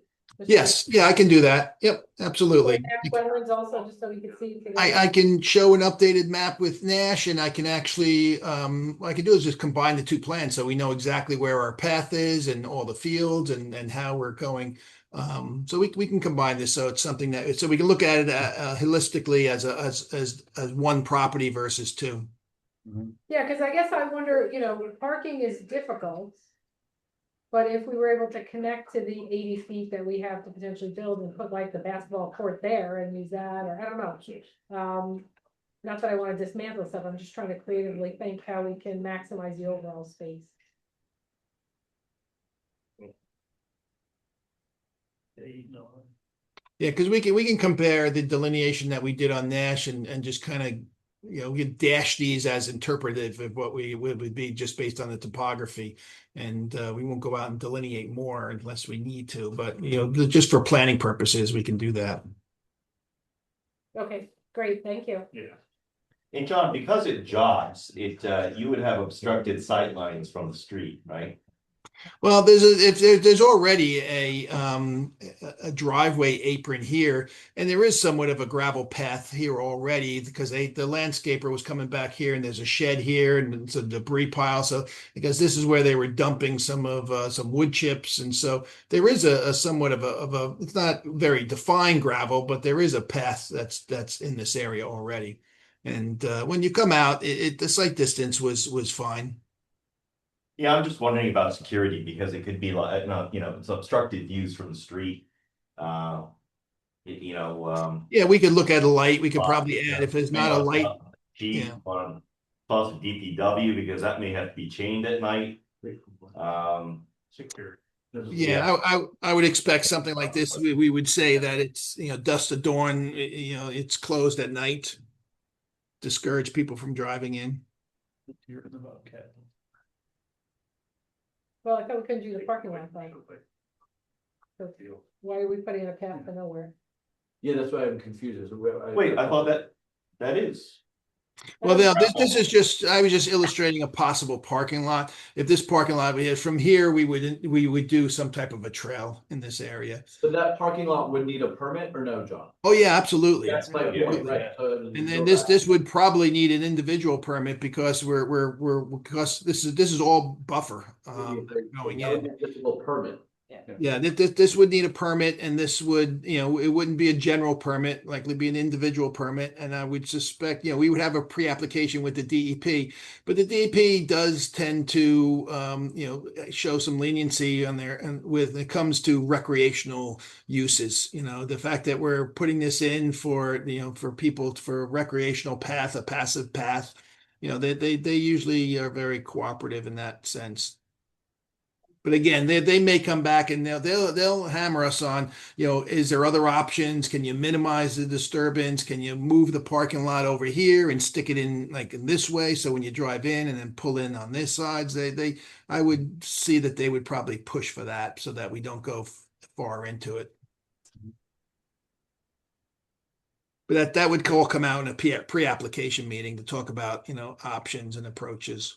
Yes, yeah, I can do that. Yep, absolutely. Nash wetlands also, just so we can see. I can show an updated map with Nash, and I can actually, what I can do is just combine the two plans so we know exactly where our path is and all the fields and how we're going. So we can combine this so it's something so we can look at it holistically as one property versus two. Yeah, because I guess I wonder, parking is difficult. But if we were able to connect to the 80 feet that we have to potentially build and put like the basketball court there and use that, or I don't know. Not that I want to dismantle stuff, I'm just trying to creatively think how we can maximize the overall space. Yeah, because we can compare the delineation that we did on Nash and just kind of, we can dash these as interpretive of what we would be just based on the topography. And we won't go out and delineate more unless we need to, but just for planning purposes, we can do that. Okay, great, thank you. Yeah. And John, because it jogs, you would have obstructed sight lines from the street, right? Well, there's already a driveway apron here, and there is somewhat of a gravel path here already because the landscaper was coming back here, and there's a shed here, and it's a debris pile. So because this is where they were dumping some wood chips, and so there is a somewhat of a it's not very defined gravel, but there is a path that's in this area already. And when you come out, the sight distance was fine. Yeah, I'm just wondering about security because it could be like, it's obstructed views from the street. Yeah, we could look at a light. We could probably add if there's not a light. Chief on plus DPW because that may have to be chained at night. Security. Yeah, I would expect something like this. We would say that it's dusk to dawn. It's closed at night. Discourage people from driving in. Well, I thought we couldn't do the parking lot thing. So why are we putting a path to nowhere? Yeah, that's why I'm confused. Wait, I thought that is. Well, now this is just, I was just illustrating a possible parking lot. If this parking lot we had from here, we would do some type of a trail in this area. So that parking lot would need a permit or no, John? Oh yeah, absolutely. That's my point, right? And then this would probably need an individual permit because because this is all buffer going in. Permit. Yeah, this would need a permit, and this would, it wouldn't be a general permit, likely be an individual permit. And I would suspect, we would have a pre-application with the DEP, but the DEP does tend to, show some leniency on there, and when it comes to recreational uses, the fact that we're putting this in for, for people, for a recreational path, a passive path, they usually are very cooperative in that sense. But again, they may come back and they'll hammer us on, is there other options? Can you minimize the disturbance? Can you move the parking lot over here and stick it in like in this way? So when you drive in and then pull in on this side, I would see that they would probably push for that so that we don't go far into it. But that would all come out in a pre-application meeting to talk about, options and approaches.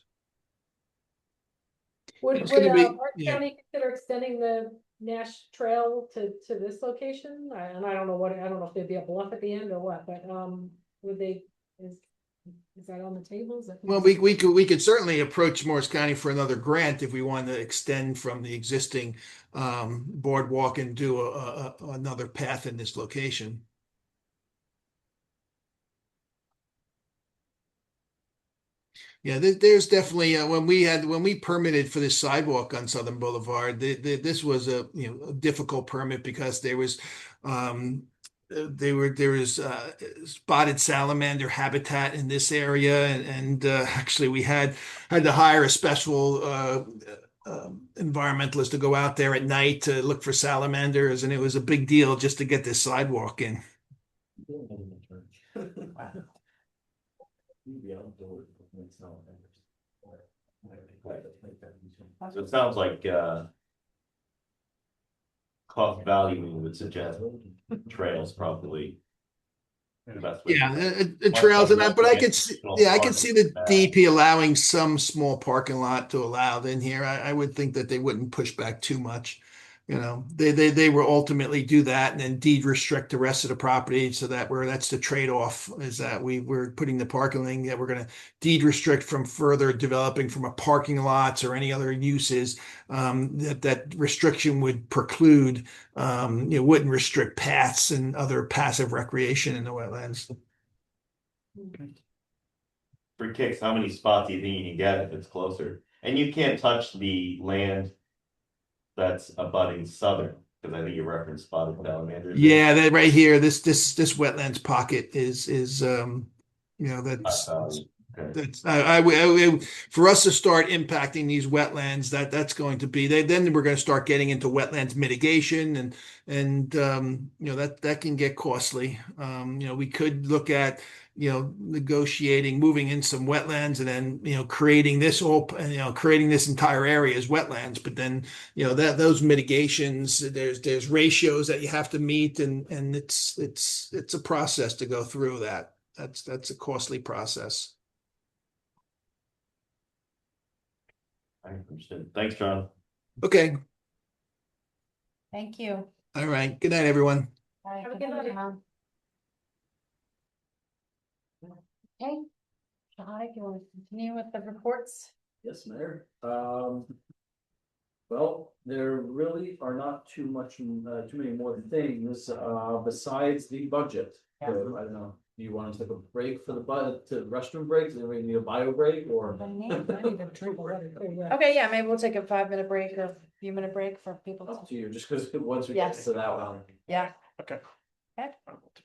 Would It's gonna be- Park yeah. County consider extending the Nash Trail to this location? And I don't know if there'd be a bluff at the end or what, but would they, is that on the tables? Well, we could certainly approach Morris County for another grant if we wanted to extend from the existing boardwalk and do another path in this location. Yeah, there's definitely when we permitted for this sidewalk on Southern Boulevard, this was a difficult permit because there was spotted salamander habitat in this area, and actually we had to hire a special environmentalist to go out there at night to look for salamanders, and it was a big deal just to get this sidewalk in. So it sounds like cost value would suggest trails probably. Yeah, trails and that, but I could see the DP allowing some small parking lot to allow in here. I would think that they wouldn't push back too much. They will ultimately do that and then deed restrict the rest of the property, so that's the trade-off, is that we're putting the parking that we're going to deed restrict from further developing from a parking lots or any other uses. That restriction would preclude, wouldn't restrict paths and other passive recreation in the wetlands. For kicks, how many spots do you think you can get if it's closer? And you can't touch the land that's abutting southern, because I think you referenced spotted salamanders. Yeah, that right here, this wetlands pocket is that's for us to start impacting these wetlands, that's going to be then we're going to start getting into wetlands mitigation, and that can get costly. We could look at negotiating moving in some wetlands and then creating this entire area as wetlands, but then those mitigations, there's ratios that you have to meet, and it's a process to go through that. That's a costly process. I understood. Thanks, John. Okay. Thank you. All right. Good night, everyone. Have a good night. Okay. Shai, you want to continue with the reports? Yes, Mayor. Well, there really are not too many more things besides the budget. Yeah. So, I don't know. Do you want to take a break for the restroom breaks? Do we need a bio break or? Okay, yeah, maybe we'll take a 5-minute break or a few minute break for people Up to. to you, just because once we Yes. get to that one. Yeah. Okay. Okay. Okay.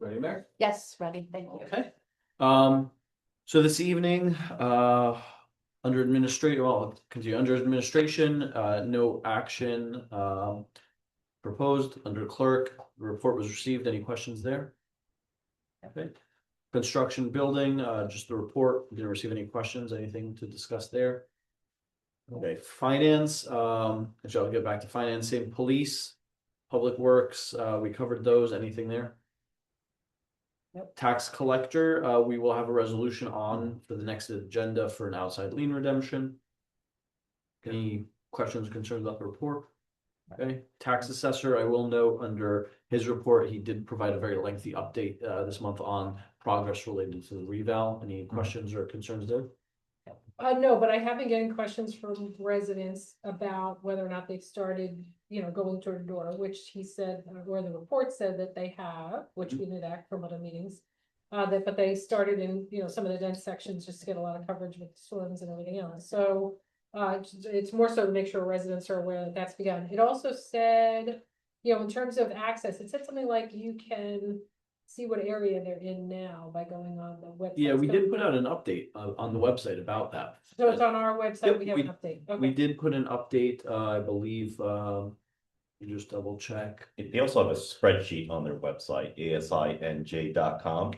Ready, Mayor? Yes, ready, thank you. Okay. So this evening, under administration, no action proposed. Under clerk, the report was received. Any questions there? Okay. Construction building, just the report. Didn't receive any questions. Anything to discuss there? Okay. Finance, actually I'll get back to financing. Police, public works, we covered those. Anything there? Tax collector, we will have a resolution on for the next agenda for an outside lien redemption. Any questions or concerns about the report? Okay, tax assessor, I will note under his report, he did provide a very lengthy update this month on progress related to the reval. Any questions or concerns there? No, but I have been getting questions from residents about whether or not they've started, going door to door, which he said, or the report said that they have, which we did act from other meetings. But they started in, some of the dense sections just to get a lot of coverage with storms and everything else. So it's more so to make sure residents are aware that that's begun. It also said, in terms of access, it said something like you can see what area they're in now by going on the website. Yeah, we did put out an update on the website about that. So it's on our website, Yep, we have an update. We Okay. did put an update, I believe, you just double check. They also have a spreadsheet on their website, asinj.com.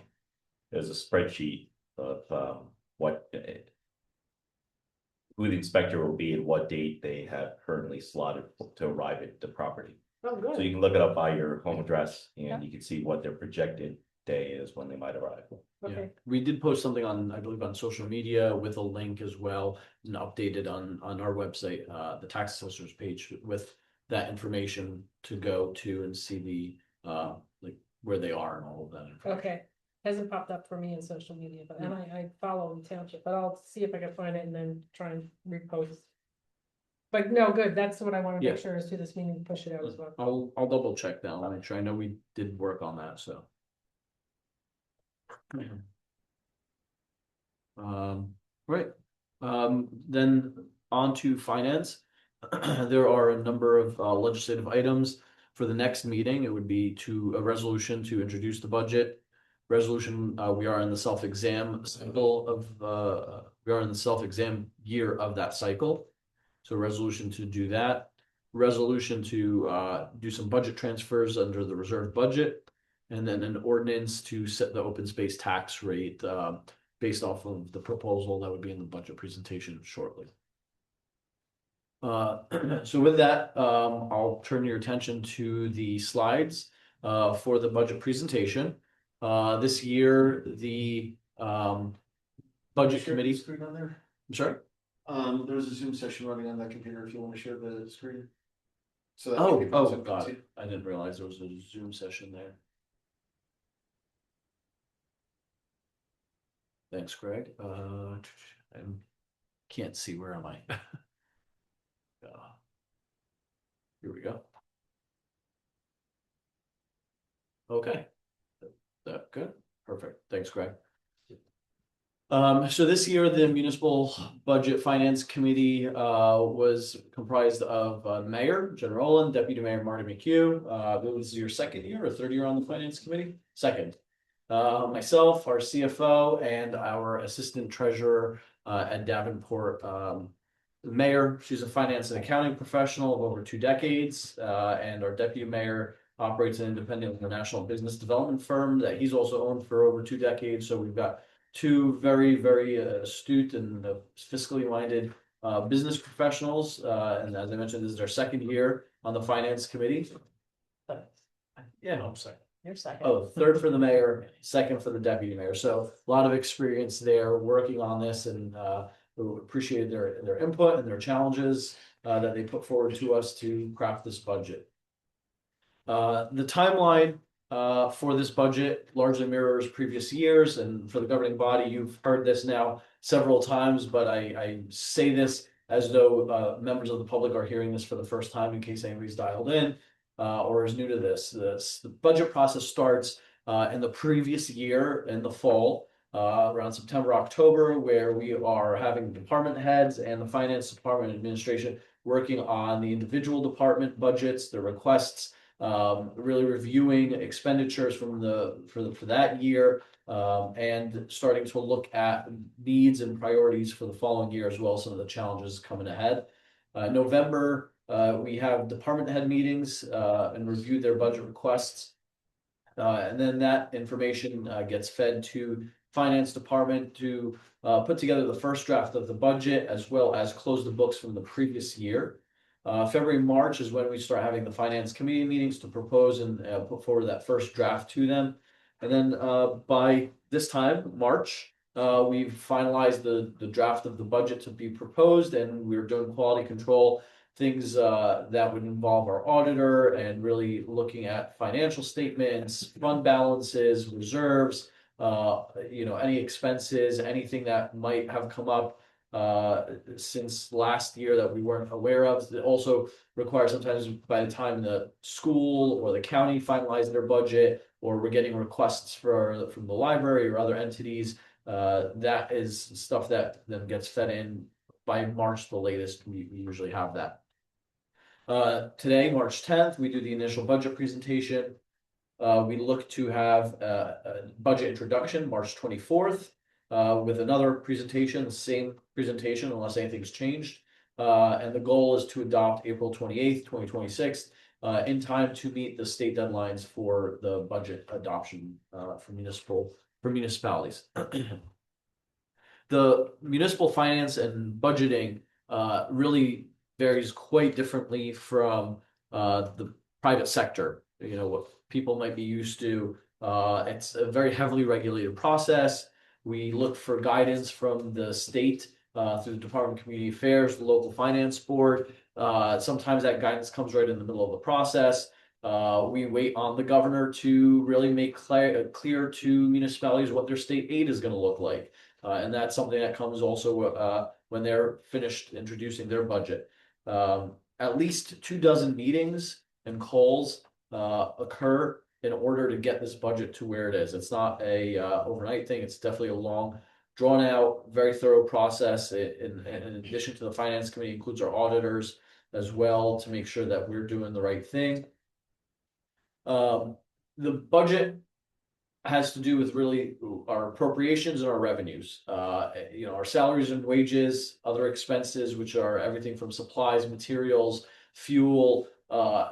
There's a spreadsheet of what who the inspector will be and what date they have currently slotted to arrive at the property. Oh, good. So you can look it up by your home address and you can see what their projected day is when they might arrive. Okay. We did post something on, I believe, on social media with a link as well, and updated on our website, the tax assessor's page with that information to go to and see the like where they are and all of that information. Okay. Hasn't popped up for me in social media, but and I follow the township, but I'll see if I can find it and then try and repost. But no, good. That's what I want to make Yeah. sure is to this meeting, push it out as well. I'll double check that. I'll make sure. I know we did work on that, so. Right. Then on to finance. There are a number of legislative items for the next meeting. It would be a resolution to introduce the budget. Resolution, we are in the self-exam cycle of, we are in the self-exam year of that cycle. So resolution to do that. Resolution to do some budget transfers under the reserve budget. And then an ordinance to set the open space tax rate based off of the proposal that would be in the budget presentation shortly. So with that, I'll turn your attention to the slides for the budget presentation. This year, the budget committee. Screen on there? I'm sorry? There's a Zoom session running on that computer if you want to share the screen. So that Oh, maybe pops up God, too. I didn't realize there was a Zoom session there. Thanks, Greg. I can't see, where am I? Here we go. Okay. That good? Perfect. Thanks, Greg. So this year, the Municipal Budget Finance Committee was comprised of Mayor Jen Rowland, Deputy Mayor Marty McHugh. It was your second year or third year on the Finance Committee? Second. Myself, our CFO, and our Assistant Treasurer at Davenport. The Mayor, she's a finance and accounting professional of over 2 decades, and our Deputy Mayor operates an independent international business development firm that he's also owned for over 2 decades. So we've got 2 very, very astute and fiscally minded business professionals. And as I mentioned, this is our second year on the Finance Committee. Yeah, I'm sorry. You're second. Oh, third for the mayor, second for the deputy mayor. So a lot of experience there working on this, and we appreciated their input and their challenges that they put forward to us to craft this budget. The timeline for this budget largely mirrors previous years, and for the governing body, you've heard this now several times, but I say this as though members of the public are hearing this for the first time in case anybody's dialed in or is new to this. The budget process starts in the previous year in the fall, around September, October, where we are having department heads and the finance department administration working on the individual department budgets, the requests, really reviewing expenditures from for that year, and starting to look at needs and priorities for the following year, as well as some of the challenges coming ahead. November, we have department head meetings and review their budget requests. And then that information gets fed to finance department to put together the first draft of the budget, as well as close the books from the previous year. February, March is when we start having the finance committee meetings to propose and put forward that first draft to them. And then by this time, March, we've finalized the draft of the budget to be proposed, and we're doing quality control things that would involve our auditor and really looking at financial statements, fund balances, reserves, any expenses, anything that might have come up since last year that we weren't aware of. It also requires sometimes by the time the school or the county finalize their budget, or we're getting requests from the library or other entities, that is stuff that then gets fed in by March the latest. We usually have that. Today, March 10th, we do the initial budget presentation. We look to have a budget introduction March 24th with another presentation, the same presentation unless anything's changed. And the goal is to adopt April 28th, 2026, in time to meet the state deadlines for the budget adoption for municipalities. The municipal finance and budgeting really varies quite differently from the private sector. What people might be used to. It's a very heavily regulated process. We look for guidance from the state through the Department of Community Affairs, the local finance board. Sometimes that guidance comes right in the middle of the process. We wait on the governor to really make clear to municipalities what their state aid is going to look like. And that's something that comes also when they're finished introducing their budget. At least 24 meetings and calls occur in order to get this budget to where it is. It's not a overnight thing. It's definitely a long, drawn out, very thorough process. In addition to the finance committee, includes our auditors as well to make sure that we're doing the right thing. The budget has to do with really our appropriations and our revenues. Our salaries and wages, other expenses, which are everything from supplies, materials, fuel,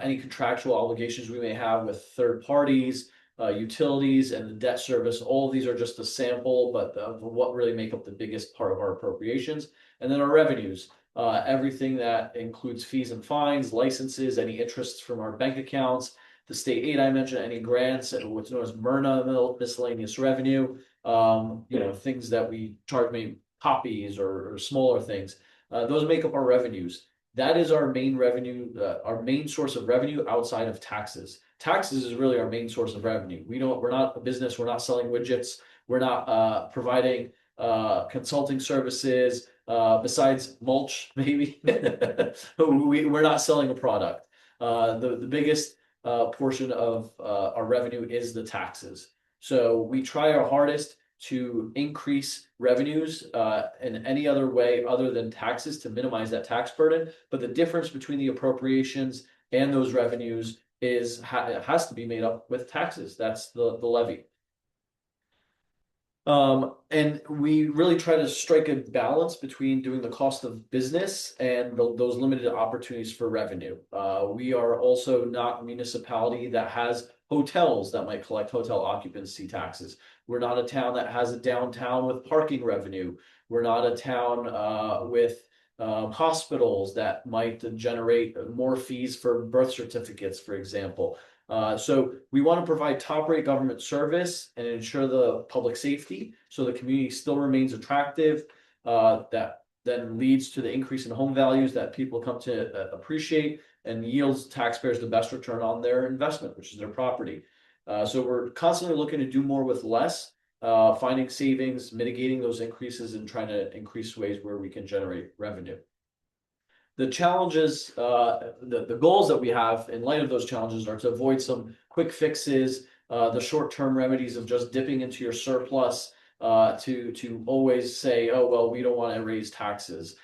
any contractual obligations we may have with third parties, utilities, and the debt service. All of these are just a sample, but of what really make up the biggest part of our appropriations. And then our revenues, everything that includes fees and fines, licenses, any interests from our bank accounts, the state aid I mentioned, any grants, and what's known as MRNA, miscellaneous revenue, things that we charge, maybe copies or smaller things. Those make up our revenues. That is our main revenue, our main source of revenue outside of taxes. Taxes is really our main source of revenue. We're not a business. We're not selling widgets. We're not providing consulting services besides mulch, maybe. We're not selling a product. The biggest portion of our revenue is the taxes. So we try our hardest to increase revenues in any other way other than taxes to minimize that tax burden. But the difference between the appropriations and those revenues is it has to be made up with taxes. That's the levy. And we really try to strike a balance between doing the cost of business and those limited opportunities for revenue. We are also not a municipality that has hotels that might collect hotel occupancy taxes. We're not a town that has a downtown with parking revenue. We're not a town with hospitals that might generate more fees for birth certificates, for example. So we want to provide top-rate government service and ensure the public safety so the community still remains attractive. That then leads to the increase in home values that people come to appreciate and yields taxpayers the best return on their investment, which is their property. So we're constantly looking to do more with less, finding savings, mitigating those increases, and trying to increase ways where we can generate revenue. The challenges, the goals that we have in light of those challenges are to avoid some quick fixes, the short-term remedies of just dipping into your surplus to always say, oh, well, we don't want to raise taxes.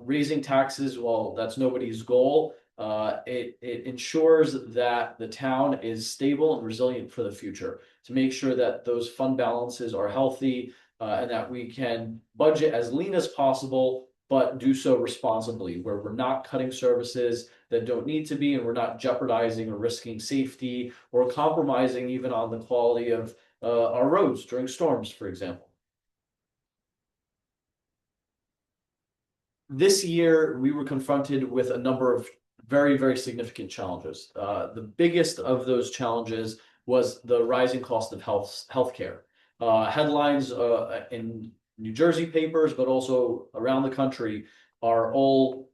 Raising taxes, well, that's nobody's goal. It ensures that the town is stable and resilient for the future to make sure that those fund balances are healthy and that we can budget as lean as possible, but do so responsibly, where we're not cutting services that don't need to be, and we're not jeopardizing or risking safety or compromising even on the quality of our roads during storms, for example. This year, we were confronted with a number of very, very significant challenges. The biggest of those challenges was the rising cost of healthcare. Headlines in New Jersey papers, but also around the country, are all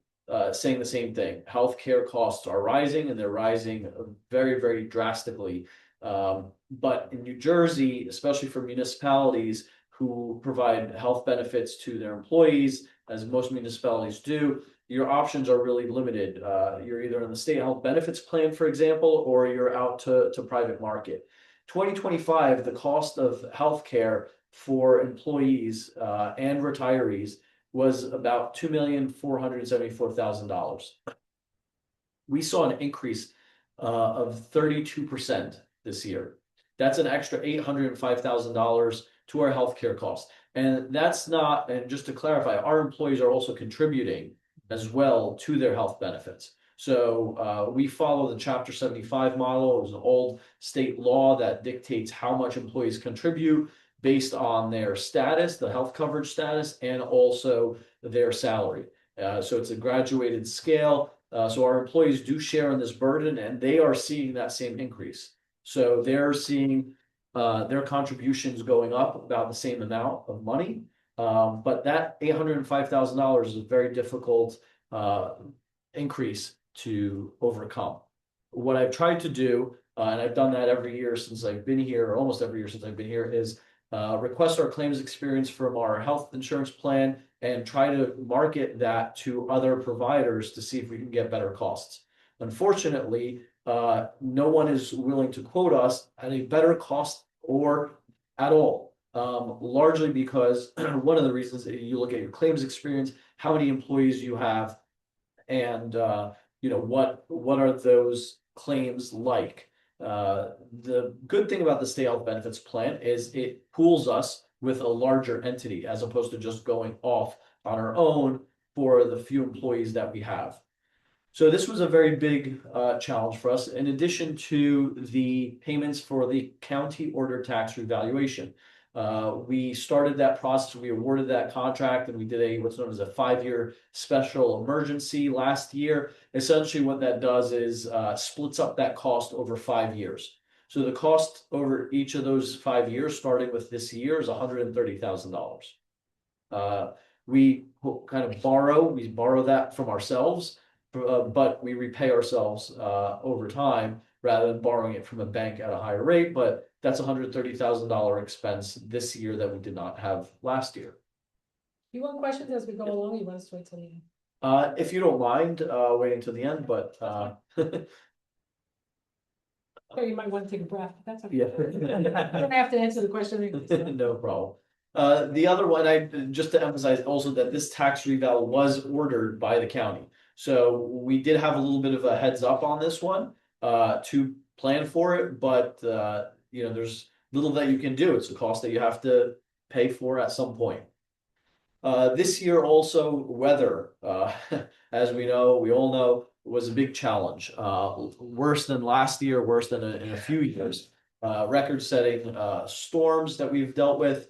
saying the same thing. Healthcare costs are rising, and they're rising very, very drastically. But in New Jersey, especially for municipalities who provide health benefits to their employees, as most municipalities do, your options are really limited. You're either in the state health benefits plan, for example, or you're out to private market. 2025, the cost of healthcare for employees and retirees was about $2,474,000. We saw an increase of 32% this year. That's an extra $805,000 to our healthcare costs. And that's not, and just to clarify, our employees are also contributing as well to their health benefits. So we follow the Chapter 75 model. It was an old state law that dictates how much employees contribute based on their status, the health coverage status, and also their salary. So it's a graduated scale. So our employees do share in this burden, and they are seeing that same increase. So they're seeing their contributions going up about the same amount of money. But that $805,000 is a very difficult increase to overcome. What I've tried to do, and I've done that every year since I've been here, or almost every year since I've been here, is request our claims experience from our health insurance plan and try to market that to other providers to see if we can get better costs. Unfortunately, no one is willing to quote us at a better cost or at all. Largely because one of the reasons that you look at your claims experience, how many employees you have, and what are those claims like. The good thing about the state health benefits plan is it pools us with a larger entity as opposed to just going off on our own for the few employees that we have. So this was a very big challenge for us, in addition to the payments for the county order tax revaluation. We started that process, we awarded that contract, and we did what's known as a 5-year special emergency last year. Essentially what that does is splits up that cost over 5 years. So the cost over each of those 5 years, starting with this year, is $130,000. We kind of borrow that from ourselves, but we repay ourselves over time rather than borrowing it from a bank at a higher rate. But that's $130,000 expense this year that we did not have last year. You want questions as we go along? You want us to wait till the end? If you don't mind waiting till the end, but Oh, you might want to take a breath. That's okay. yeah. You don't have to answer the question. No problem. The other one, just to emphasize also that this tax reval was ordered by the county. So we did have a little bit of a heads up on this one to plan for it, but there's little that you can do. It's a cost that you have to pay for at some point. This year also, weather, as we all know, was a big challenge. Worse than last year, worse than in a few years. Record-setting storms that we've dealt with.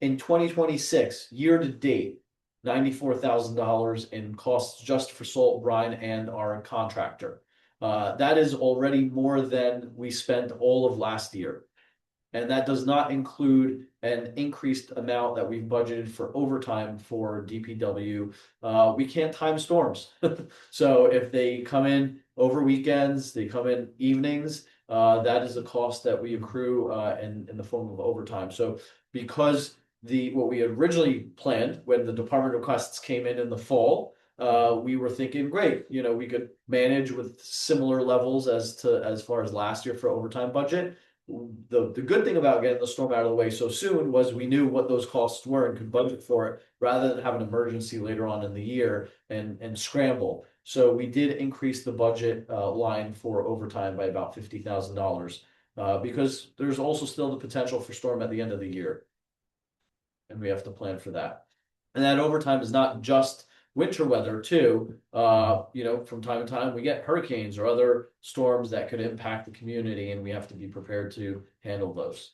In 2026, year to date, $94,000 in costs just for salt, brine, and our contractor. That is already more than we spent all of last year. And that does not include an increased amount that we've budgeted for overtime for DPW. We can't time storms. So if they come in over weekends, they come in evenings, that is a cost that we accrue in the form of overtime. So because what we originally planned when the department requests came in the fall, we were thinking, great, we could manage with similar levels as far as last year for overtime budget. The good thing about getting the storm out of the way so soon was we knew what those costs were and could budget for it rather than have an emergency later on in the year and scramble. So we did increase the budget line for overtime by about $50,000 because there's also still the potential for storm at the end of the year. And we have to plan for that. And that overtime is not just winter weather too. From time to time we get hurricanes or other storms that could impact the community, and we have to be prepared to handle those.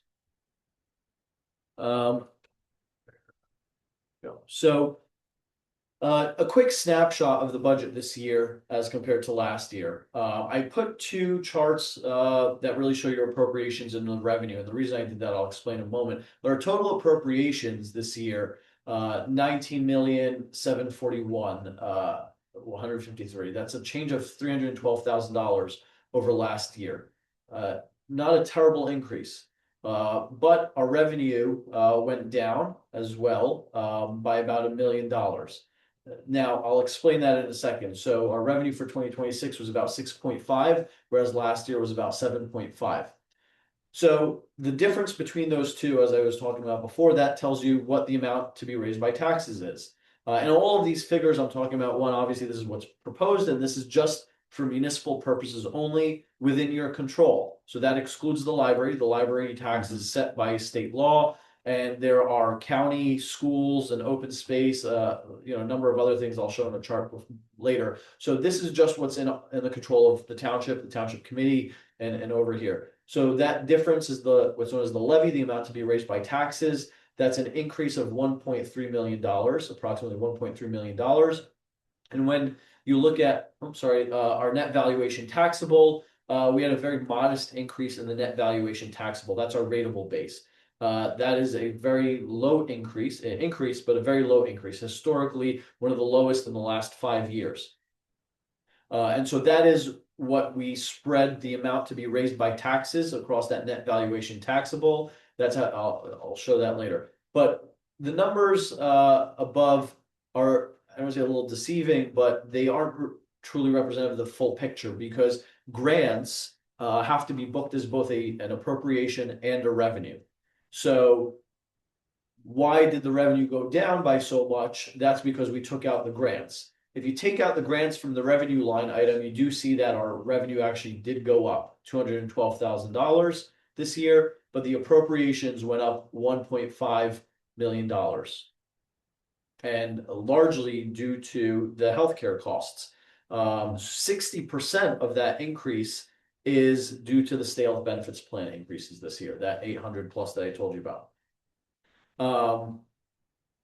A quick snapshot of the budget this year as compared to last year. I put two charts that really show your appropriations and the revenue. And the reason I did that, I'll explain in a moment. But our total appropriations this year, $19,741,000 153. That's a change of $312,000 over last year. Not a terrible increase. But our revenue went down as well by about $1 million. Now, I'll explain that in a second. So our revenue for 2026 was about 6.5, whereas last year was about 7.5. So the difference between those two, as I was talking about before, that tells you what the amount to be raised by taxes is. And all of these figures I'm talking about, one, obviously this is what's proposed, and this is just for municipal purposes only within your control. So that excludes the library. The library tax is set by state law, and there are county schools and open space, a number of other things I'll show in a chart later. So this is just what's in the control of the township committee, and over here. So that difference is what's known as the levy, the amount to be raised by taxes. That's an increase of $1.3 million, approximately $1.3 million. And when you look at, our net valuation taxable, we had a very modest increase in the net valuation taxable. That's our rateable base. That is a very low increase, but a very low increase. Historically, one of the lowest in the last 5 years. And so that is what we spread the amount to be raised by taxes across that net valuation taxable. That's how I'll show that later. But the numbers above are, I don't want to say a little deceiving, but they aren't truly representative of the full picture, because grants have to be booked as both an appropriation and a revenue. So why did the revenue go down by so much? That's because we took out the grants. If you take out the grants from the revenue line item, you do see that our revenue actually did go up $212,000 this year, but the appropriations went up $1.5 million. And largely due to the healthcare costs. 60% of that increase is due to the state health benefits plan increases this year, that 800 plus that I told you about.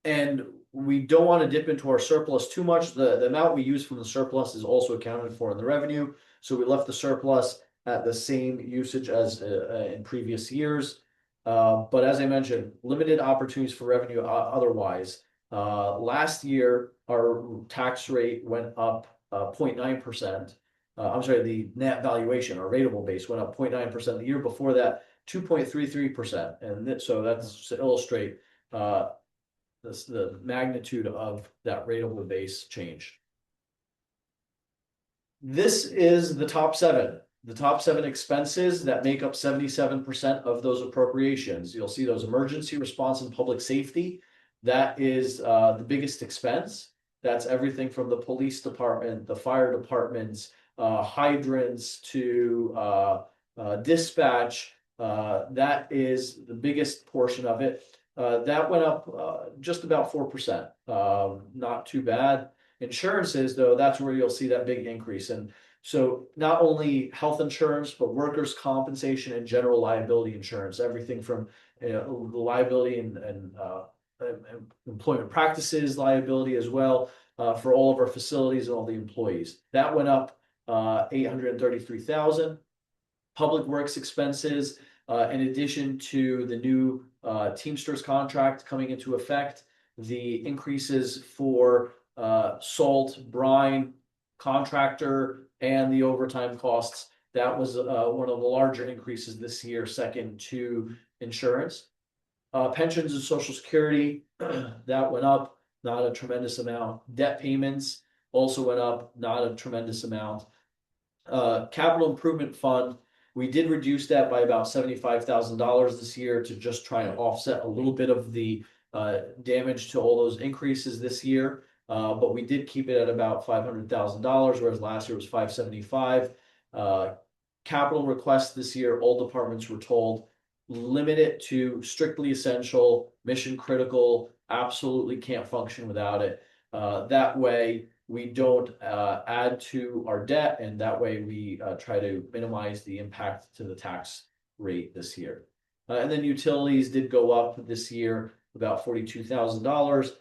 And we don't want to dip into our surplus too much. The amount we use from the surplus is also accounted for in the revenue. So we left the surplus at the same usage as in previous years. But as I mentioned, limited opportunities for revenue otherwise. Last year, our tax rate went up 0.9%. The net valuation, our rateable base, went up 0.9%. The year before that, 2.33%. And so that's to illustrate the magnitude of that rateable base change. This is the top seven. The top seven expenses that make up 77% of those appropriations. You'll see those: emergency response and public safety. That is the biggest expense. That's everything from the police department, the fire departments, hydrants to dispatch. That is the biggest portion of it. That went up just about 4%. Not too bad. Insurances, though, that's where you'll see that big increase. And so not only health insurance, but workers' compensation and general liability insurance, everything from the liability and employment practices liability as well, for all of our facilities and all the employees. That went up $833,000. Public works expenses, in addition to the new Teamsters contract coming into effect, the increases for salt, brine, contractor, and the overtime costs, that was one of the larger increases this year, second to insurance. Pensions and Social Security, that went up, not a tremendous amount. Debt payments also went up, not a tremendous amount. Capital Improvement Fund, we did reduce that by about $75,000 this year to just try and offset a little bit of the damage to all those increases this year. But we did keep it at about $500,000, whereas last year was $575,000. Capital requests this year, all departments were told, limit it to strictly essential, mission critical, absolutely can't function without it. That way we don't add to our debt, and that way we try to minimize the impact to the tax rate this year. And then utilities did go up this year about $42,000.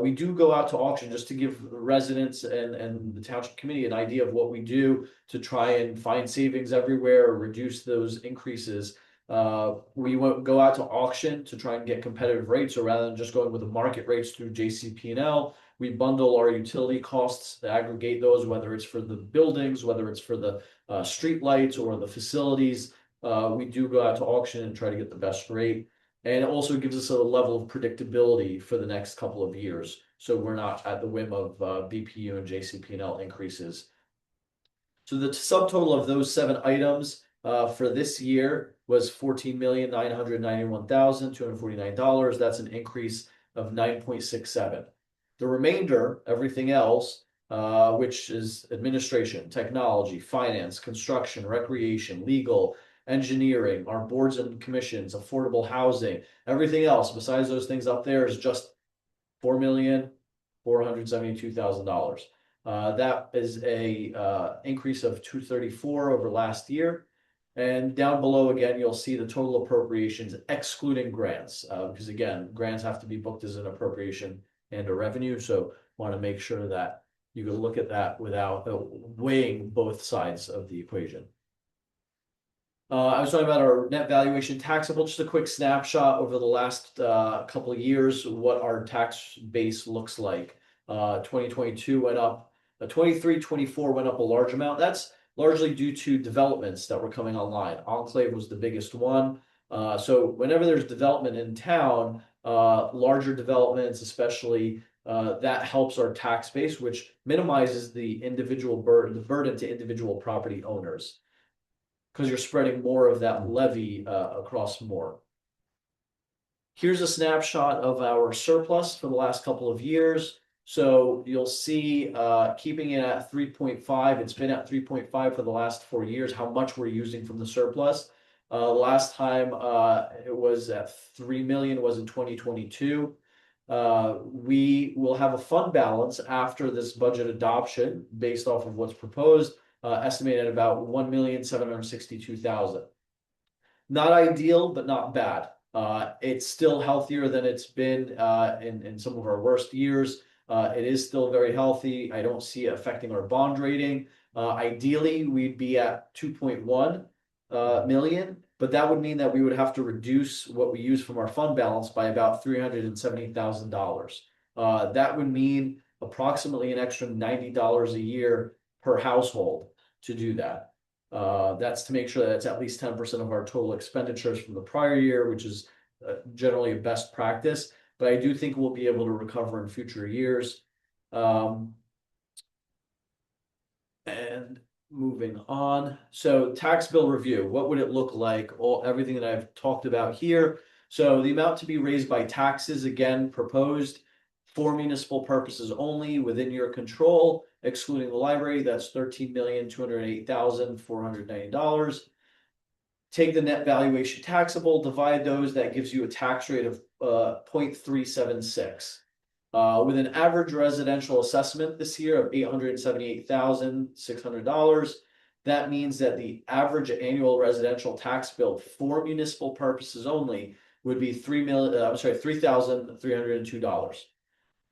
We do go out to auction just to give residents and the township committee an idea of what we do to try and find savings everywhere or reduce those increases. We go out to auction to try and get competitive rates. So rather than just going with the market rates through JCP&L, We bundle our utility costs, aggregate those, whether it's for the buildings, whether it's for the street lights or the facilities. We do go out to auction and try to get the best rate. And it also gives us a level of predictability for the next couple of years. So we're not at the whim of BPU and JCP&L increases. So the subtotal of those 7 items for this year was $14,991,249. That's an increase of 9.67. The remainder, everything else, which is administration, technology, finance, construction, recreation, legal, engineering, our boards and commissions, affordable housing, everything else besides those things up there is just $4,472,000. That is a increase of 234 over last year. And down below again, you'll see the total appropriations excluding grants, because again, grants have to be booked as an appropriation and a revenue. So want to make sure that you can look at that without weighing both sides of the equation. I was talking about our net valuation taxable, just a quick snapshot over the last couple of years, what our tax base looks like. 2022 went up, 23, 24 went up a large amount. That's largely due to developments that were coming online. Enclave was the biggest one. So whenever there's development in town, larger developments, especially, that helps our tax base, which minimizes the individual burden, to individual property owners, because you're spreading more of that levy across more. Here's a snapshot of our surplus for the last couple of years. So you'll see keeping it at 3.5, it's been at 3.5 for the last 4 years, how much we're using from the surplus. The last time it was at 3 million was in 2022. We will have a fund balance after this budget adoption based off of what's proposed, estimated at about 1,762,000. Not ideal, but not bad. It's still healthier than it's been in some of our worst years. It is still very healthy. I don't see it affecting our bond rating. Ideally, we'd be at 2.1 million, but that would mean that we would have to reduce what we use from our fund balance by about $370,000. That would mean approximately an extra $90 a year per household to do that. That's to make sure that it's at least 10% of our total expenditures from the prior year, which is generally a best practice. But I do think we'll be able to recover in future years. And moving on. So tax bill review, what would it look like? Everything that I've talked about here. So the amount to be raised by taxes, again, proposed for municipal purposes only within your control, excluding the library, that's $13,208,490. Take the net valuation taxable, divide those, that gives you a tax rate of 0.376. With an average residential assessment this year of $878,600, that means that the average annual residential tax bill for municipal purposes only would be $3,302.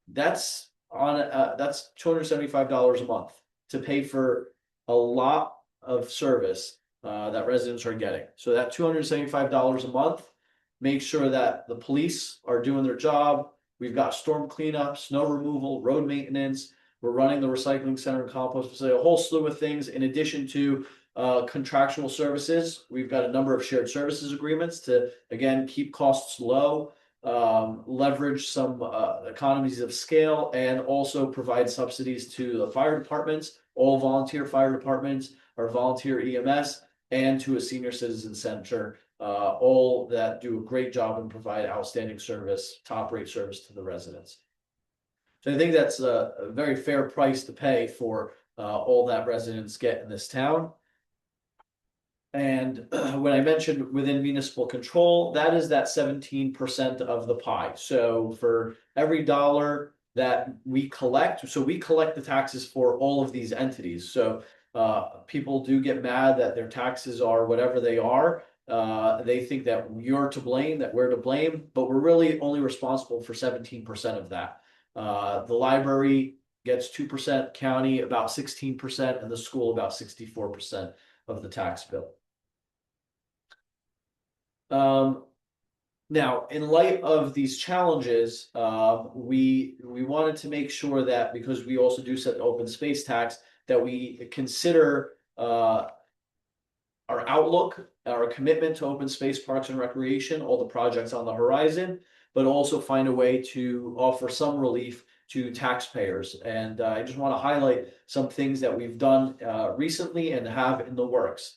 That's that's $275 a month to pay for a lot of service that residents are getting. So that $275 a month makes sure that the police are doing their job. We've got storm cleanup, snow removal, road maintenance. We're running the recycling center and compost facility, a whole slew of things in addition to contractual services. We've got a number of shared services agreements to, again, keep costs low, leverage some economies of scale, and also provide subsidies to the fire departments, all volunteer fire departments, or volunteer EMS, and to a senior citizen center, all that do a great job and provide outstanding service, top rate service to the residents. So I think that's a very fair price to pay for all that residents get in this town. And when I mentioned within municipal control, that is that 17% of the pie. So for every dollar that we collect, so we collect the taxes for all of these entities. So people do get mad that their taxes are whatever they are. They think that you're to blame, that we're to blame, but we're really only responsible for 17% of that. The library gets 2%, county about 16%, and the school about 64% of the tax bill. Now, in light of these challenges, we wanted to make sure that, because we also do set the open space tax, that we consider our outlook, our commitment to open space, parks and recreation, all the projects on the horizon, but also find a way to offer some relief to taxpayers. And I just want to highlight some things that we've done recently and have in the works.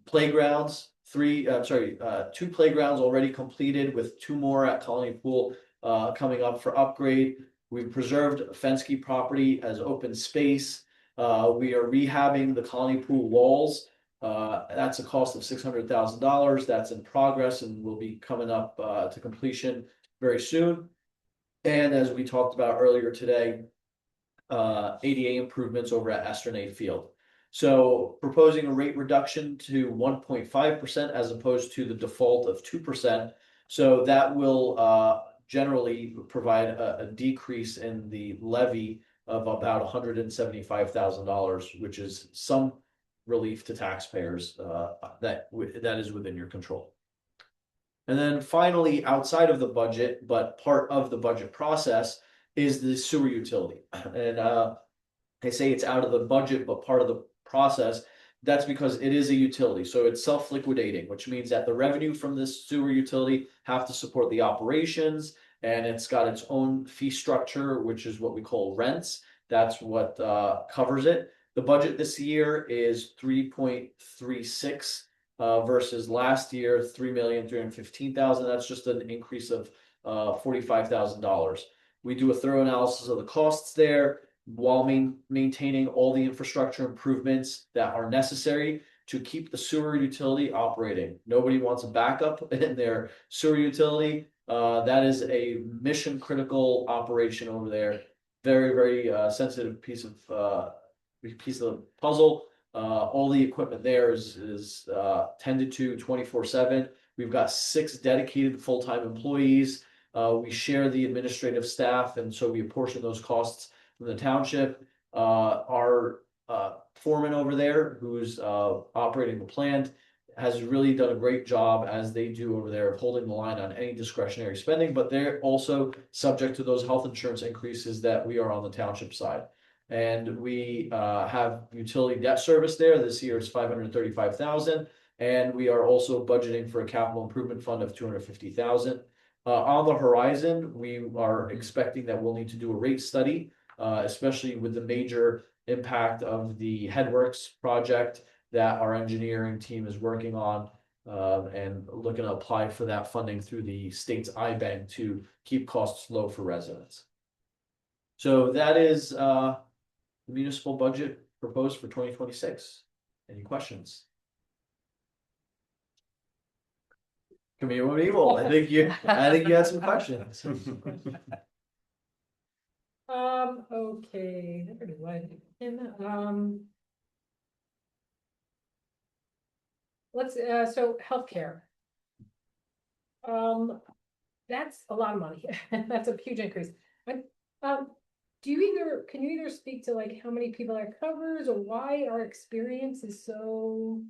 Playgrounds, two playgrounds already completed, with two more at Colony Pool coming up for upgrade. We've preserved Fensky property as open space. We are rehabbing the Colony Pool walls. That's a cost of $600,000. That's in progress and will be coming up to completion very soon. And as we talked about earlier today, ADA improvements over at Esternade Field. So proposing a rate reduction to 1.5% as opposed to the default of 2%. So that will generally provide a decrease in the levy of about $175,000, which is some relief to taxpayers that is within your control. And then finally, outside of the budget, but part of the budget process, is the sewer utility. And I say it's out of the budget, but part of the process. That's because it is a utility, so it's self-liquidating, which means that the revenue from this sewer utility have to support the operations, and it's got its own fee structure, which is what we call rents. That's what covers it. The budget this year is 3.36 versus last year $3,315,000. That's just an increase of $45,000. We do a thorough analysis of the costs there, while maintaining all the infrastructure improvements that are necessary to keep the sewer utility operating. Nobody wants a backup in their sewer utility. That is a mission critical operation over there. Very, very sensitive piece of the puzzle. All the equipment there is tended to 24/7. We've got 6 dedicated full-time employees. We share the administrative staff, and so we apportion those costs from the township. Our foreman over there, who's operating the plant, has really done a great job, as they do over there, of holding the line on any discretionary spending, but they're also subject to those health insurance increases that we are on the township side. And we have utility debt service there. This year is $535,000, and we are also budgeting for a capital improvement fund of $250,000. On the horizon, we are expecting that we'll need to do a rate study, especially with the major impact of the Headworks project that our engineering team is working on, and looking to apply for that funding through the state's IBank to keep costs low for residents. So that is the municipal budget proposed for 2026. Any questions? Camille and Evil, I think you had some questions. Okay, let's, so healthcare. That's a lot of money. That's a huge increase. Can you either speak to like how many people that covers, or why our experience is so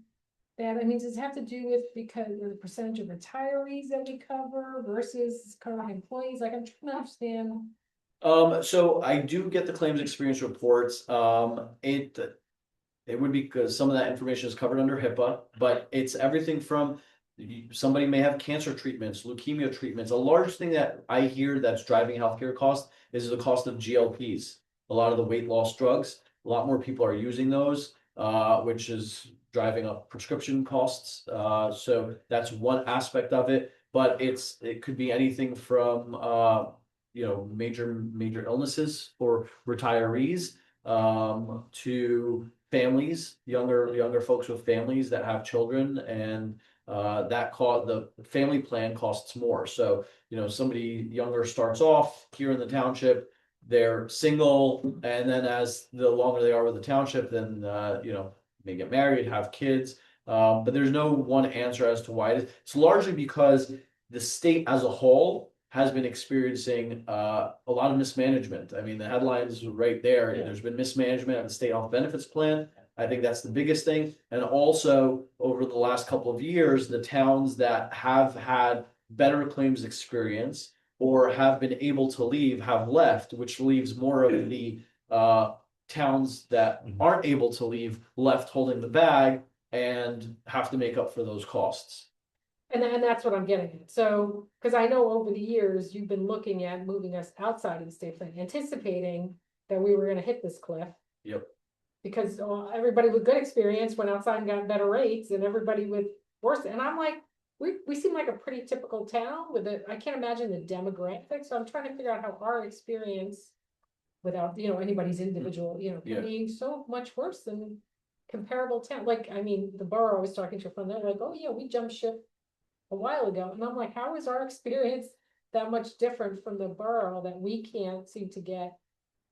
bad? I mean, does it have to do with because of the percentage of retirees that we cover versus current employees? Like, I'm trying to understand. So I do get the claims experience reports. It would be because some of that information is covered under HIPAA, but it's everything from somebody may have cancer treatments, leukemia treatments. A large thing that I hear that's driving healthcare costs is the cost of GLPs. A lot of the weight loss drugs, a lot more people are using those, which is driving up prescription costs. So that's one aspect of it, but it could be anything from major illnesses for retirees, to families, younger folks with families that have children, and the family plan costs more. So somebody younger starts off here in the township, they're single, and then as the longer they are with the township, then may get married, have kids. But there's no one answer as to why. It's largely because the state as a whole has been experiencing a lot of mismanagement. I mean, the headlines right there. Yeah. There's been mismanagement of the state health benefits plan. I think that's the biggest thing. And also over the last couple of years, the towns that have had better claims experience or have been able to leave have left, which leaves more of the towns that aren't able to leave left holding the bag and have to make up for those costs. And that's what I'm getting at. So, because I know over the years, you've been looking at moving us outside of the state plan, anticipating that we were gonna hit this cliff. Yep. Because everybody with good experience went outside and got better rates, and everybody with worse, and I'm like, we seem like a pretty typical town with I can't imagine the demographics, so I'm trying to figure out how our experience without, anybody's individual, Yeah. can be so much worse than comparable town. Like, I mean, the borough, I was talking to a friend, they're like, oh yeah, we jumped ship a while ago, and I'm like, how is our experience that much different from the borough that we can't seem to get?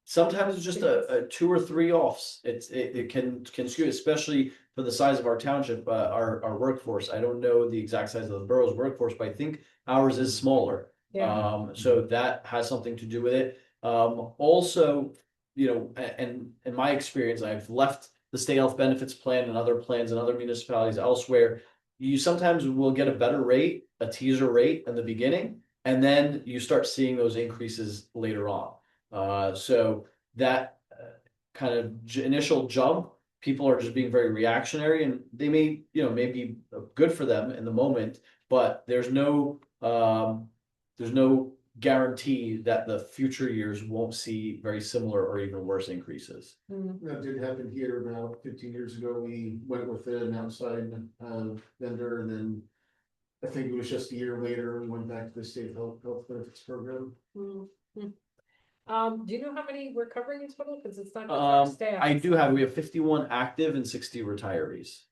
Sometimes it's just a 2 or 3 offs. It can skew, especially for the size of our township, our workforce. I don't know the exact size of the borough's workforce, but I think ours is smaller. Yeah. So that has something to do with it. Also, and in my experience, I've left the state health benefits plan and other plans and other municipalities elsewhere. You sometimes will get a better rate, a teaser rate in the beginning, and then you start seeing those increases later on. So that kind of initial jump, people are just being very reactionary, and they may be good for them in the moment, but there's no guarantee that the future years won't see very similar or even worse increases. That did happen here about 15 years ago. We went with an outside vendor, and then I think it was just a year later, we went back to the state health benefits program. Do you know how many we're covering in total? Because it's not just our staff. I do we have 51 active and 60 retirees.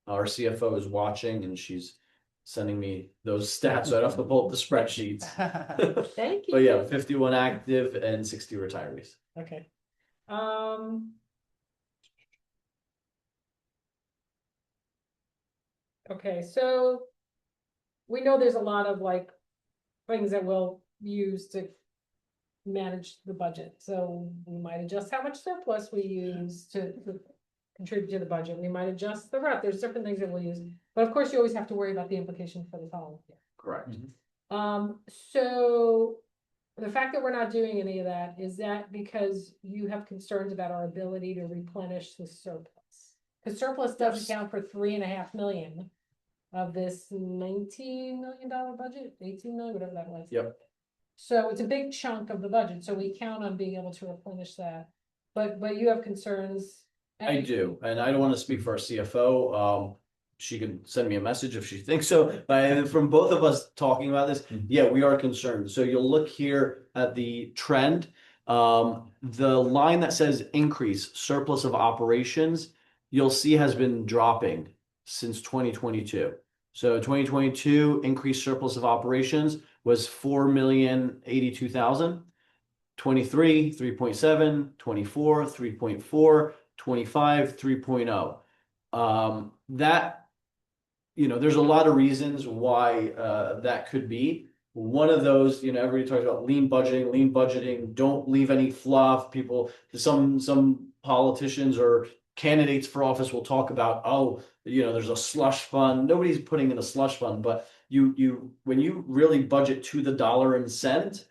Our CFO is watching and she's sending me those stats, so I don't have to pull up the spreadsheets. Thank you. But yeah, 51 active and 60 retirees. Okay. Okay, so we know there's a lot of things that we'll use to manage the budget. So we might adjust how much surplus we use to contribute to the budget. We might adjust the rep. There's different things that we'll use. But of course, you always have to worry about the implication for the following year. Correct. So the fact that we're not doing any of that, is that because you have concerns about our ability to replenish the surplus? Because surplus does account for 3.5 million of this $19 million budget, 18 million, whatever that was. Yep. So it's a big chunk of the budget, so we count on being able to replenish that. But you have concerns. I do, and I don't want to speak for our CFO. She can send me a message if she thinks so. But from both of us talking about this, yeah, we are concerned. So you'll look here at the trend. The line that says increase surplus of operations, you'll see has been dropping since 2022. So 2022 increased surplus of operations was 4,082,000. 23, 3.7, 24, 3.4, 25, 3.0. That, there's a lot of reasons why that could be. One of those, everybody talks about lean budgeting, don't leave any fluff. People, some politicians or candidates for office will talk about, there's a slush fund. Nobody's putting in a slush fund, but when you really budget to the dollar and cent,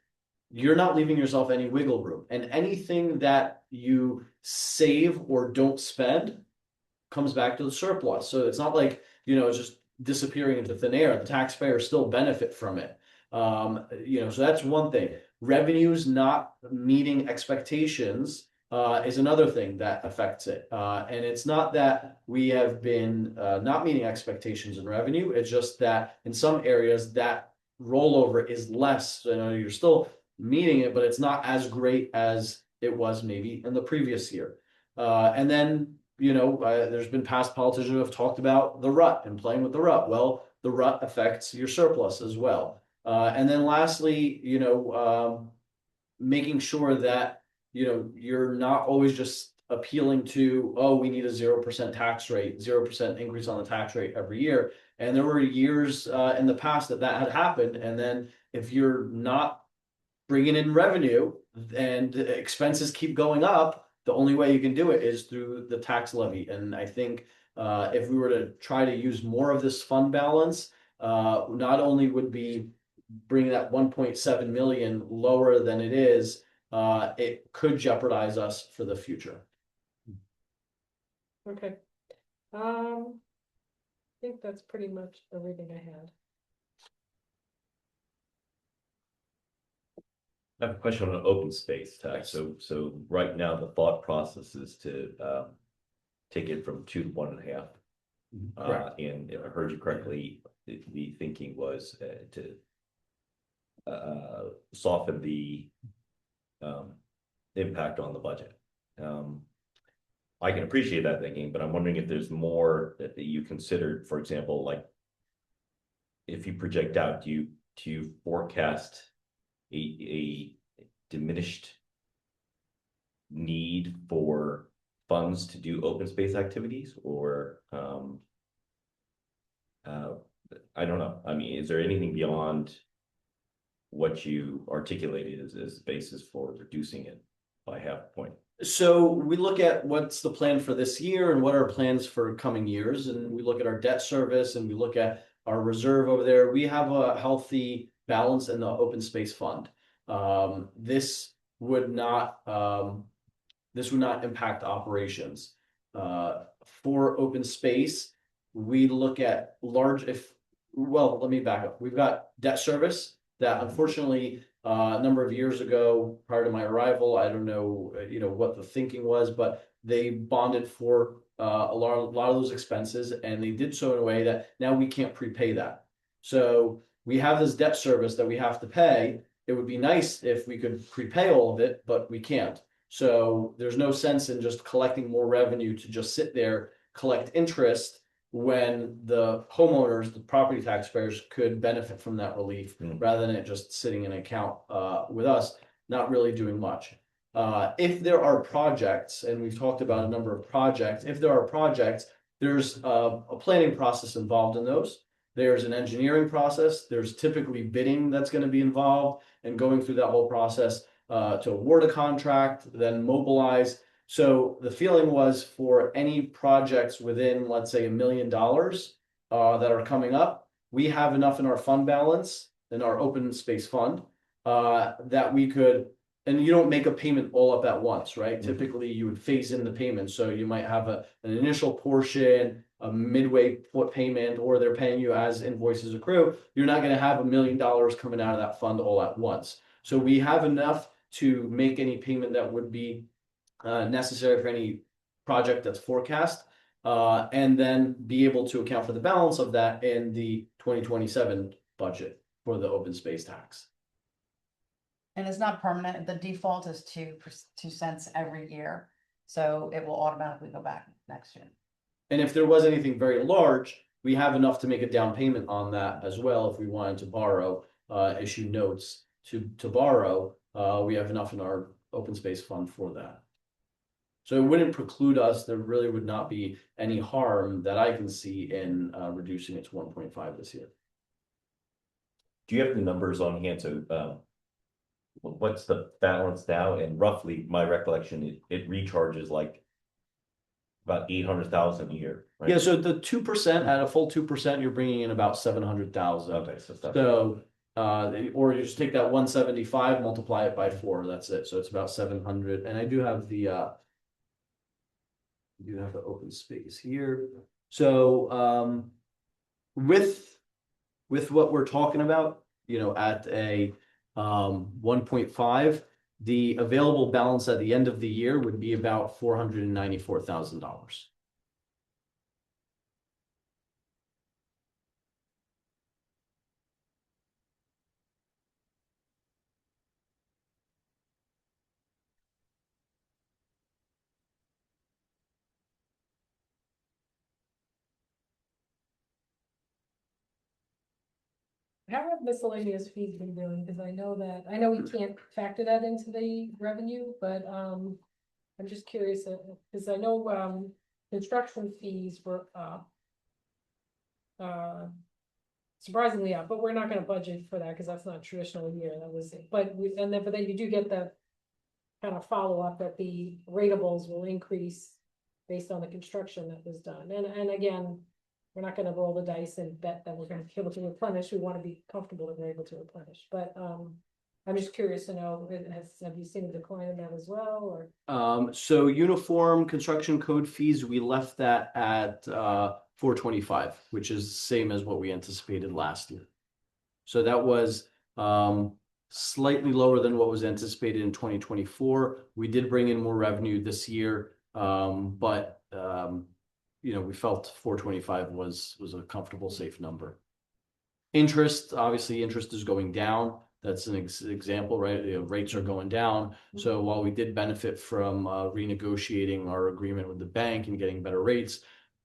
you're not leaving yourself any wiggle room. And anything that you save or don't spend comes back to the surplus. So it's not like, it's just disappearing into thin air. The taxpayers still benefit from it. So that's one thing. Revenues not meeting expectations is another thing that affects it. And it's not that we have been not meeting expectations in revenue. It's just that in some areas that rollover is less. So, you're still meeting it, but it's not as great as it was maybe in the previous year. And then, there's been past politicians who have talked about the rut and playing with the rut. Well, the rut affects your surplus as well. And then lastly, making sure that, you're not always just appealing to, we need a 0% tax rate, 0% increase on the tax rate every year. And there were years in the past that had happened. And then if you're not bringing in revenue and expenses keep going up, the only way you can do it is through the tax levy. And I think if we were to try to use more of this fund balance not only would be bringing that 1.7 million lower than it is, it could jeopardize us for the future. Okay. I think that's pretty much everything I had. I have a question on an open space tax. So right now the thought process is to take it from 2 to 1.5. Correct. And if I heard you correctly, the thinking was to soften the impact on the budget. I can appreciate that thinking, but I'm wondering if there's more that you considered, for example, like if you project out, do you forecast a diminished need for funds to do open space activities, or I don't know. I mean, is there anything beyond what you articulated as the basis for reducing it by 0.5 point? So we look at what's the plan for this year and what are our plans for coming years, and we look at our debt service and we look at our reserve over there. We have a healthy balance in the open space fund. This would not impact operations. For open space, we look at let me back up. We've got debt service that unfortunately a number of years ago, prior to my arrival, I don't know, what the thinking was, but they bonded for a lot of those expenses, and they did so in a way that now we can't prepay that. So we have this debt service that we have to pay. It would be nice if we could prepay all of it, but we can't. So there's no sense in just collecting more revenue to just sit there, collect interest, when the homeowners, the property taxpayers, could benefit from that relief rather than it just sitting in an account with us, not really doing much. If there are projects, and we've talked about a number of projects, if there are projects, there's a planning process involved in those. There's an engineering process. There's typically bidding that's going to be involved, and going through that whole process to award a contract, then mobilize. So the feeling was for any projects within, let's say, $1 million that are coming up, we have enough in our fund balance, in our open space fund, that we could, and you don't make a payment all up at once, right? Typically you would phase in the payment. So you might have an initial portion, a midway payment, or they're paying you as invoices accrue. You're not going to have $1 million coming out of that fund all at once. So we have enough to make any payment that would be necessary for any project that's forecast, and then be able to account for the balance of that in the 2027 budget for the open space tax. And it's not permanent. The default is 2 cents every year. So it will automatically go back next year. And if there was anything very large, we have enough to make a down payment on that as well. If we wanted to borrow, issue notes to borrow, we have enough in our open space fund for that. So it wouldn't preclude us. There really would not be any harm that I can see in reducing it to 1.5 this year. Do you have the numbers on hand? So what's the balance now? And roughly, my recollection, it recharges like about 800,000 a year. Right? Yeah. So the 2% at a full 2%, you're bringing in about 700,000. Okay. So or you just take that 175, multiply it by 4. That's it. So it's about 700. And I do have the open space here. So with what we're talking about, at a 1.5, the available balance at the end of the year would be about $494,000. How have miscellaneous fees been doing? Because I know we can't factor that into the revenue, but I'm just curious, because I know construction fees were surprisingly up, but we're not going to budget for that because that's not a traditional year. That was it. But then you do get the kind of follow up that the ratables will increase based on the construction that was done. And again, we're not gonna roll the dice and bet that we're gonna be able to replenish. We want to be comfortable that we're able to replenish, but, I'm just curious to know, have you seen a decline in that as well, or? So uniform construction code fees, we left that at 425, which is same as what we anticipated last year. So that was slightly lower than what was anticipated in 2024. We did bring in more revenue this year, but we felt 425 was a comfortable, safe number. Interest, obviously, interest is going down. That's an example, right? Rates are going down. So while we did benefit from renegotiating our agreement with the bank and getting better rates,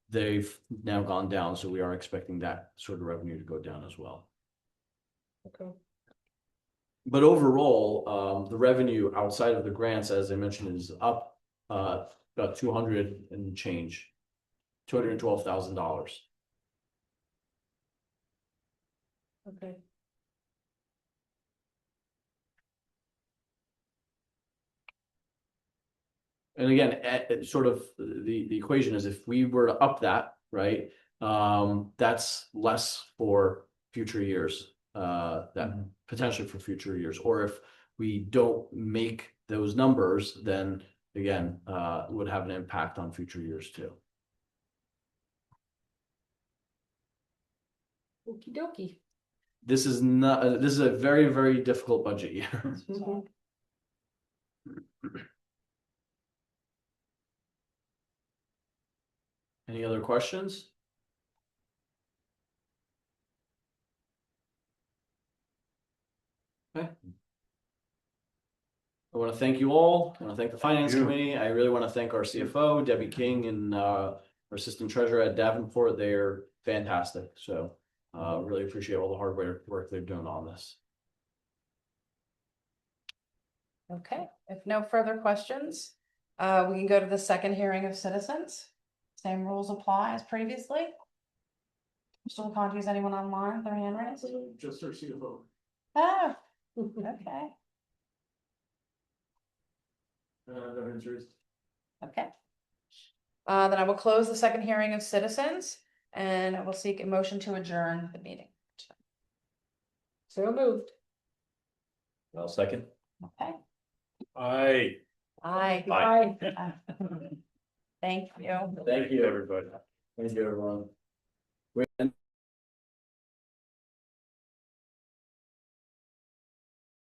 they've now gone down. So we are expecting that sort of revenue to go down as well. Okay. But overall, the revenue outside of the grants, as I mentioned, is up about 200 and change, $212,000. Okay. And again, sort of the equation is if we were to up that, right, that's less for future years, that potentially for future years. Or if we don't make those numbers, then again, it would have an impact on future years too. Okie dokie. This is not, this is a very, very difficult budget year. Any other questions? Okay. I want to thank you all. I want to thank the finance committee. I really want to thank our CFO, Debbie King, and our assistant treasurer at Davenport. They're fantastic. So really appreciate all the hard work they're doing on this. Okay, if no further questions, we can go to the second hearing of citizens. Same rules apply as previously. Mr. LeConte, is anyone online with their hand raised? Just our CFO. Oh, okay, No interest. okay. Then I will close the second hearing of citizens and I will seek a motion to adjourn the meeting. So moved. Well, second. Okay. Aye. Aye. Bye. Thank you. Thank you, everybody. Thank you, everyone.